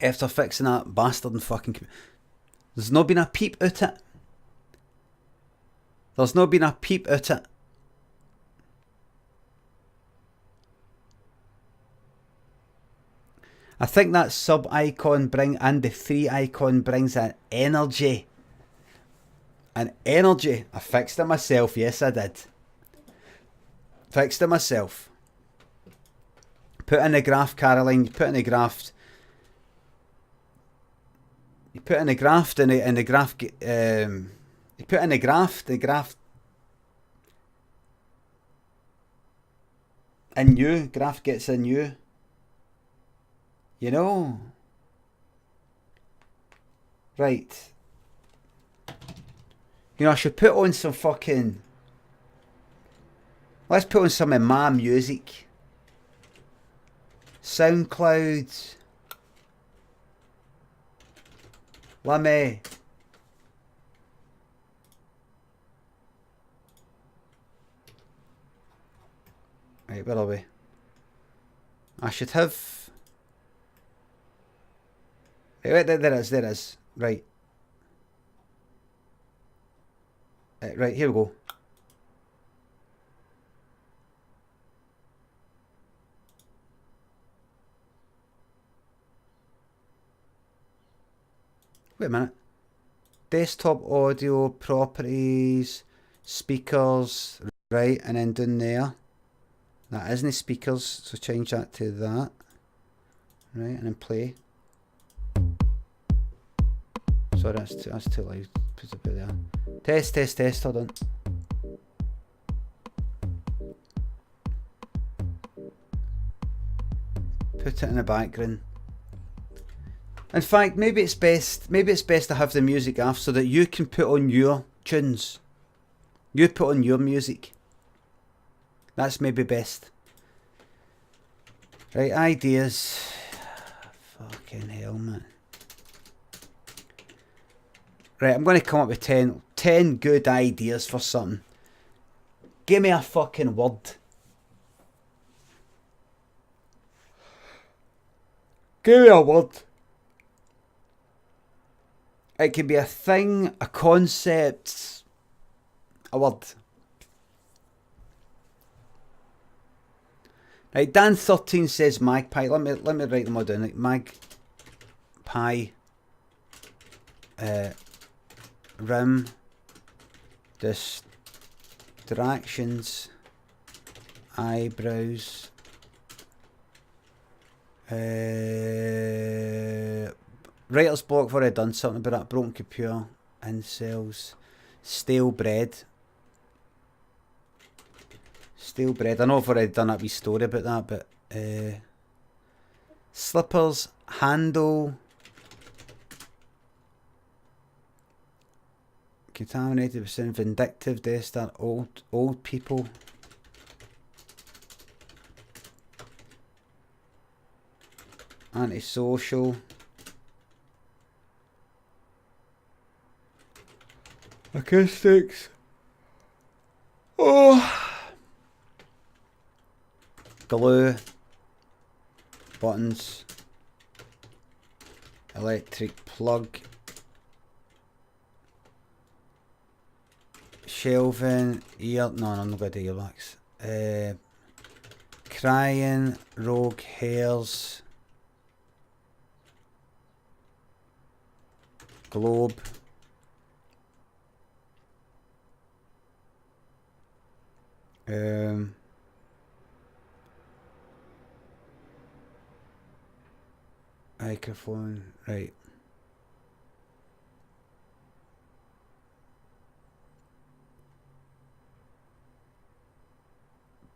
After fixing that bastard and fucking computer. There's not been a peep out it. There's not been a peep out it. I think that sub icon and the 3 icon brings an energy. An energy. I fixed it myself. Yes, I did. Fixed it myself. Put in the graph, Caroline. You put in the graph. You put in the graph and the graph. You put in the graph. In you. Graph gets in you. You know. Right. You know, I should put on some fucking... Let's put on some of my music. SoundCloud. Limmy. Right, where are we? I should have... Wait, there it is. Right. Right, here we go. Wait a minute. Desktop audio, properties, speakers, right, and then down there. That isn't speakers, so change that to that. Right, and then play. Sorry, that's too loud. Put it there. Test, hold on. Put it in the background. In fact, maybe it's best to have the music off so that you can put on your tunes. You put on your music. That's maybe best. Right, ideas. Fucking hell, man. Right, I'm going to come up with 10 good ideas for something. Give me a fucking word. Give me a word. It can be a thing, a concept, a word. Right, Dan13 says magpie. Let me write them all down. Like magpie, rim, distractions, eyebrows, writer's block. I've already done something about that. Broken computer, incels, stale bread. Stale bread. I know I've already done that wee story about that, but slippers, handle, contaminated with sin, vindictive, Death Star, old people. Antisocial. Acoustics. Oh. Glue. Buttons. Electric plug. Shelving. No, I'm not going to do earwax. Crying. Rogue hairs. Globe. Microphone, right.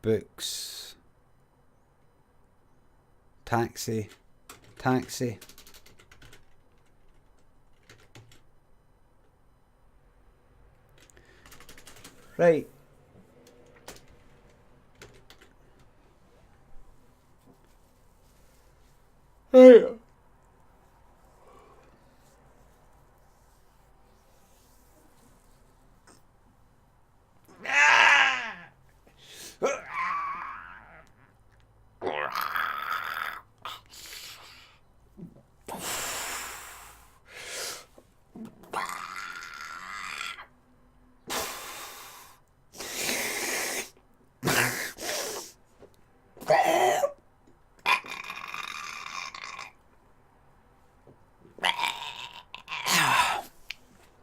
Books. Taxi. Right. Right.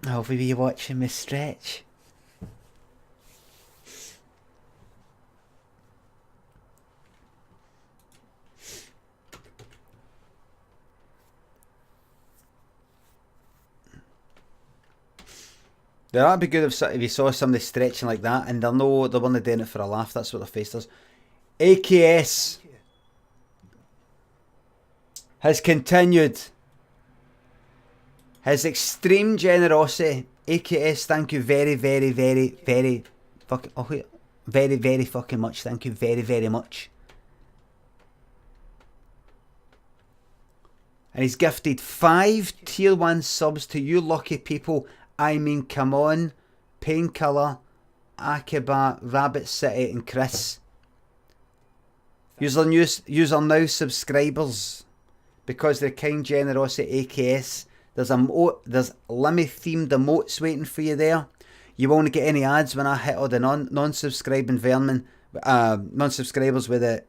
I'll be watching me stretch. That'd be good if you saw somebody stretching like that and they'll know they're only doing it for a laugh. That's what their face does. AKS has continued his extreme generosity AKS, thank you very, very, very, very fucking, oh wait, very, very fucking much. Thank you very, very much. And he's gifted 5 tier 1 subs to you lucky people. I mean, come on. Painkiller, Akiba, Rabbit City and Chris. User now subscribers because of the kind generosity AKS. There's Limmy themed emotes waiting for you there. You won't get any ads when I hit all the non-subscribing vermin, non-subscribers with the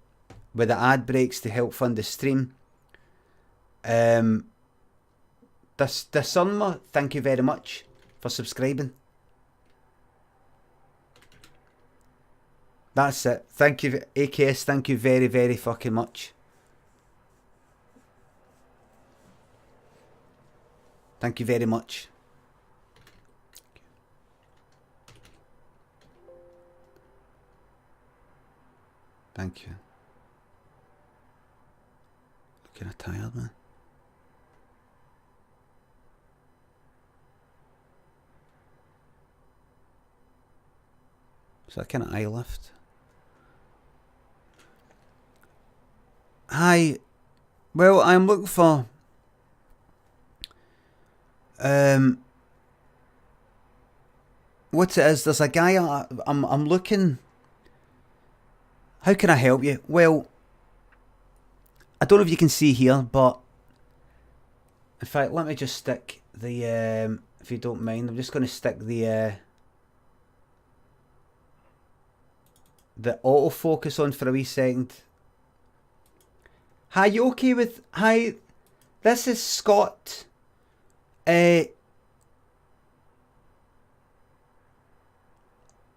ad breaks to help fund the stream. The Sunma, thank you very much for subscribing. That's it. Thank you, AKS. Thank you very, very fucking much. Thank you very much. Thank you. Looking tired, man. So that kind of eye lift. Hi. Well, I'm looking for what it is. There's a guy I'm looking. How can I help you? Well, I don't know if you can see here, but in fact, let me just stick the if you don't mind, I'm just going to stick the autofocus on for a wee second. Hi, you okay with... Hi, this is Scott.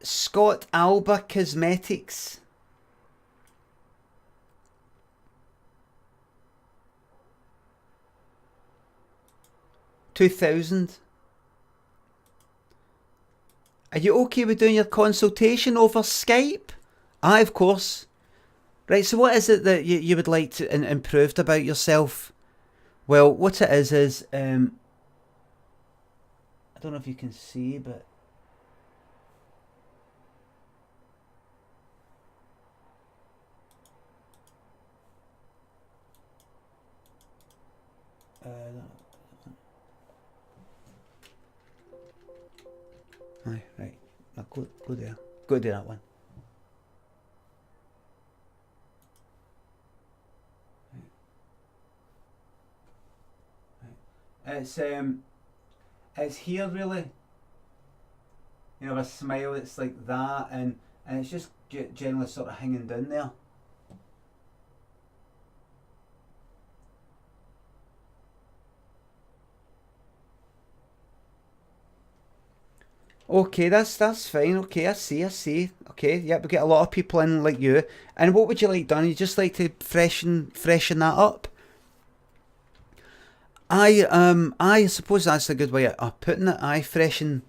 Scott Alba Cosmetics. $2,000. Are you okay with doing your consultation over Skype? Aye, of course. Right, so what is it that you would like to improved about yourself? Well, what it is I don't know if you can see, but aye, right. Now go there. Go do that one. It's here really. You know, a smile. It's like that, and it's just generally sort of hanging down there. Okay, that's fine. Okay, I see. Okay, yep, we get a lot of people in like you. And what would you like done? You just like to freshen that up? I suppose that's a good way of putting it.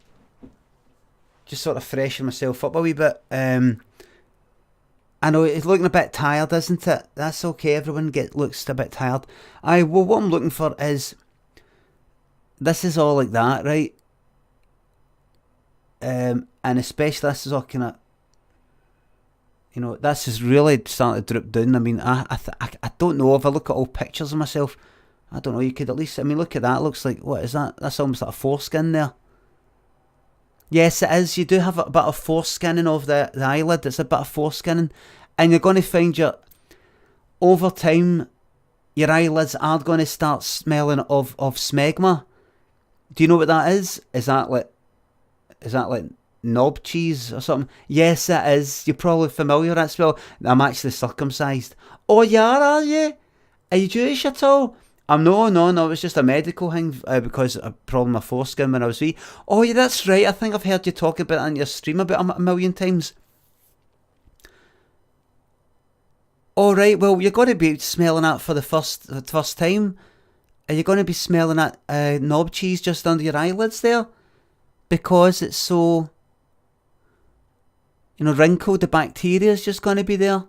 Just sort of freshen myself up a wee bit. I know it's looking a bit tired, isn't it? That's okay. Everyone looks a bit tired. Well, what I'm looking for is this is all like that, right? And especially this is all kind of, you know, this is really starting to drip down. I mean, I don't know if I look at old pictures of myself. I don't know, you could at least, I mean, look at that, looks like, what is that? That's almost like a foreskin there. Yes, it is, you do have a bit of foreskinning of the eyelid, it's a bit of foreskinning, and you're going to find over time, your eyelids are going to start smelling of smegma. Do you know what that is? Is that like knob cheese or something? Yes, it is, you're probably familiar with that smell. I'm actually circumcised. Oh, you are you? Are you Jewish at all? No, it was just a medical thing because of a problem with foreskin when I was wee. Oh yeah, that's right, I think I've heard you talk about it on your stream about a million times. Alright, well, you're going to be smelling that for the first time. Are you going to be smelling that knob cheese just under your eyelids there? Because it's so, you know, wrinkled, the bacteria is just going to be there.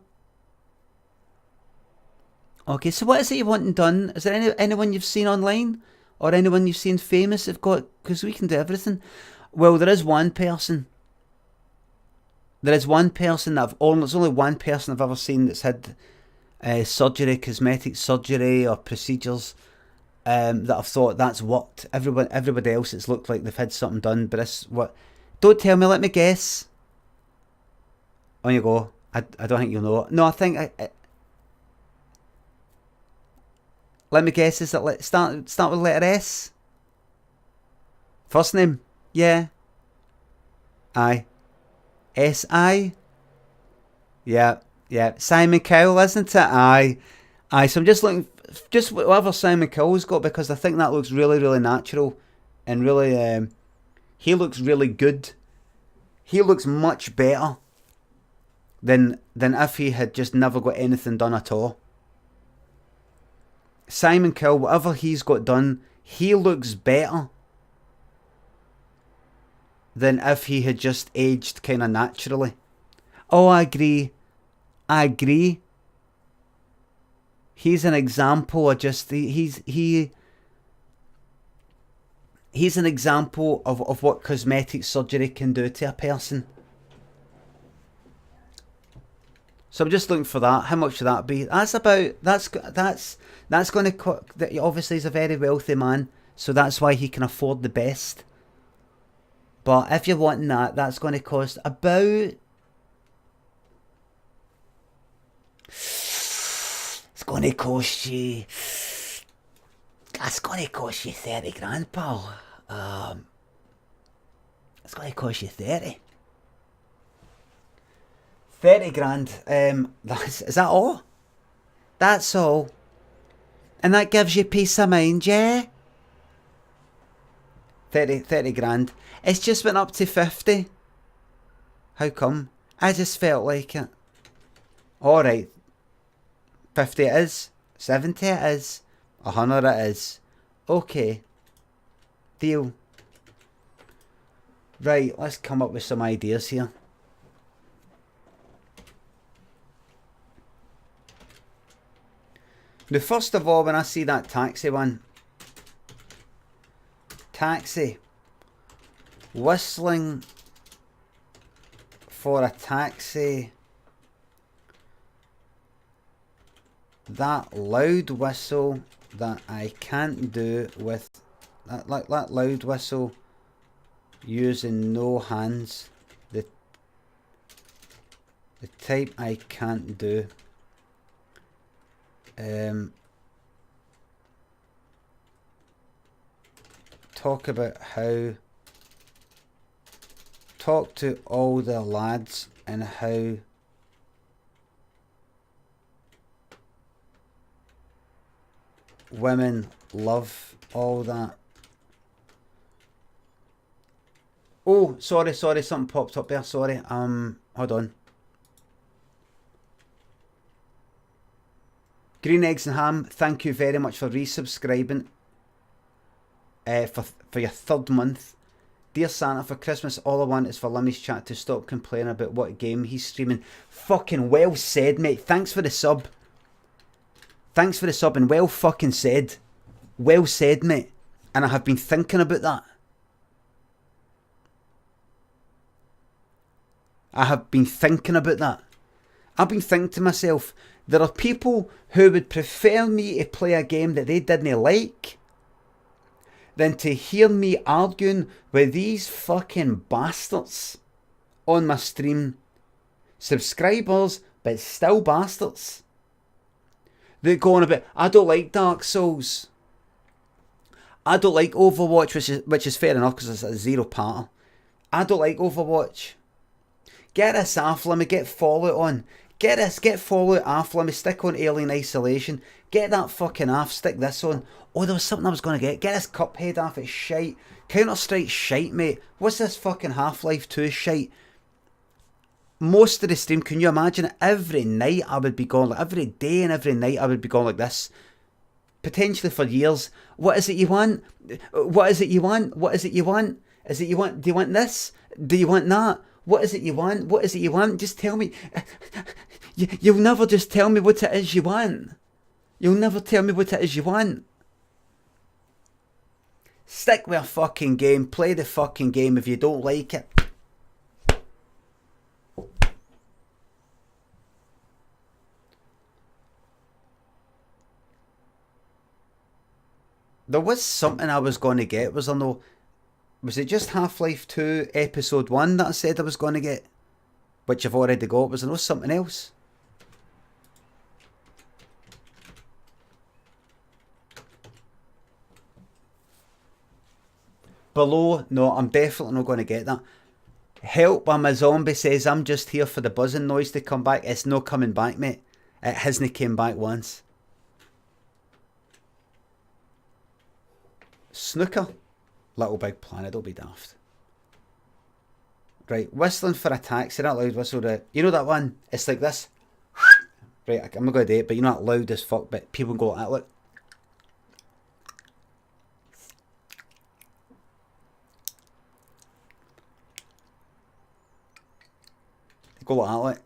Okay, so what is it you want done? Is there anyone you've seen online? or anyone you've seen famous have got, because we can do everything. Well, there is one person. There's only one person I've ever seen that's had surgery, cosmetic surgery or procedures that I've thought that's worked. Everybody else, it's looked like they've had something done, but this what? Don't tell me. Let me guess. On you go. I don't think you'll know. No, I think let me guess. Is it start with letter S? First name? Yeah. Aye. S-I? Yeah. Simon Cowell, isn't it? Aye. So I'm just looking, just whatever Simon Cowell's got, because I think that looks really, really natural, and really, he looks really good. He looks much better than if he had just never got anything done at all. Simon Cowell, whatever he's got done, he looks better than if he had just aged kind of naturally. Oh, I agree. He's an example of just, he's an example of what cosmetic surgery can do to a person. So I'm just looking for that. How much should that be? That's going to, obviously he's a very wealthy man, so that's why he can afford the best. But if you're wanting that, that's going to cost about, that's going to cost you 30 grand, pal. It's going to cost you 30 grand. Is that all? That's all. And that gives you peace of mind, yeah? 30 grand. It's just went up to 50. How come? I just felt like it. Alright. 50 it is. 70 it is. 100 it is. Okay. Deal. Right, let's come up with some ideas here. Now, first of all, when I see that taxi one, taxi, whistling for a taxi, that loud whistle that I can't do with, that loud whistle using no hands, the type I can't do. Talk to all the lads and how women love all that. Oh, sorry, something popped up there, sorry. Hold on. Green Eggs and Ham, thank you very much for resubscribing for your third month. Dear Santa, for Christmas all I want is for Limmy's chat to stop complaining about what game he's streaming. Fucking well said, mate. Thanks for the sub. Thanks for the sub, and well fucking said. Well said, mate. And I have been thinking about that. I've been thinking to myself, there are people who would prefer me to play a game that they didn't like than to hear me arguing with these fucking bastards on my stream. Subscribers, but still bastards. They're going about, I don't like Dark Souls. I don't like Overwatch, which is fair enough because it's a zero parter. I don't like Overwatch. Get this off, Limmy, get Fallout on. Get Fallout off, Limmy, stick on Alien Isolation. Get that fucking off, stick this on. Oh, there was something I was going to get. Get this Cuphead off, it's shite. Counter-Strike shite, mate. What's this fucking Half-Life 2 shite? Most of the stream, can you imagine it? Every night I would be going, like every day and every night I would be going like this. Potentially for years. What is it you want? What is it you want? What is it you want? Is it you want? Do you want this? Do you want that? What is it you want? What is it you want? Just tell me. You'll never just tell me what it is you want. You'll never tell me what it is you want. Stick with a fucking game. Play the fucking game. If you don't like it, there was something I was going to get. Was there no? Was it just Half-Life 2 Episode 1 that I said I was going to get? Which I've already got. Was there no something else? Below, no, I'm definitely not going to get that. Help, I'm a zombie says, I'm just here for the buzzing noise to come back. It's no coming back, mate. It hasn't came back once. Snooker? Little Big Planet, don't be daft. Right, whistling for a taxi, that loud whistle. You know that one? It's like this. Right, I'm not going to do it, but you know that loud as fuck, but people go like that, look. Go like that, like.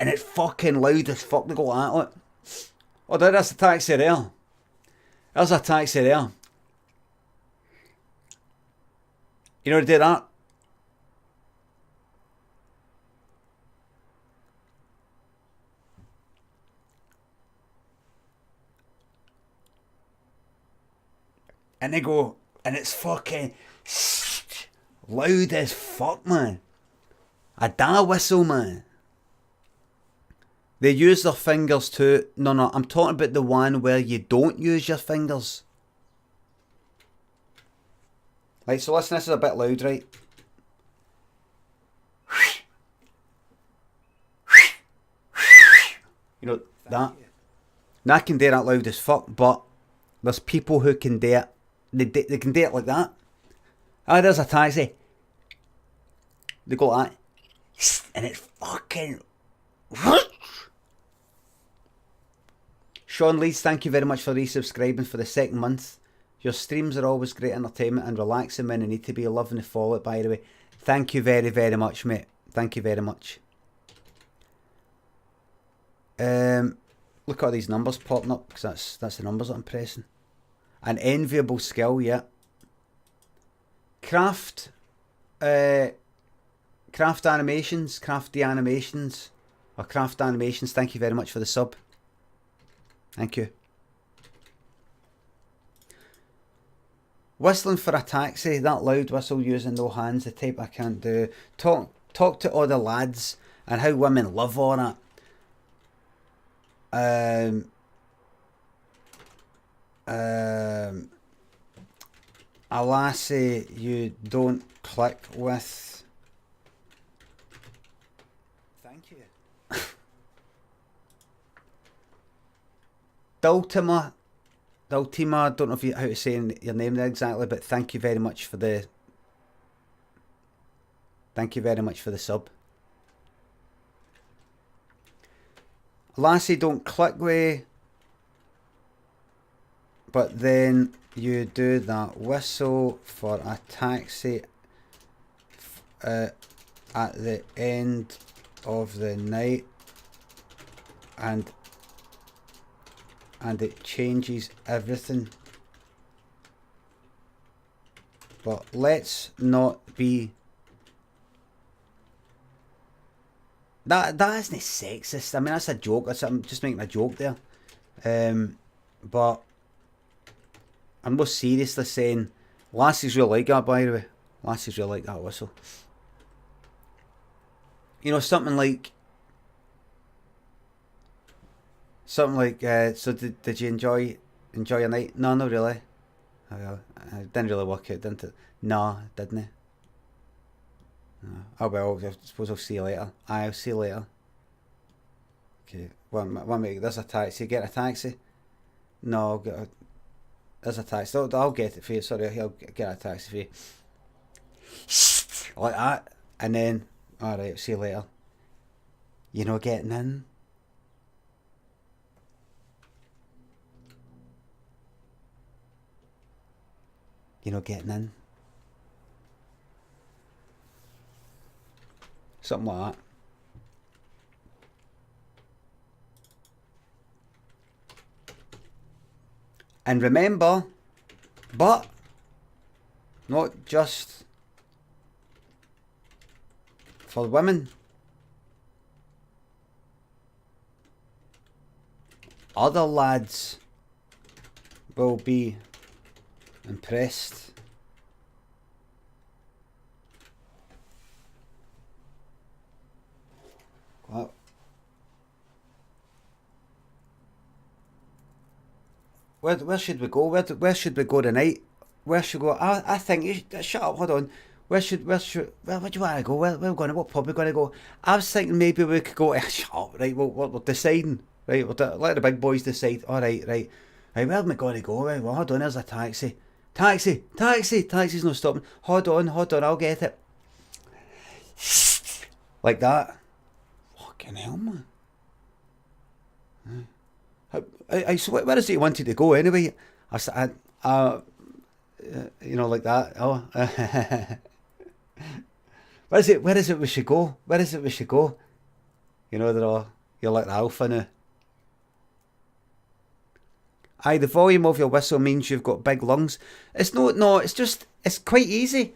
And it's fucking loud as fuck. They go like that, like. Oh, there's a taxi there. There's a taxi there. You know how to do that? And they go, and it's fucking loud as fuck, man. A da whistle, man. They use their fingers too. No, I'm talking about the one where you don't use your fingers. Right, so listen, this is a bit loud, right? You know, that. Now I can do that loud as fuck, but there's people who can do it. They can do it like that. Ah, there's a taxi. They go like that. And it's fucking... Sean Leeds, thank you very much for resubscribing for the second month. Your streams are always great entertainment and relaxing when they need to be. Loving the follow, by the way. Thank you very, very much, mate. Thank you very much. Look at all these numbers popping up, because that's the numbers that I'm pressing. An enviable skill, yeah. Craft animations, crafty animations, or craft animations. Thank you very much for the sub. Thank you. Whistling for a taxi, that loud whistle using no hands, the type I can't do. Talk to all the lads and how women love all that. A lassie you don't click with. Thank you. Daltima, I don't know if how to say your name there exactly, but thank you very much for the sub. Lassie don't click with, but then you do that whistle for a taxi at the end of the night, and it changes everything. But let's not be... That isn't sexist. I mean, that's a joke. I'm just making a joke there. But I'm more seriously saying lassies really like that, by the way. Lassies really like that whistle. You know, something like... so did you enjoy your night? No, not really. I didn't really work out, didn't it? No, didn't it? No. Oh well, I suppose I'll see you later. I'll see you later. Okay, one minute, there's a taxi. Get a taxi? No, there's a taxi. I'll get it for you. Sorry, I'll get a taxi for you. Like that. And then, alright, see you later. You know, getting in. You know, getting in. Something like that. And remember, but not just for women. Other lads will be impressed. What? Where should we go? Where should we go tonight? Where should we go? I think you should, shut up. Hold on. Where do you want to go? Where we going? What pub we going to go? I was thinking maybe we could go. Shut up. Right. We're deciding. Right. Let the big boys decide. All right. Right. Right. Where am I going to go? Right. Well, hold on. There's a taxi. Taxi's not stopping. Hold on. I'll get it. Like that. Fucking hell, man. So where is it you wanted to go anyway? You know, like that. Oh, where is it we should go? You know, you're like the alpha now. Aye, the volume of your whistle means you've got big lungs. It's it's quite easy.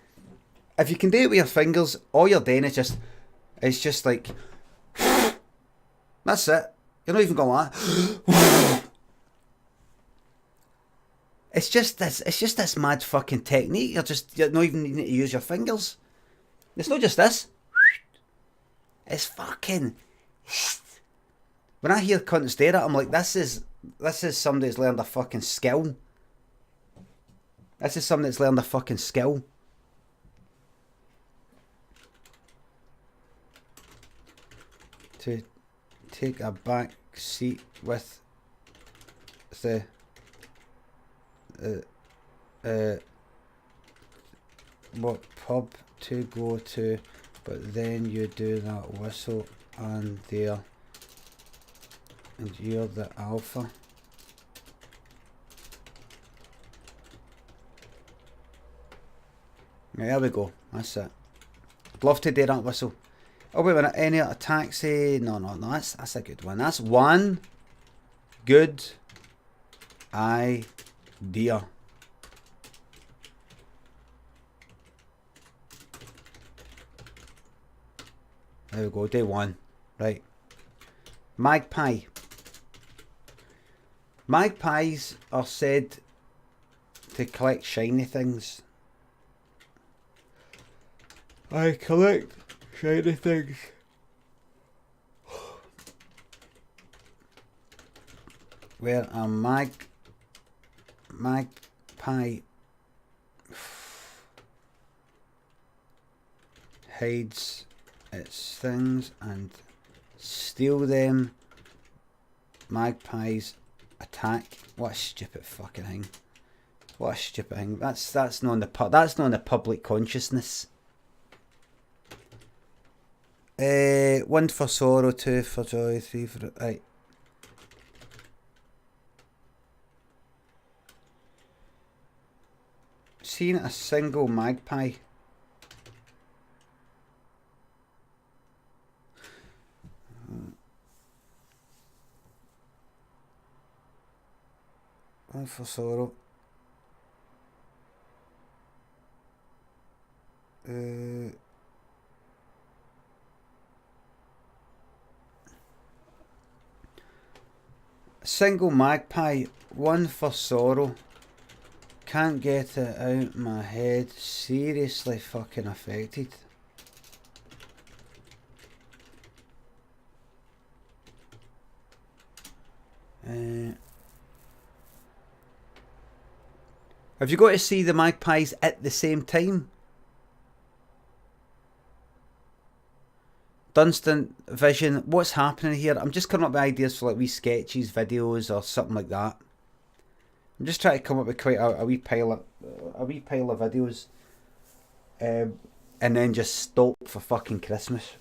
If you can do it with your fingers, all you're doing is just like, that's it. You're not even going like that. It's just this mad fucking technique. You're not even needing to use your fingers. It's not just this. It's fucking. When I hear cunts do that, I'm like, this is somebody that's learned a fucking skill. To take a back seat with the what pub to go to, but then you do that whistle and you're the alpha. Yeah, there we go. That's it. I'd love to do that whistle. Oh wait a minute, a taxi? No, that's a good one. That's one good idea. There we go, day one. Right. Magpie. Magpies are said to collect shiny things. I collect shiny things. Where a magpie hides its things and steal them, magpies attack. What a stupid fucking thing. That's not in the public consciousness. 1 for sorrow, 2 for joy, 3 for... Right. Seen a single magpie. One for sorrow. Single magpie, 1 for sorrow. Can't get it out my head. Seriously fucking affected. Have you got to see the magpies at the same time? Dunstan Vision, what's happening here? I'm just coming up with ideas for like wee sketches, videos or something like that. I'm just trying to come up with quite a wee pile of videos, and then just stop for fucking Christmas.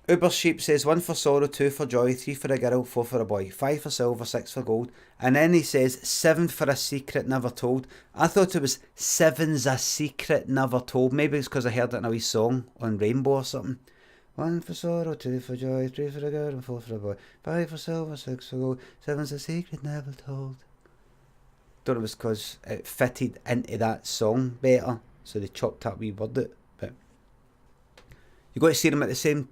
Uber Sheep says 1 for sorrow, 2 for joy, 3 for a girl, 4 for a boy, 5 for silver, 6 for gold. And then he says 7 for a secret never told. I thought it was 7's a secret never told. Maybe it's because I heard it in a wee song on Rainbow or something. 1 for sorrow, 2 for joy, 3 for a girl, and 4 for a boy, 5 for silver, 6 for gold, 7's a secret never told. Thought it was because it fitted into that song better, so they chopped that wee word out. But you got to see them at the same.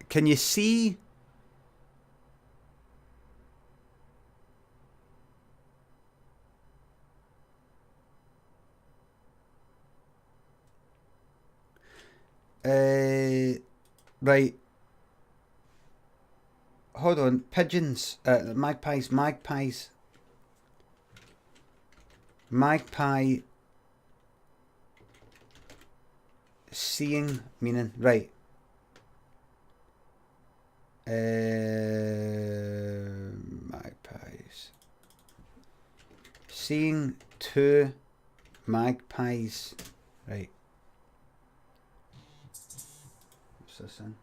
Can you see? Right. Hold on. Pigeons. Magpies. Magpie. Seeing meaning. Right. Magpies. Seeing 2 magpies. Right. What's this in?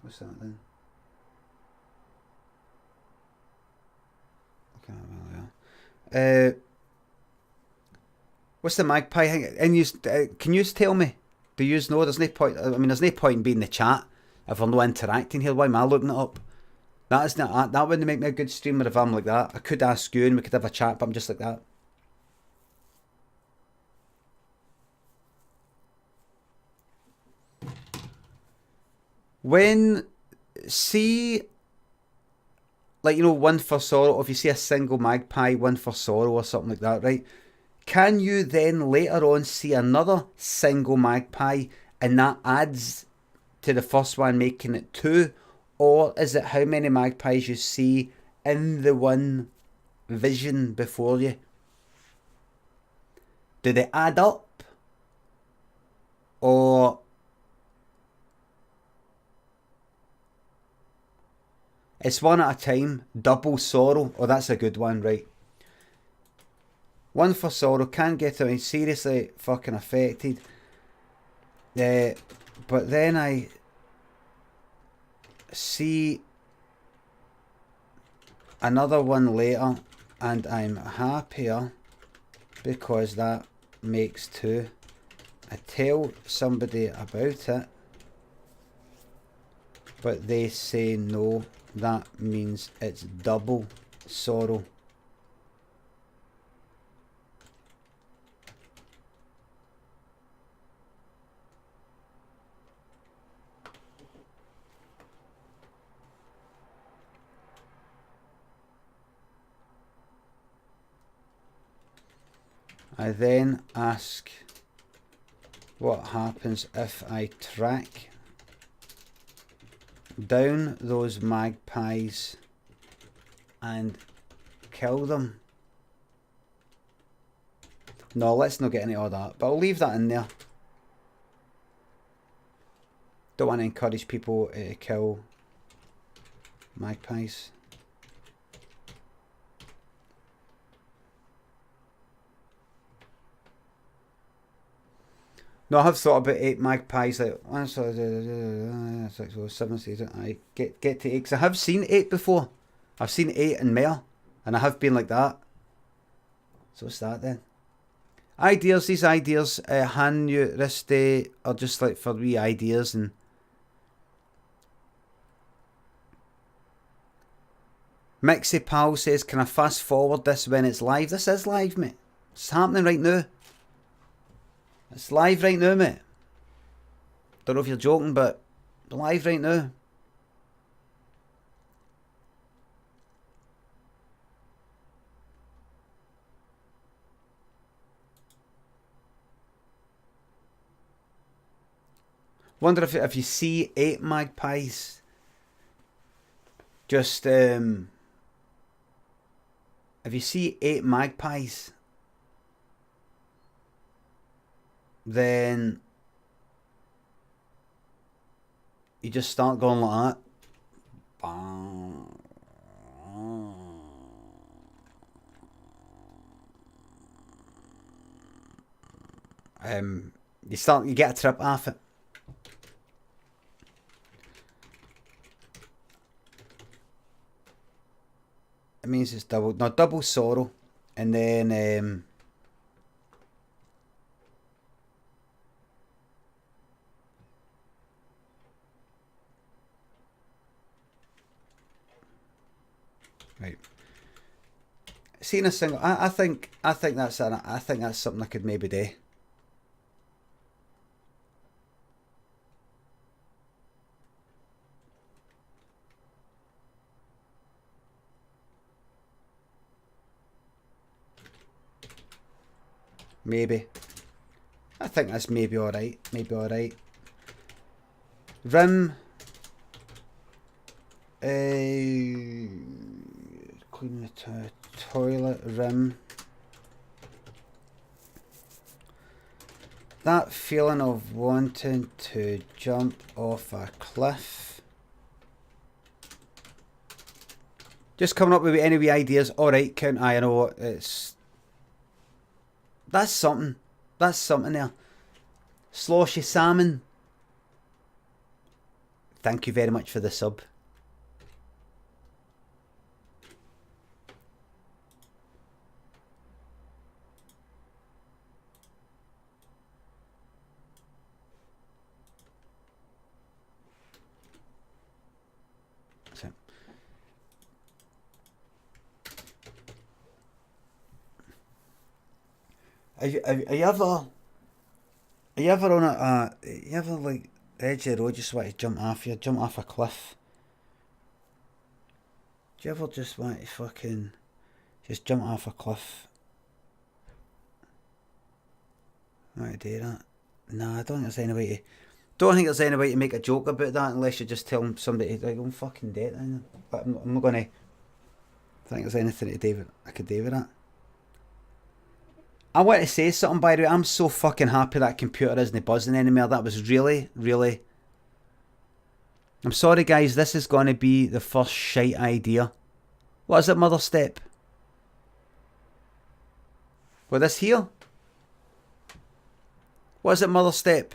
What's that then? I can't remember. What's the magpie thing? And you, can you tell me? Do you know? There's no point. I mean, there's no point in being in the chat if we're not interacting here. Why am I looking it up? That is not. That wouldn't make me a good streamer if I'm like that. I could ask you and we could have a chat, but I'm just like that. When see, like, you know, 1 for sorrow. If you see a single magpie, 1 for sorrow or something like that, right? Can you then later on see another single magpie and that adds to the first one, making it 2? Or is it how many magpies you see in the one vision before you? Do they add up? Or it's 1 at a time, double sorrow? Oh, that's a good one, right? 1 for sorrow, can't get it, seriously fucking affected. But then I see another one later and I'm happier because that makes 2. I tell somebody about it, but they say no, that means it's double sorrow. I then ask what happens if I track down those magpies and kill them. No, let's not get into all that, but I'll leave that in there. Don't want to encourage people to kill magpies. No, I have thought about 8 magpies, like 1, 6, 7, 8. I get to 8, because I have seen 8 before. I've seen 8 and more, and I have been like that. So what's that then? Ideas, these ideas, hand you this day are just like for wee ideas. And Mixie Pal says, can I fast forward this when it's live? This is live, mate. It's happening right now. It's live right now, mate. Don't know if you're joking, but it's live right now. Wonder if you see 8 magpies, just if you see 8 magpies, then you just start going like that. Bang. You get a trip off it. It means it's double sorrow, and then right. Seeing a single, I think that's something I could maybe do. Maybe. I think that's maybe alright. Maybe alright. Rim. Clean the toilet rim. That feeling of wanting to jump off a cliff. Just coming up with any wee ideas. Alright, count. I know what it's. That's something. That's something there. Sloshy salmon. Thank you very much for the sub. Are you ever on you ever like the edge of the road just want to jump off a cliff? Do you ever just want to fucking just jump off a cliff? Want to do that? No, I don't think there's any way to make a joke about that unless you just tell somebody like I'm fucking dead. But I'm not gonna think there's anything to do with I could do with that. I want to say something, by the way. I'm so fucking happy that computer isn't buzzing anymore. That was really, really... I'm sorry, guys. This is going to be the first shite idea. What is it, Mother Step? What, this here? What is it, Mother Step?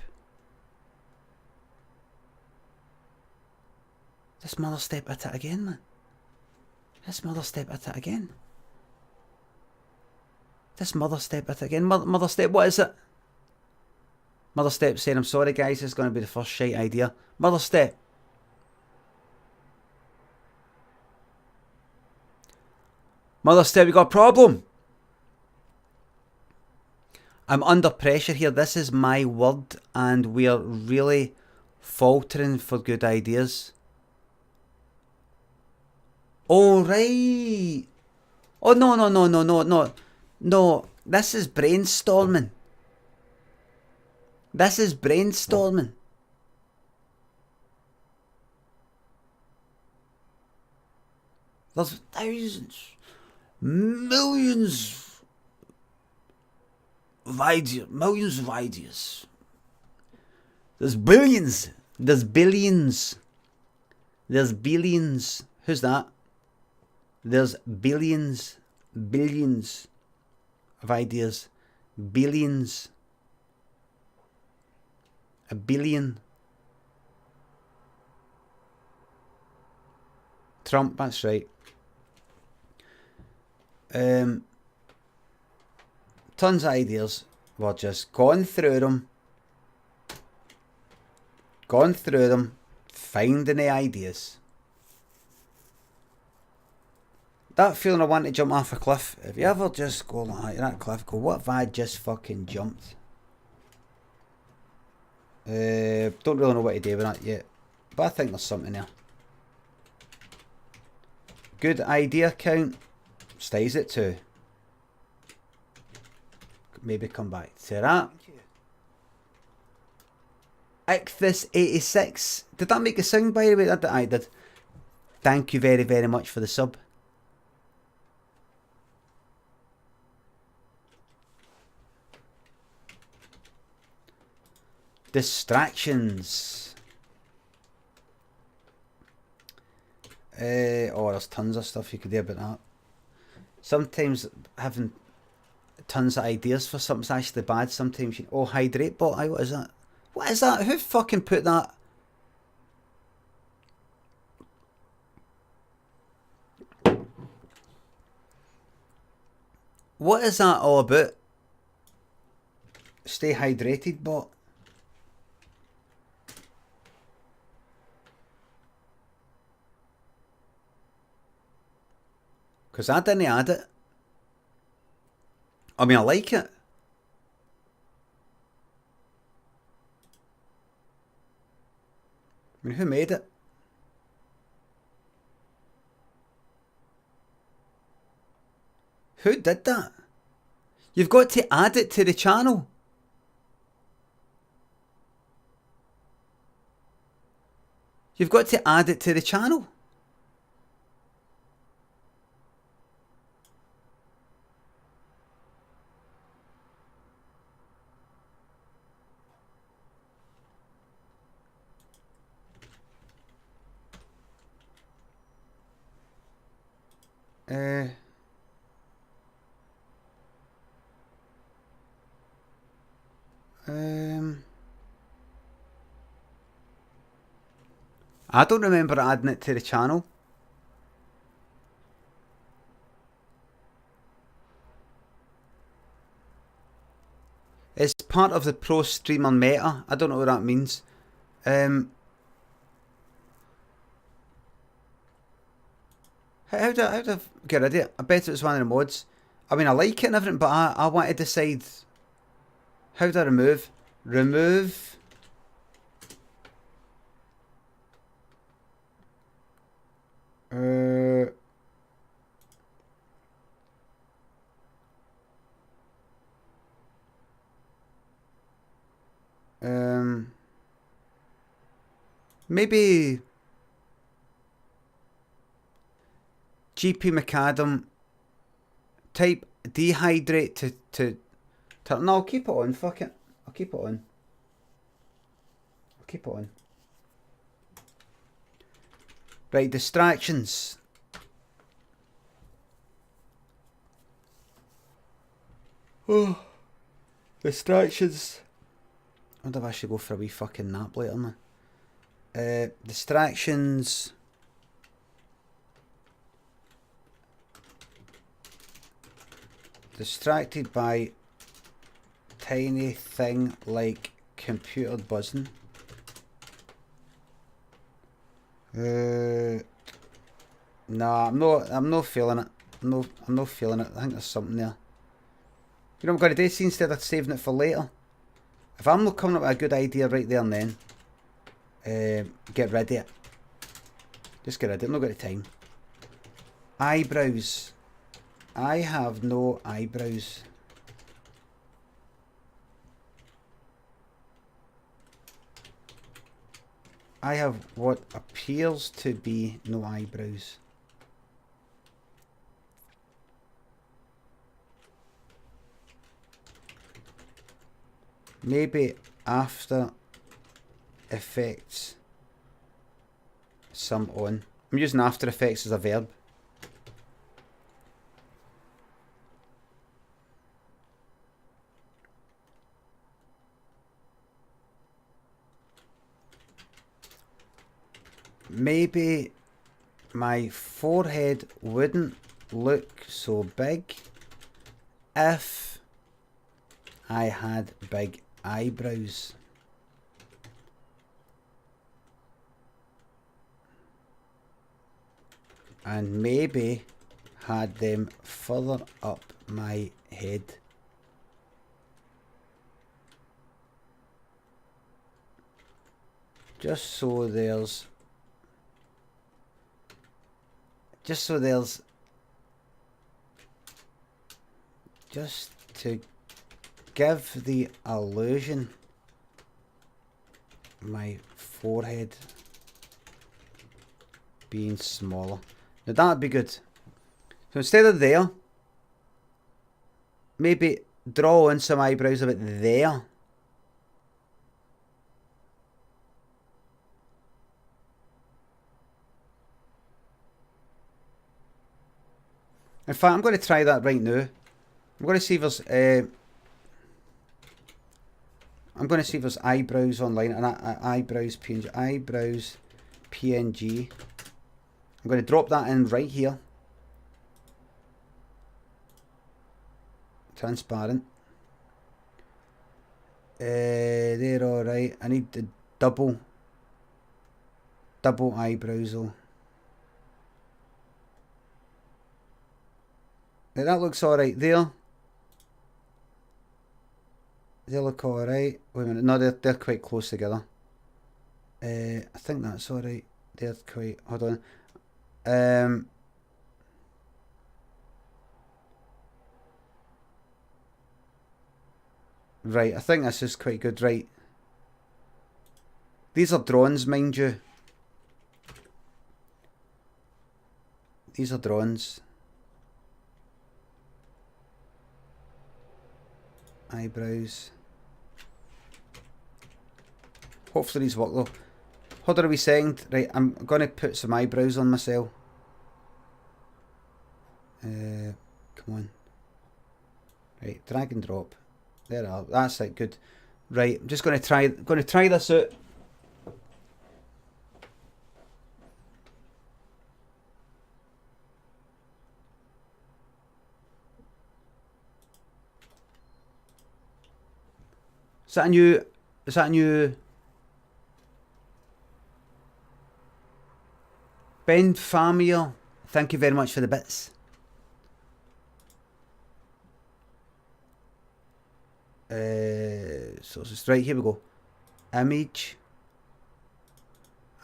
This Mother Step at it again, man. This Mother Step at it again. This Mother Step at it again. Mother Step, what is it? Mother Step saying, I'm sorry guys, this is going to be the first shite idea. Mother Step. Mother Step, you got a problem? I'm under pressure here. This is my word and we're really faltering for good ideas. Oh, right. Oh, no. No, this is brainstorming. This is brainstorming. There's thousands, millions of ideas. There's billions. There's billions. There's billions. Who's that? There's billions of ideas. Billions. A billion. Trump, that's right. Tons of ideas. We're just going through them. Finding the ideas. That feeling I want to jump off a cliff. If you ever just go like that cliff, go, what if I just fucking jumped? Don't really know what to do with that yet. But I think there's something there. Good idea count. Stays at 2. Maybe come back to that. Ichthus86. Did that make a sound, by the way? That I did. Thank you very, very much for the sub. Distractions. Oh, there's tons of stuff you could do about that. Sometimes having tons of ideas for something's actually bad. Sometimes hydrate bot. What is that? What is that? Who fucking put that? What is that all about? Stay hydrated bot. Because I didn't add it. I mean, I like it. I mean, who made it? Who did that? You've got to add it to the channel. You've got to add it to the channel. I don't remember adding it to the channel. It's part of the pro streamer meta. I don't know what that means. How do I get rid of it? I bet it was one of the mods. I mean, I like it and everything, but I want to decide how do I remove. Remove. Maybe GP McAdam type dehydrate to no, I'll keep it on, fuck it. I'll keep it on. I'll keep it on. Right, distractions. Oh, distractions. I wonder if I should go for a wee fucking nap later, man. Distractions. Distracted by tiny thing like computer buzzing. No, I'm not feeling it. I'm not feeling it. I think there's something there. You know what I'm going to do? See, instead of saving it for later, if I'm not coming up with a good idea right there and then, get rid of it. Just get rid of it. I've not got the time. Eyebrows. I have no eyebrows. I have what appears to be no eyebrows. Maybe After Effects some on. I'm using After Effects as a verb. Maybe my forehead wouldn't look so big if I had big eyebrows. And maybe had them further up my head. Just to give the illusion my forehead being smaller. Now that'd be good. So instead of there, maybe draw in some eyebrows a bit there. In fact, I'm going to try that right now. I'm going to see if there's eyebrows online, and eyebrows PNG. Eyebrows PNG. I'm going to drop that in right here. Transparent. They're alright. I need the double eyebrows though. That looks alright there. They look alright. Wait a minute, no, they're quite close together. I think that's alright. They're quite, hold on. Right, I think this is quite good, right. These are drawings, mind you. These are drawings. Eyebrows. Hopefully these work though. Hold on a wee second. Right, I'm going to put some eyebrows on myself. Come on. Right, drag and drop. There they are. That's it, good. Right, I'm just going to try this out. Is that a new Ben Famier? Thank you very much for the bits. Sources. Right, here we go. Image.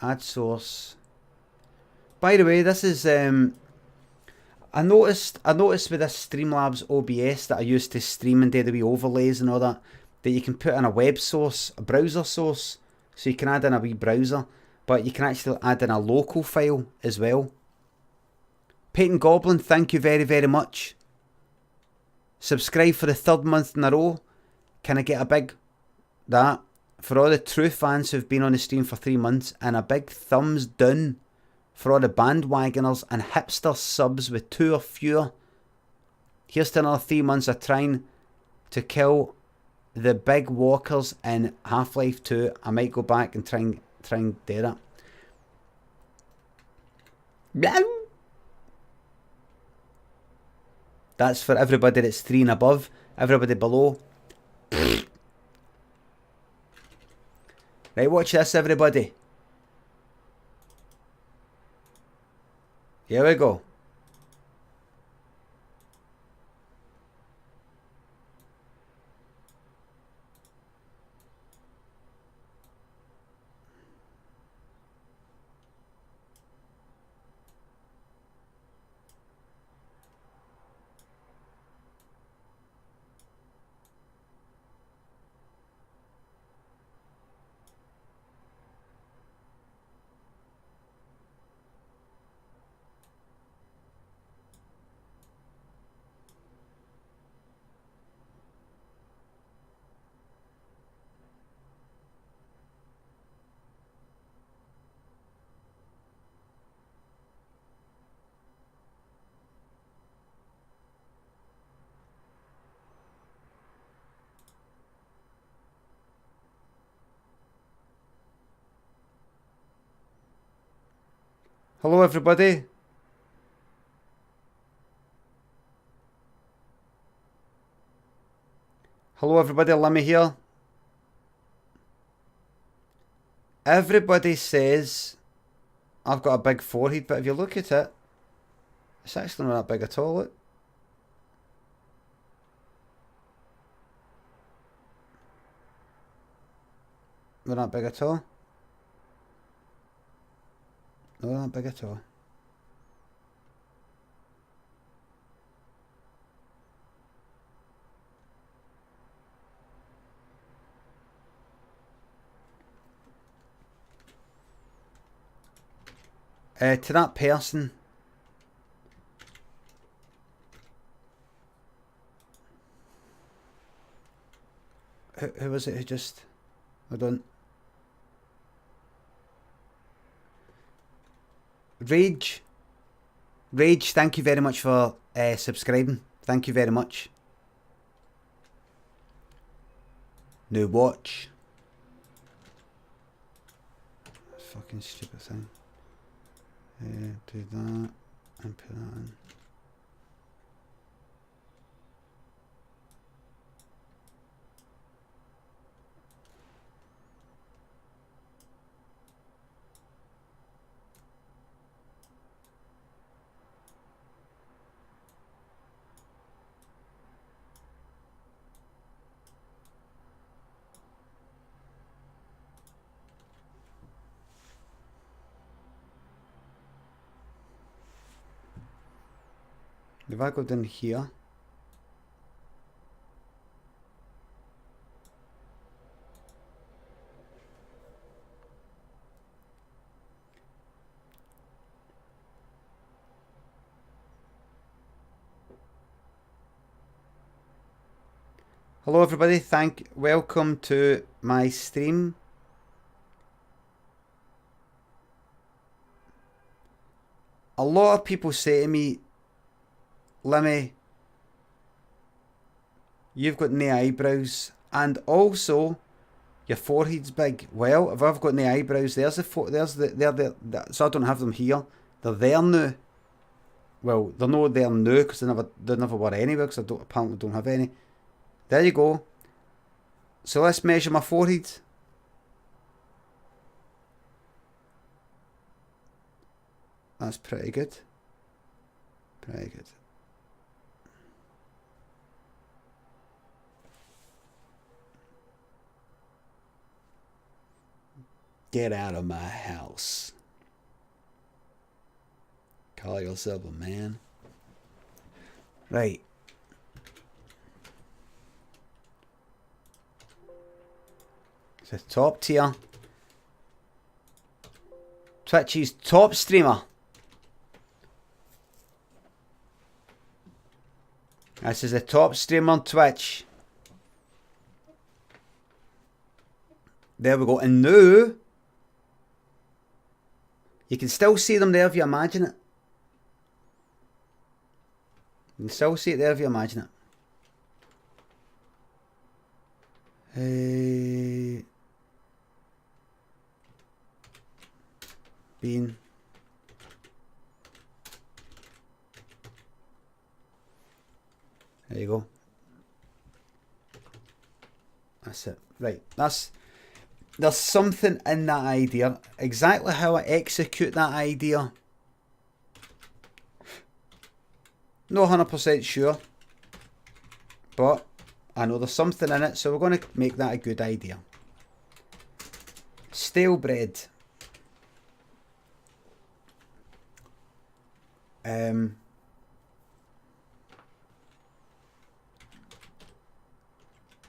Add source. By the way, this is I noticed with this Streamlabs OBS that I used to stream and do the wee overlays and all that you can put in a web source, a browser source, so you can add in a wee browser, but you can actually add in a local file as well. Peyton Goblin, thank you very, very much. Subscribe for the 3rd month in a row. Can I get a big that for all the true fans who've been on the stream for 3 months, and a big thumbs down for all the bandwagoners and hipster subs with 2 or fewer. Here's to another 3 months of trying to kill the big walkers in Half-Life 2. I might go back and try and do that. That's for everybody that's 3 and above. Everybody below. Right, watch this, everybody. Here we go. Hello, everybody. Hello, everybody. Limmy here. Everybody says I've got a big forehead, but if you look at it, it's actually not that big at all. Look. Not that big at all. Not that big at all. To that person, who was it who just, hold on. Rage Rage, thank you very much for subscribing. Thank you very much. Now watch. Fucking stupid thing. Do that and put that in. If I go down here, hello everybody, welcome to my stream. A lot of people say to me, Limmy, you've got no eyebrows, and also your forehead's big. Well, if I've got no eyebrows, so I don't have them here. They're there now. Well, they're not there now because they never were anywhere because I apparently don't have any. There you go. So let's measure my forehead. That's pretty good. Pretty good. Get out of my house. Call yourself a man. Right. It's a top tier. Twitch's top streamer. This is the top streamer on Twitch. There we go. And now you can still see them there if you imagine it. You can still see it there if you imagine it. Bean. There you go. That's it. Right. There's something in that idea. Exactly how I execute that idea, no 100% sure, but I know there's something in it, so we're going to make that a good idea. Stale bread.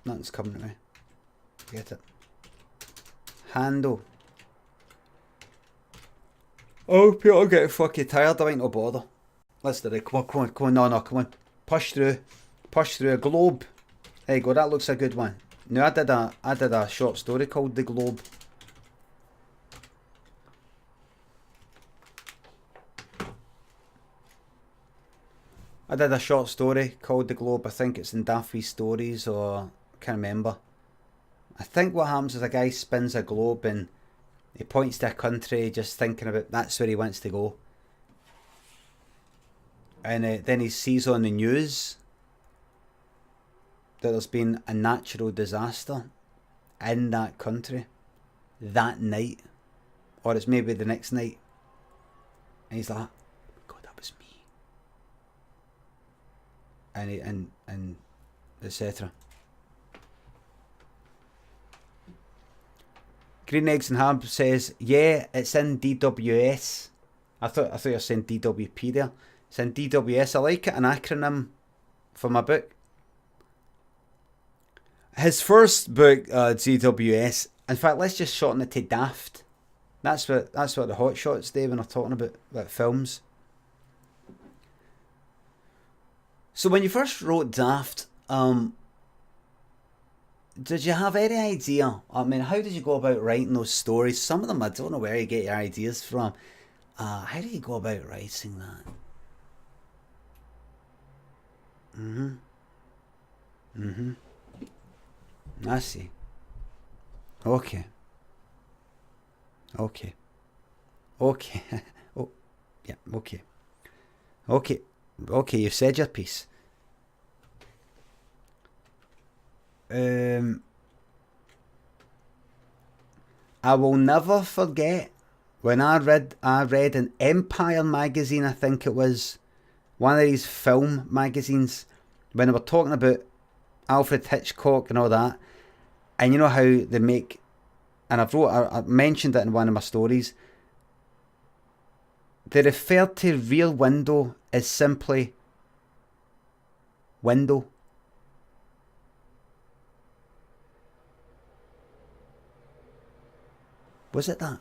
Nothing's coming to me. Get it. Handle. Oh, people get fucking tired. I ain't no bother. Let's do it. Come on. No, come on. Push through a globe. There you go. That looks a good one. Now I did a short story called The Globe. I did a short story called The Globe. I think it's in Daffy Stories, or I can't remember. I think what happens is a guy spins a globe and he points to a country just thinking about that's where he wants to go. And then he sees on the news that there's been a natural disaster in that country that night. Or it's maybe the next night. And he's like, God, that was me. And etc. Green Eggs and Ham says, yeah, it's in DWS. I thought you were saying DWP there. It's in DWS. I like it, an acronym for my book. His first book, DWS. In fact, let's just shorten it to Daft. That's what the hot shots do when they're talking about films. So when you first wrote Daft, did you have any idea? I mean, how did you go about writing those stories? Some of them, I don't know where you get your ideas from. How do you go about writing that? I see. Okay. Okay. Okay. Oh, yeah, okay. Okay. Okay, you've said your piece. I will never forget when I read an Empire magazine, I think it was, one of these film magazines, when they were talking about Alfred Hitchcock and all that, and you know how they make, and I mentioned it in one of my stories, they refer to Rear Window as simply window. Was it that?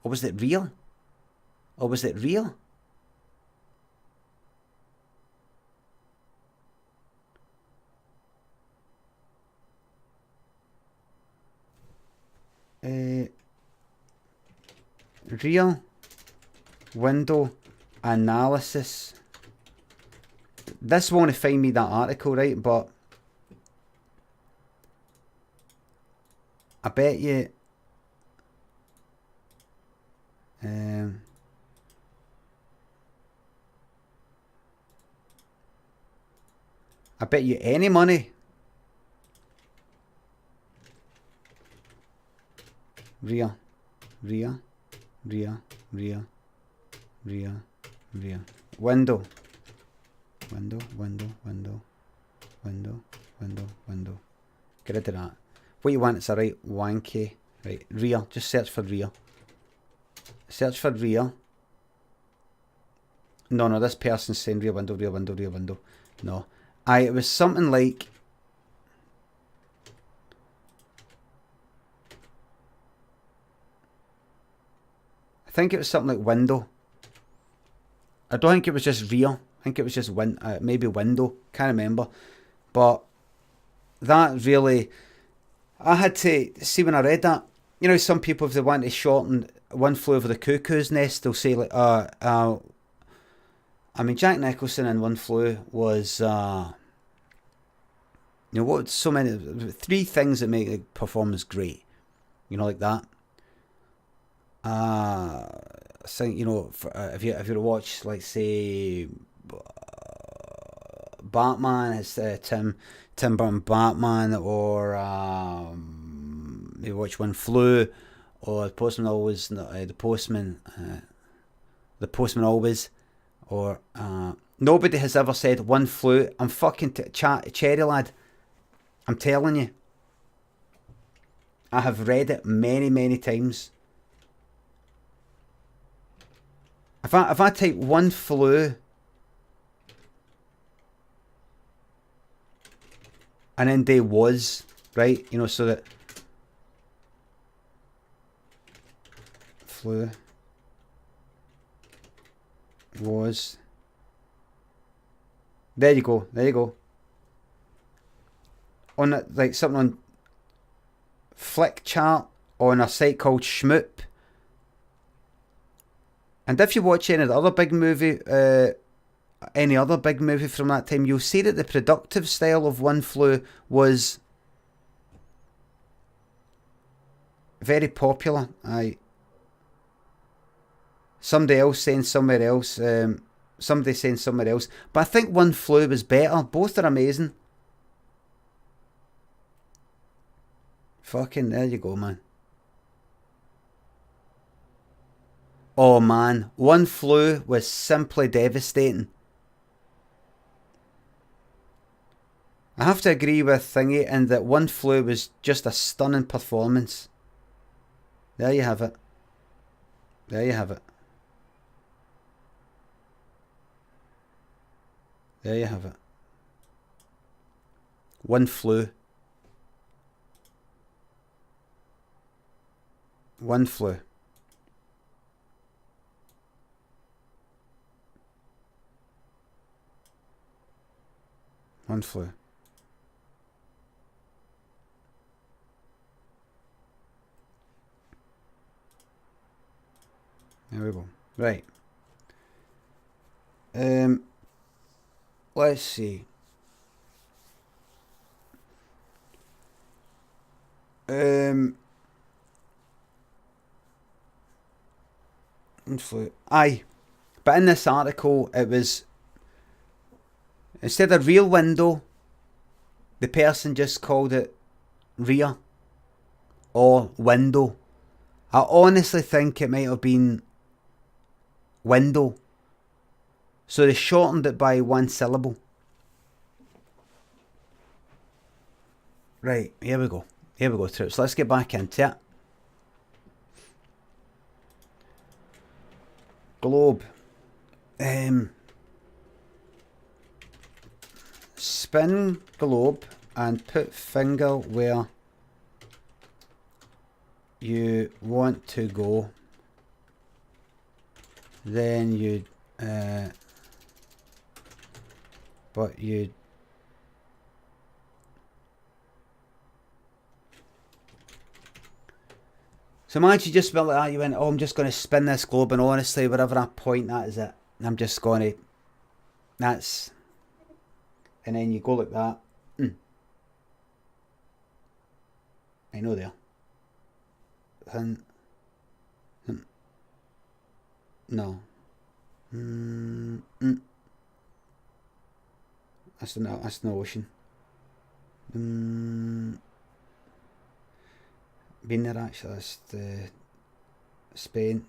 Or was it real? Or was it real? Real window analysis. This won't find me that article, right? But I bet you. I bet you any money. Real. Window. Get rid of that. What you want is a right wanky. Right, real. Just search for real. Search for real. No, this person's saying real window. No. It was something like, I think it was something like window. I don't think it was just real. I think it was just maybe window. Can't remember. But that really, I had to see when I read that. You know, some people, if they want to shorten One Flew Over the Cuckoo's Nest, they'll say like, I mean, Jack Nicholson in One Flew was, you know, what? So many, 3 things that make a performance great. You know, like that. I think, you know, if you watch, like, say, Batman, it's Tim Burton Batman, or you watch One Flew, or The Postman Always, The Postman Always, or nobody has ever said One Flew. I'm fucking cherry lad. I'm telling you. I have read it many, many times. If I type One Flew and then they was, right, you know, so that Flew was, there you go. On like something on Flick Chart on a site called Schmoop. And if you watch any other big movie from that time, you'll see that the productive style of One Flew was very popular. Somebody else saying somewhere else. Somebody saying somewhere else. But I think One Flew was better. Both are amazing. Fucking, there you go, man. Oh man, One Flew was simply devastating. I have to agree with Thingy in that One Flew was just a stunning performance. There you have it. There you have it. There you have it. One Flew. One Flew. One Flew. There we go. Right. Let's see. Aye. But in this article, it was, instead of rear window, the person just called it rear or window. I honestly think it might have been window. So they shortened it by one syllable. Right, here we go. Here we go, troops. Let's get back into it. Globe. Spin globe and put finger where you want to go. Then you but you so imagine you just felt like that, you went, oh, I'm just going to spin this globe, and honestly, wherever I point, that is it. I'm just going to, that's, and then you go like that. I know there. No. That's the ocean. Been there actually. That's the Spain.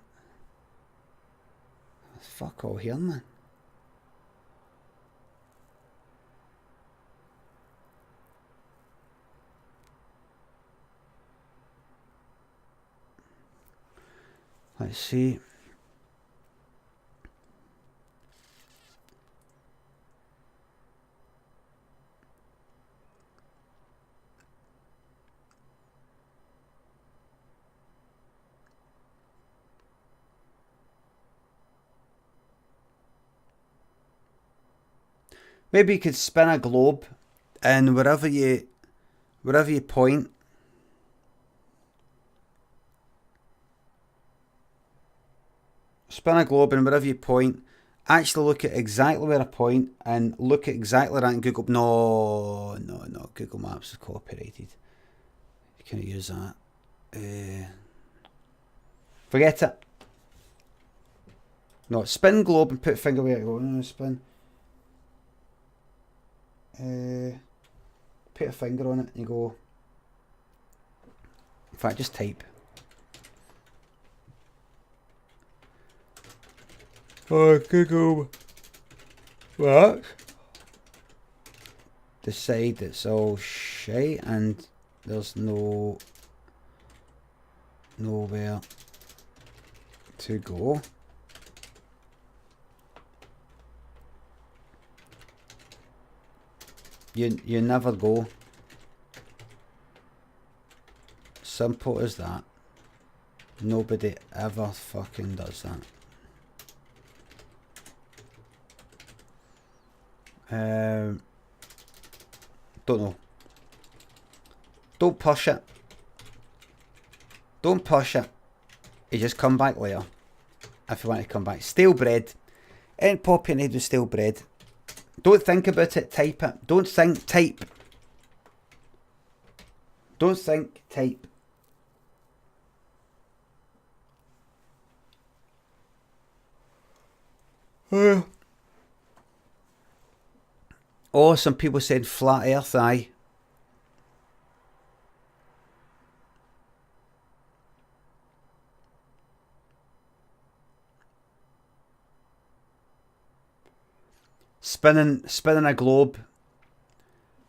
Fuck all here, man. Let's see. Maybe you could spin a globe, and wherever you point, spin a globe, and wherever you point, actually look at exactly where I point, and look at exactly that in Google. No, Google Maps is copyrighted. You can't use that. Forget it. No, spin globe and put finger where you go. No, spin. Put a finger on it and you go. In fact, just type. Oh, Google. What? Decide it's all shite and there's nowhere to go. You never go. Simple as that. Nobody ever fucking does that. Don't know. Don't push it. Don't push it. You just come back later. If you want to come back. Stale bread. Ain't popping head with stale bread. Don't think about it, type it. Don't think, type. Don't think, type. Oh, some people said flat earth, aye. Spinning a globe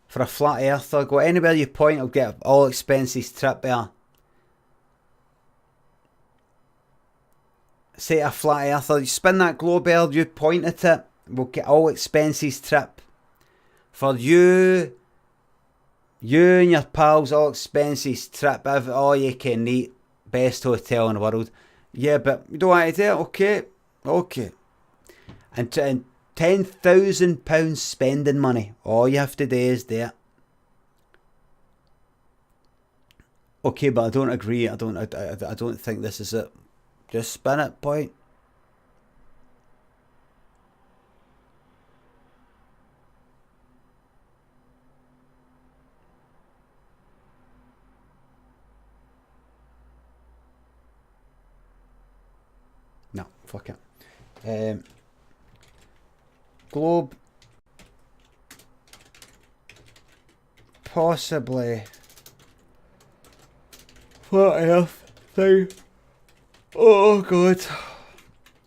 for a flat earther. Go anywhere you point, I'll get all expenses trip there. Say a flat earther, you spin that globe there, you point at it, we'll get all expenses trip. For you and your pals, all expenses trip, all you can eat, best hotel in the world. Yeah, but you don't want to do it? Okay. And £10,000 spending money. All you have to do is do it. Okay, but I don't agree. I don't think this is it. Just spin it, point. Fuck it. Globe. Possibly. What earth thing? Oh god.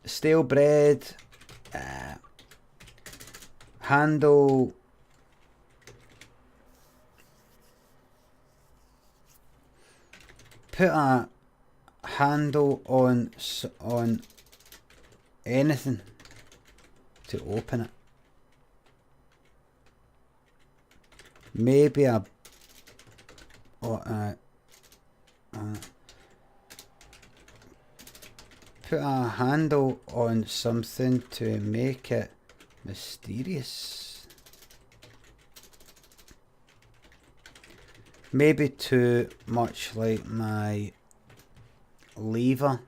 Stale bread. Handle. Put a handle on anything to open it. Maybe a put a handle on something to make it mysterious. Maybe too much like my lever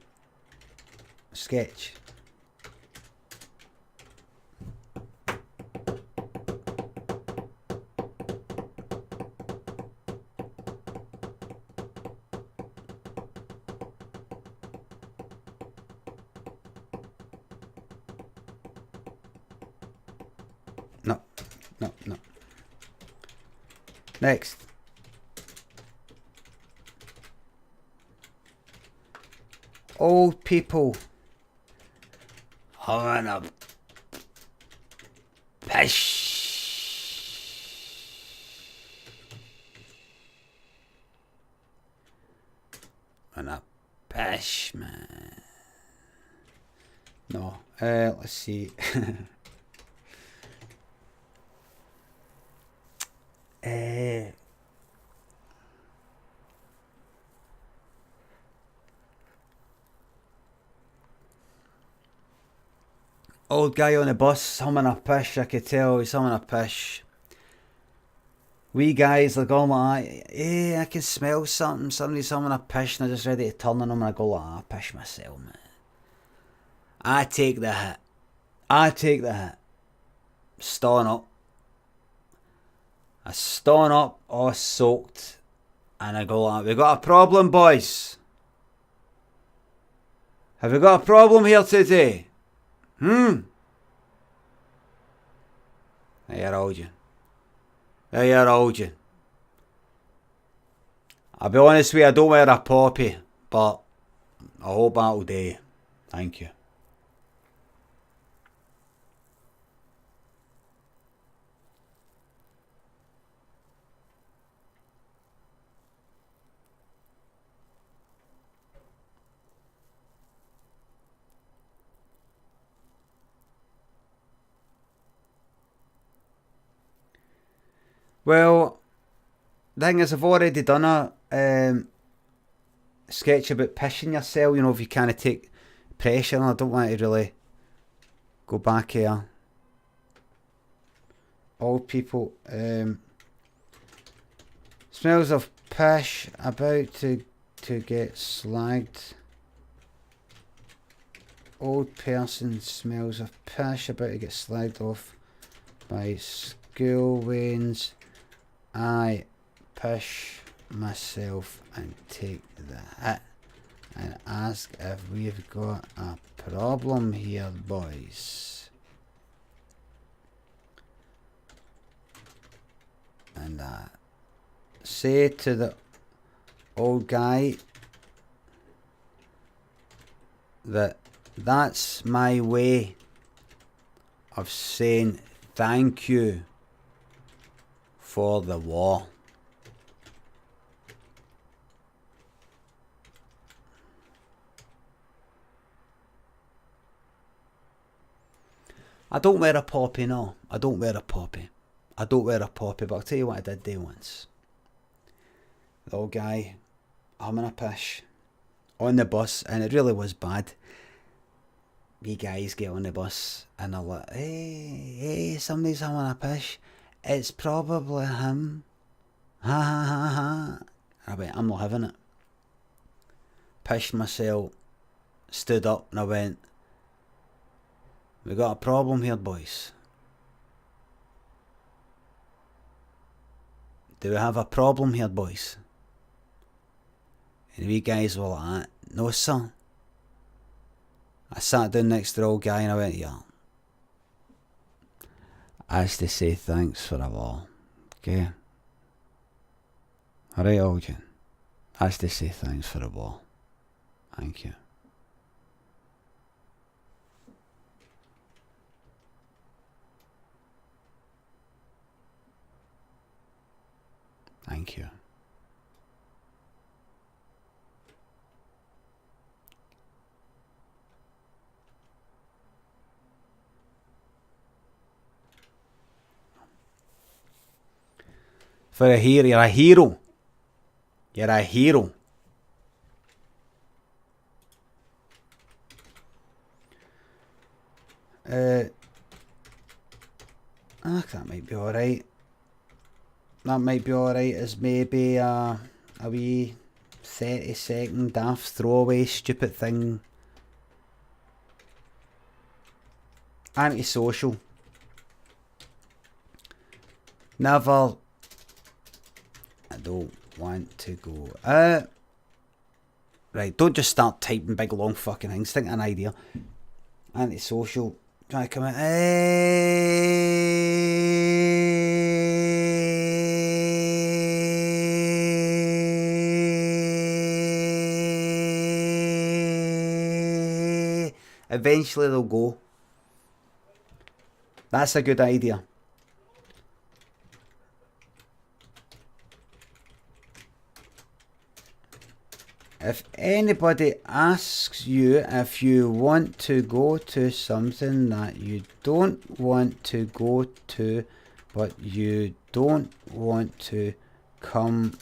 sketch. No. Next. Old people. On a pish. On a pish, man. No. Let's see. Old guy on the bus, humming a pish. I could tell he's humming a pish. We guys like all like, hey, I can smell something. Somebody's humming a pish, and I'm just ready to turn on him, and I go like, I pish myself, man. I take the hit. Stone up. I stone up, all soaked, and I go like, we got a problem, boys. Have we got a problem here today? There you old you. I'll be honest with you, I don't wear a poppy, but I hope that'll do. Thank you. Well, the thing is, I've already done a sketch about pissing yourself, you know, if you kind of take pressure, and I don't want to really go back here. Old people, smells of pish about to get slagged. Old person smells of pish about to get slagged off by school wains. I pish myself and take the hit and ask if we've got a problem here, boys. And say to the old guy that that's my way of saying thank you for the war. I don't wear a poppy, no. I don't wear a poppy, but I'll tell you what I did do once. The old guy humming a pish on the bus, and it really was bad. We guys get on the bus and they're like, hey, somebody's humming a pish. It's probably him. Ha ha ha ha. I went, I'm not having it. Pished myself, stood up, and I went, we got a problem here, boys. Do we have a problem here, boys? And we guys were like, no, sir. I sat down next to the old guy and I went, yeah. As to say thanks for a while. Okay. Alright, old Jen. As to say thanks for a while. Thank you. Thank you. For a hero, you're a hero. You're a hero. That might be alright. That might be alright as maybe a wee 30-second daft throwaway stupid thing. Antisocial. Never. I don't want to go. Right, don't just start typing big long fucking things. Think of an idea. Antisocial. Try to come out. Eventually they'll go. That's a good idea. If anybody asks you if you want to go to something that you don't want to go to, but you don't want to, come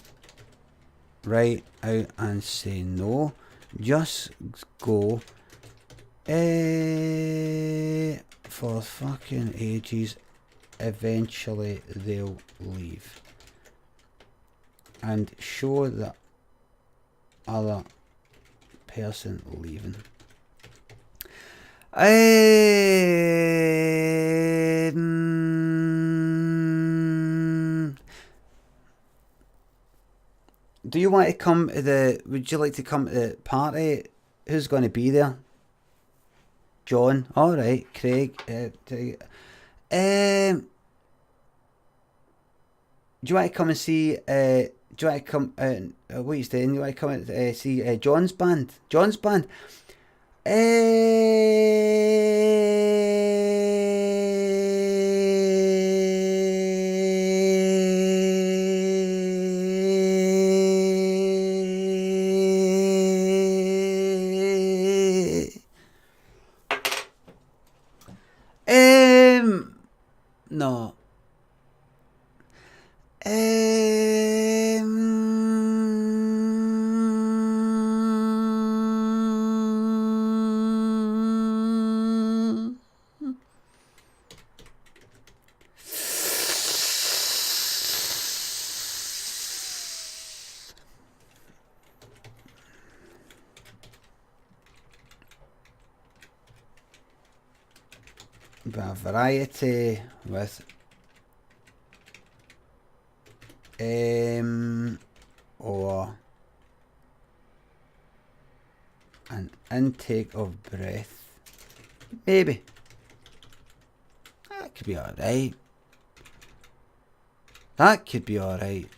right out and say no. Just go for fucking ages. Eventually they'll leave. And show the other person leaving. Do you want to come to the... Would you like to come to the party? Who's going to be there? John. Alright. Craig. Do you want to come and see... do you want to come... what are you saying? You want to come and see John's band? John's band? No. A variety with or an intake of breath. Maybe. That could be alright. That could be alright.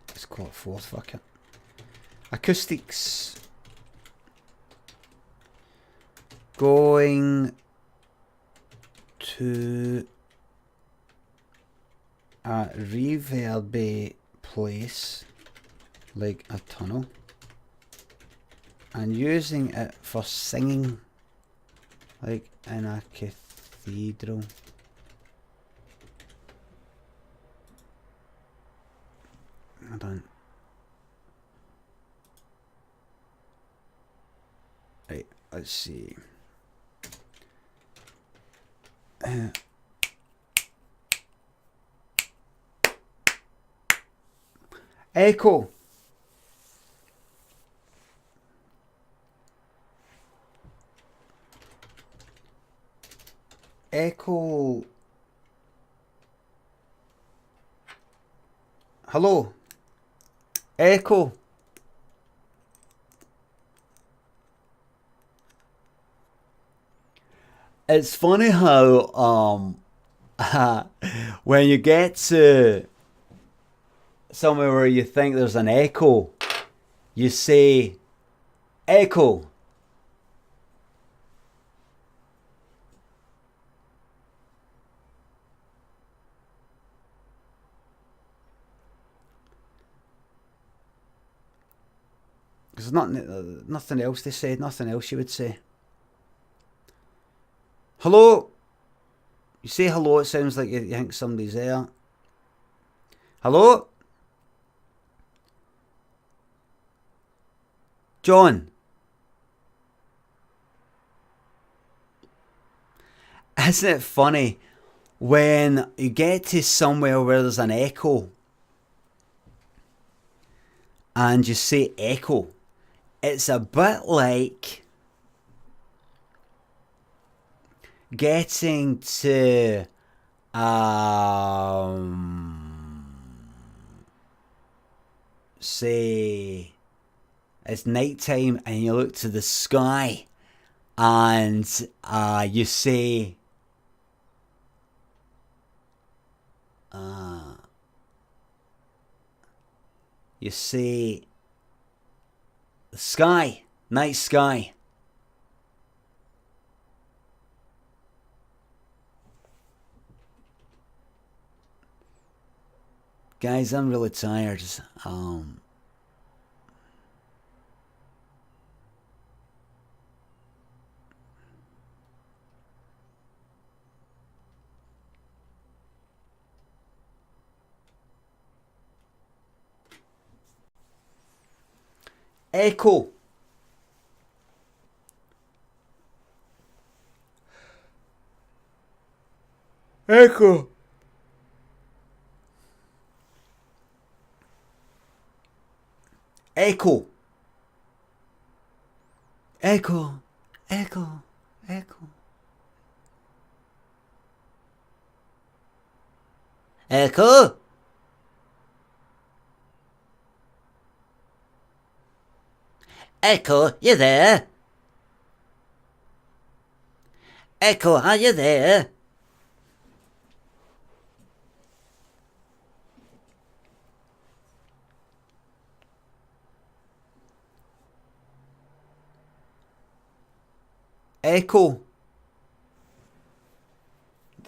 Let's call it fourth, fuck it. Acoustics. Going to a reverby place like a tunnel and using it for singing like in a cathedral. Hold on. Right, let's see. Echo. Echo. Hello. Echo. It's funny how when you get to somewhere where you think there's an echo, you say echo. There's nothing else they say, nothing else you would say. Hello? You say hello, it sounds like you think somebody's there. Hello? John? Isn't it funny when you get to somewhere where there's an echo and you say echo? It's a bit like getting to say it's nighttime and you look to the sky and you say the sky, night sky. Guys, I'm really tired. Echo. Echo. Echo. Echo. Echo. Echo. Echo. Echo, you there? Echo, are you there? Echo.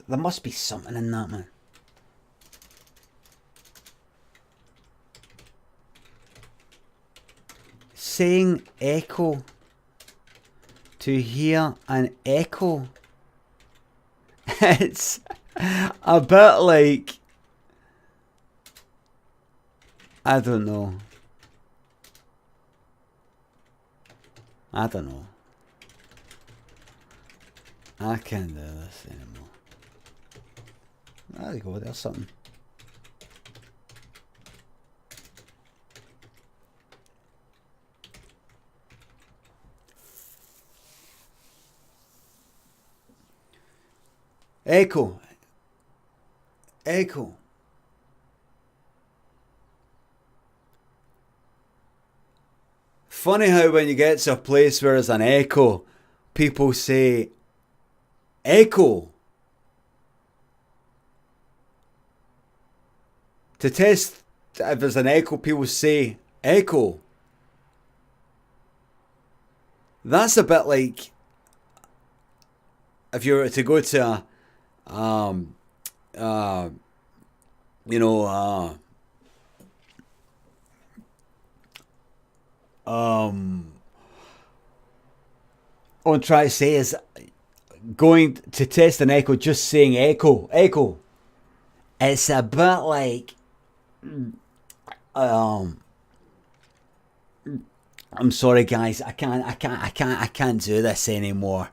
There must be something in that, man. Saying echo to hear an echo. It's a bit like, I don't know. I can't do this anymore. There you go, there's something. Echo. Echo. Funny how when you get to a place where there's an echo, people say echo. To test if there's an echo, people say echo. That's a bit like if you were to go to a what I'm trying to say is going to test an echo, just saying echo, echo. It's a bit like I'm sorry guys, I can't do this anymore.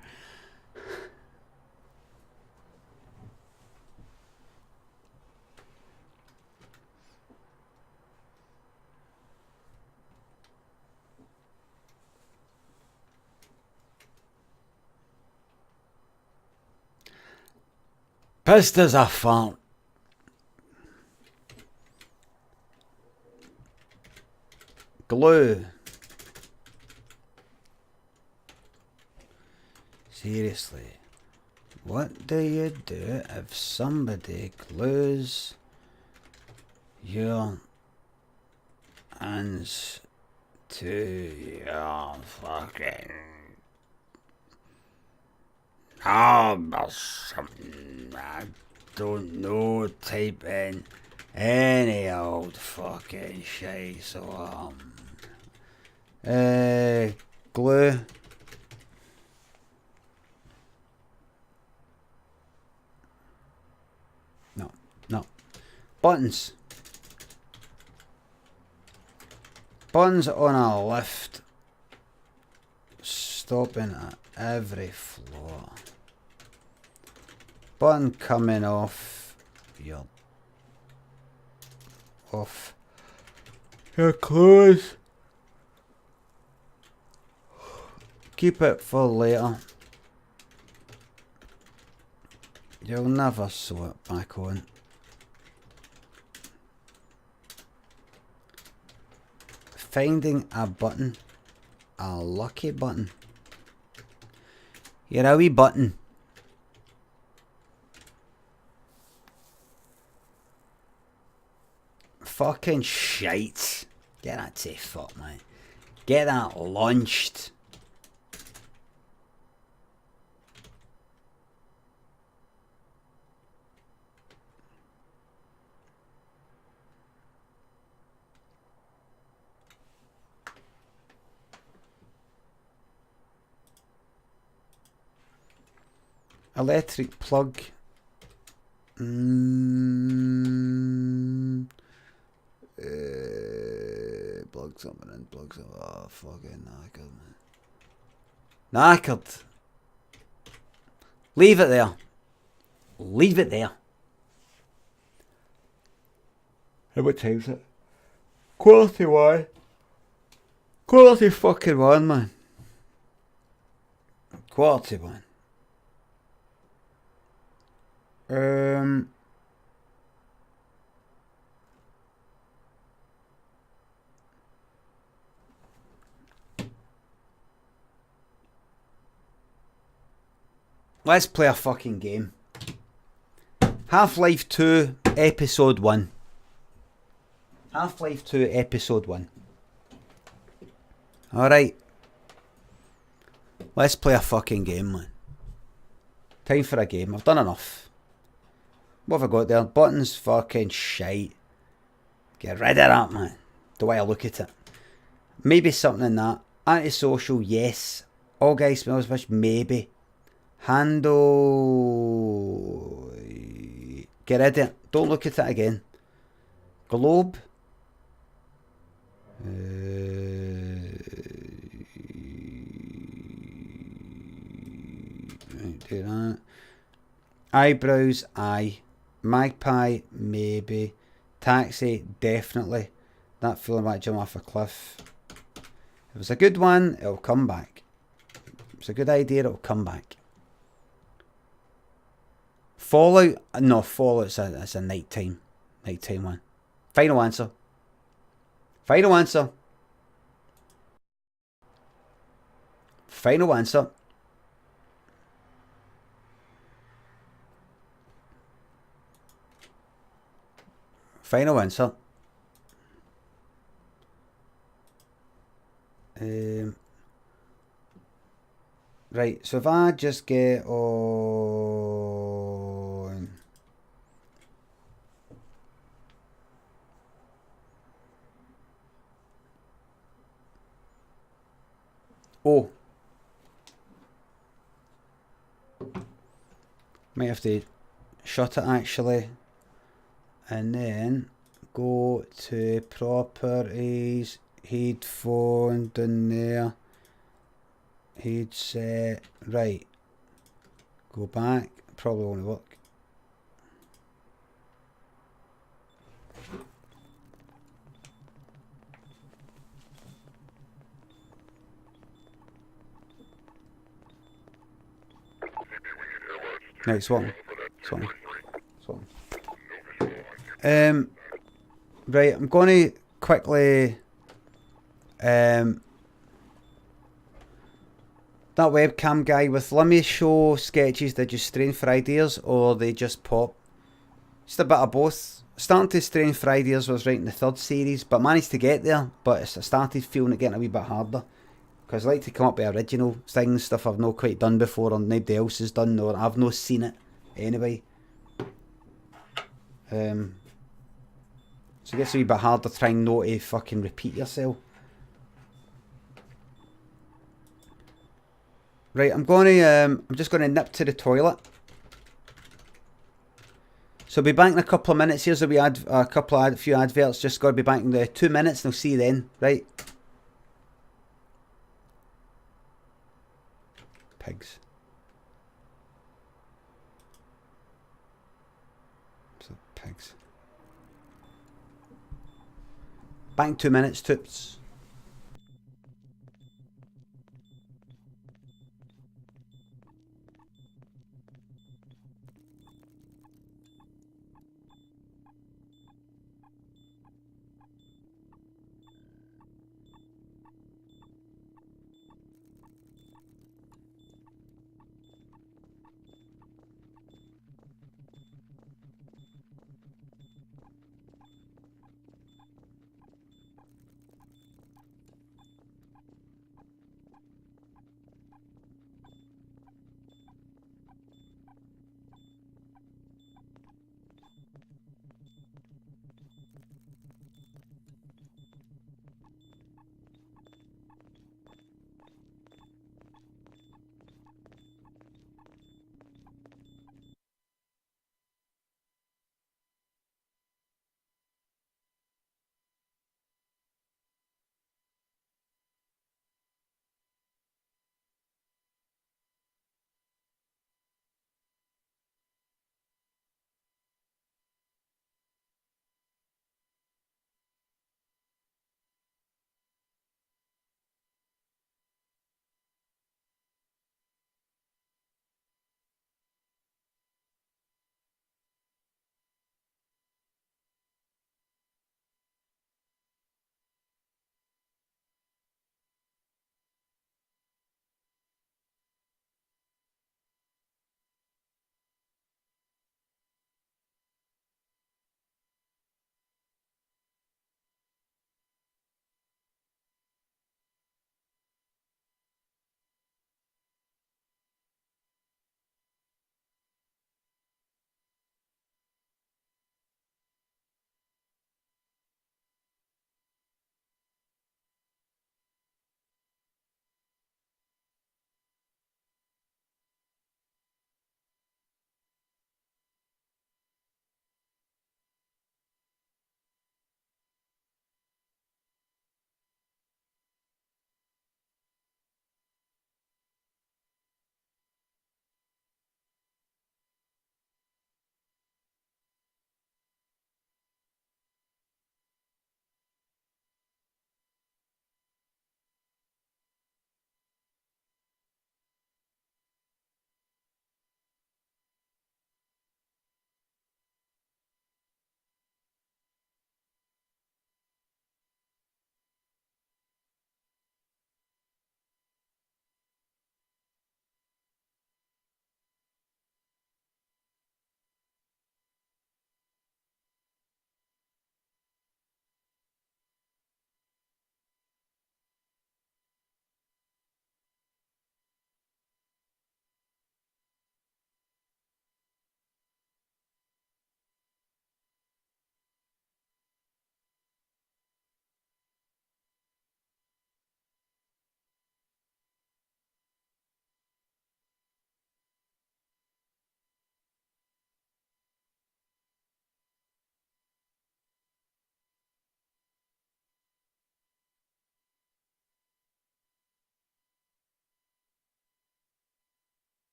Pissed as a fart. Glue. Seriously. What do you do if somebody glues your hands to your fucking or something? I don't know, type in any old fucking shit, so glue. No. Buttons. Buttons on a lift. Stopping at every floor. Button coming off your clothes. Keep it for later. You'll never sew it back on. Finding a button. A lucky button. You're a wee button. Fucking shite. Get that to fuck, man. Get that launched. Electric plug. Plug something in, plug something. Oh, fucking knackered, man. Knackered. Leave it there. Leave it there. How what time's it? Quality one. Quality fucking one, man. Quality one. Let's play a fucking game. Half-Life 2 Episode 1. Half-Life 2 Episode 1. Alright. Let's play a fucking game, man. Time for a game. I've done enough. What have I got there? Buttons, fucking shite. Get rid of that, man. The way I look at it. Maybe something in that. Antisocial, yes. All guys smells fish, maybe. Handle. Get rid of it. Don't look at it again. Globe. Do that. Eyebrows, aye. Magpie, maybe. Taxi, definitely. That feeling might jump off a cliff. If it's a good one, it'll come back. If it's a good idea, it'll come back. Fallout? No, Fallout's a nighttime one. Final answer. Final answer. Final answer. Final answer. Right, so if I just get on... Oh. Might have to shut it actually. And then go to properties, headphone down there, headset, right, go back, probably won't work. No, swap. Right, I'm going to quickly that webcam guy with Limmy show sketches, did you strain for ideas or they just pop? Just a bit of both. Starting to strain for ideas was right in the third series, but managed to get there, but I started feeling it getting a wee bit harder. Because I like to come up with original things, stuff I've not quite done before or nobody else has done or I've not seen it anyway. So it gets a wee bit harder trying not to fucking repeat yourself. Right, I'm just gonna nip to the toilet. So I'll be back in a couple of minutes. Here's a few adverts. Just got to be back in the 2 minutes and I'll see you then. Right. Pigs. So pigs. Back in 2 minutes, toots.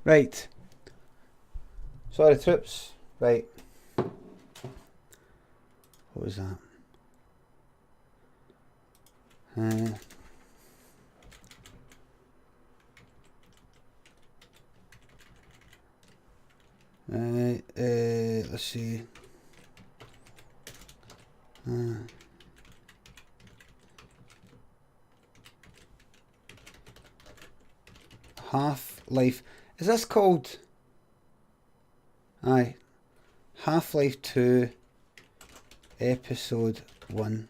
Right. Sorry, troops. Right. What was that? Let's see. Half-Life. Is this called? Aye. Half-Life 2, Episode 1.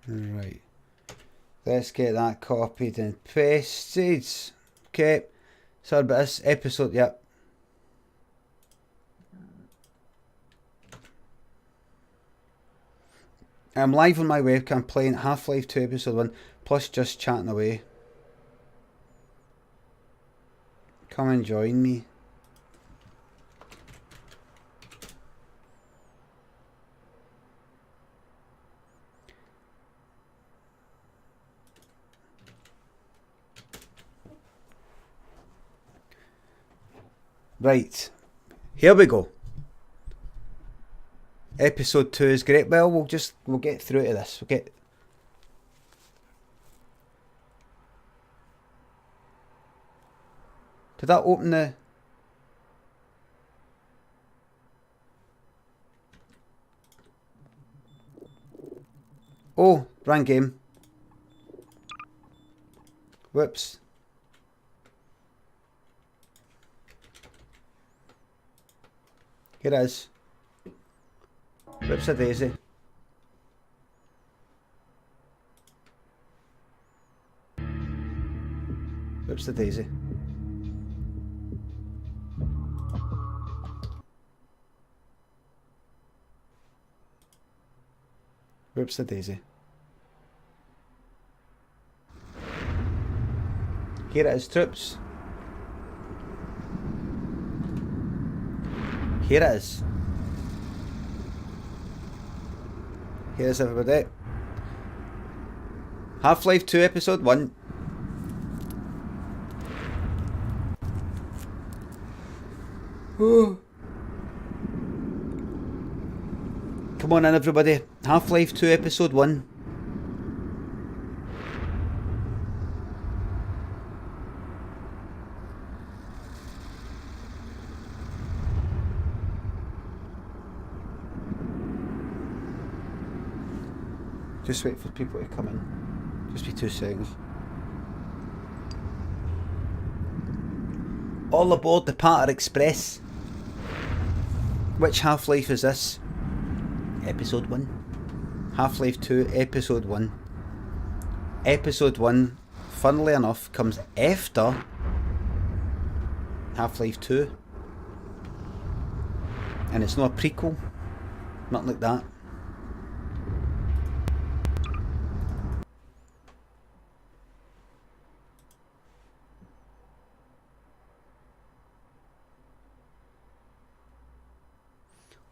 Right. Let's get that copied and pasted. Okay. Sorry about this episode, yep. I'm live on my webcam playing Half-Life 2 Episode 1, plus just chatting away. Come and join me. Right, here we go. Episode 2 is great. Well, we'll get through to this. Did that open the... Oh, wrong game. Whoops. Here it is. Whoops a daisy. Whoops a daisy. Whoops a daisy. Here it is, troops. Here it is. Here's everybody. Half-Life 2 Episode 1. Oh. Come on in everybody. Half-Life 2 Episode 1. Just wait for people to come in. Just be 2 seconds. All aboard the Pater Express. Which Half-Life is this? Episode 1. Half-Life 2, Episode 1. Episode 1, funnily enough, comes after Half-Life 2. And it's not a prequel. Nothing like that.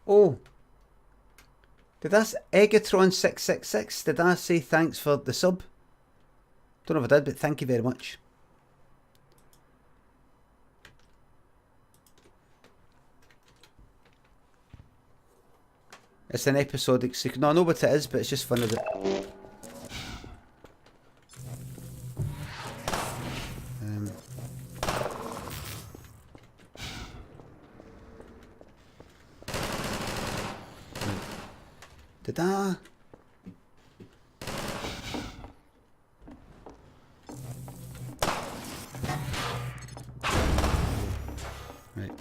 Oh, did that Eggatron666, did I say thanks for the sub? Don't know if I did, but thank you very much. It's an episodic secret. No, I know what it is, but it's just funny that... Did I? Right.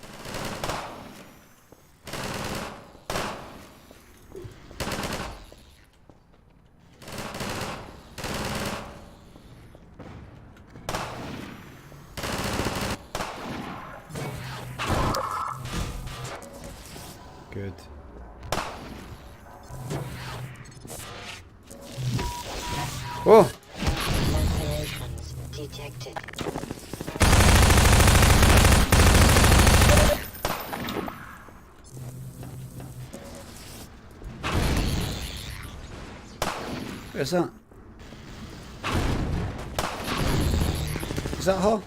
Good. Oh! Detected. Where's that? Is that her?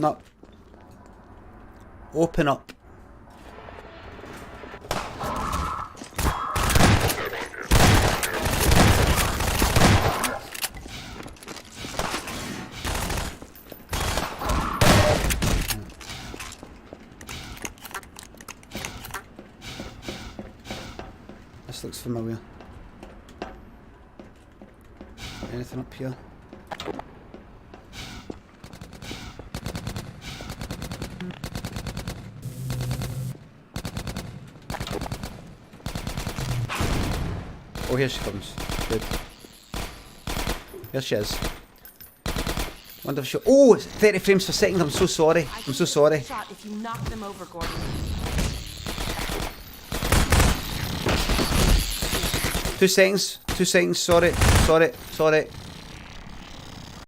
No. Open up. This looks familiar. Anything up here? Oh, here she comes. Good. Here she is. Wonder if she... Oh, it's 30 frames per second. I'm so sorry. I'm so sorry. If you knock them over, Gordon. 2 seconds. 2 seconds. Sorry. Sorry. Sorry.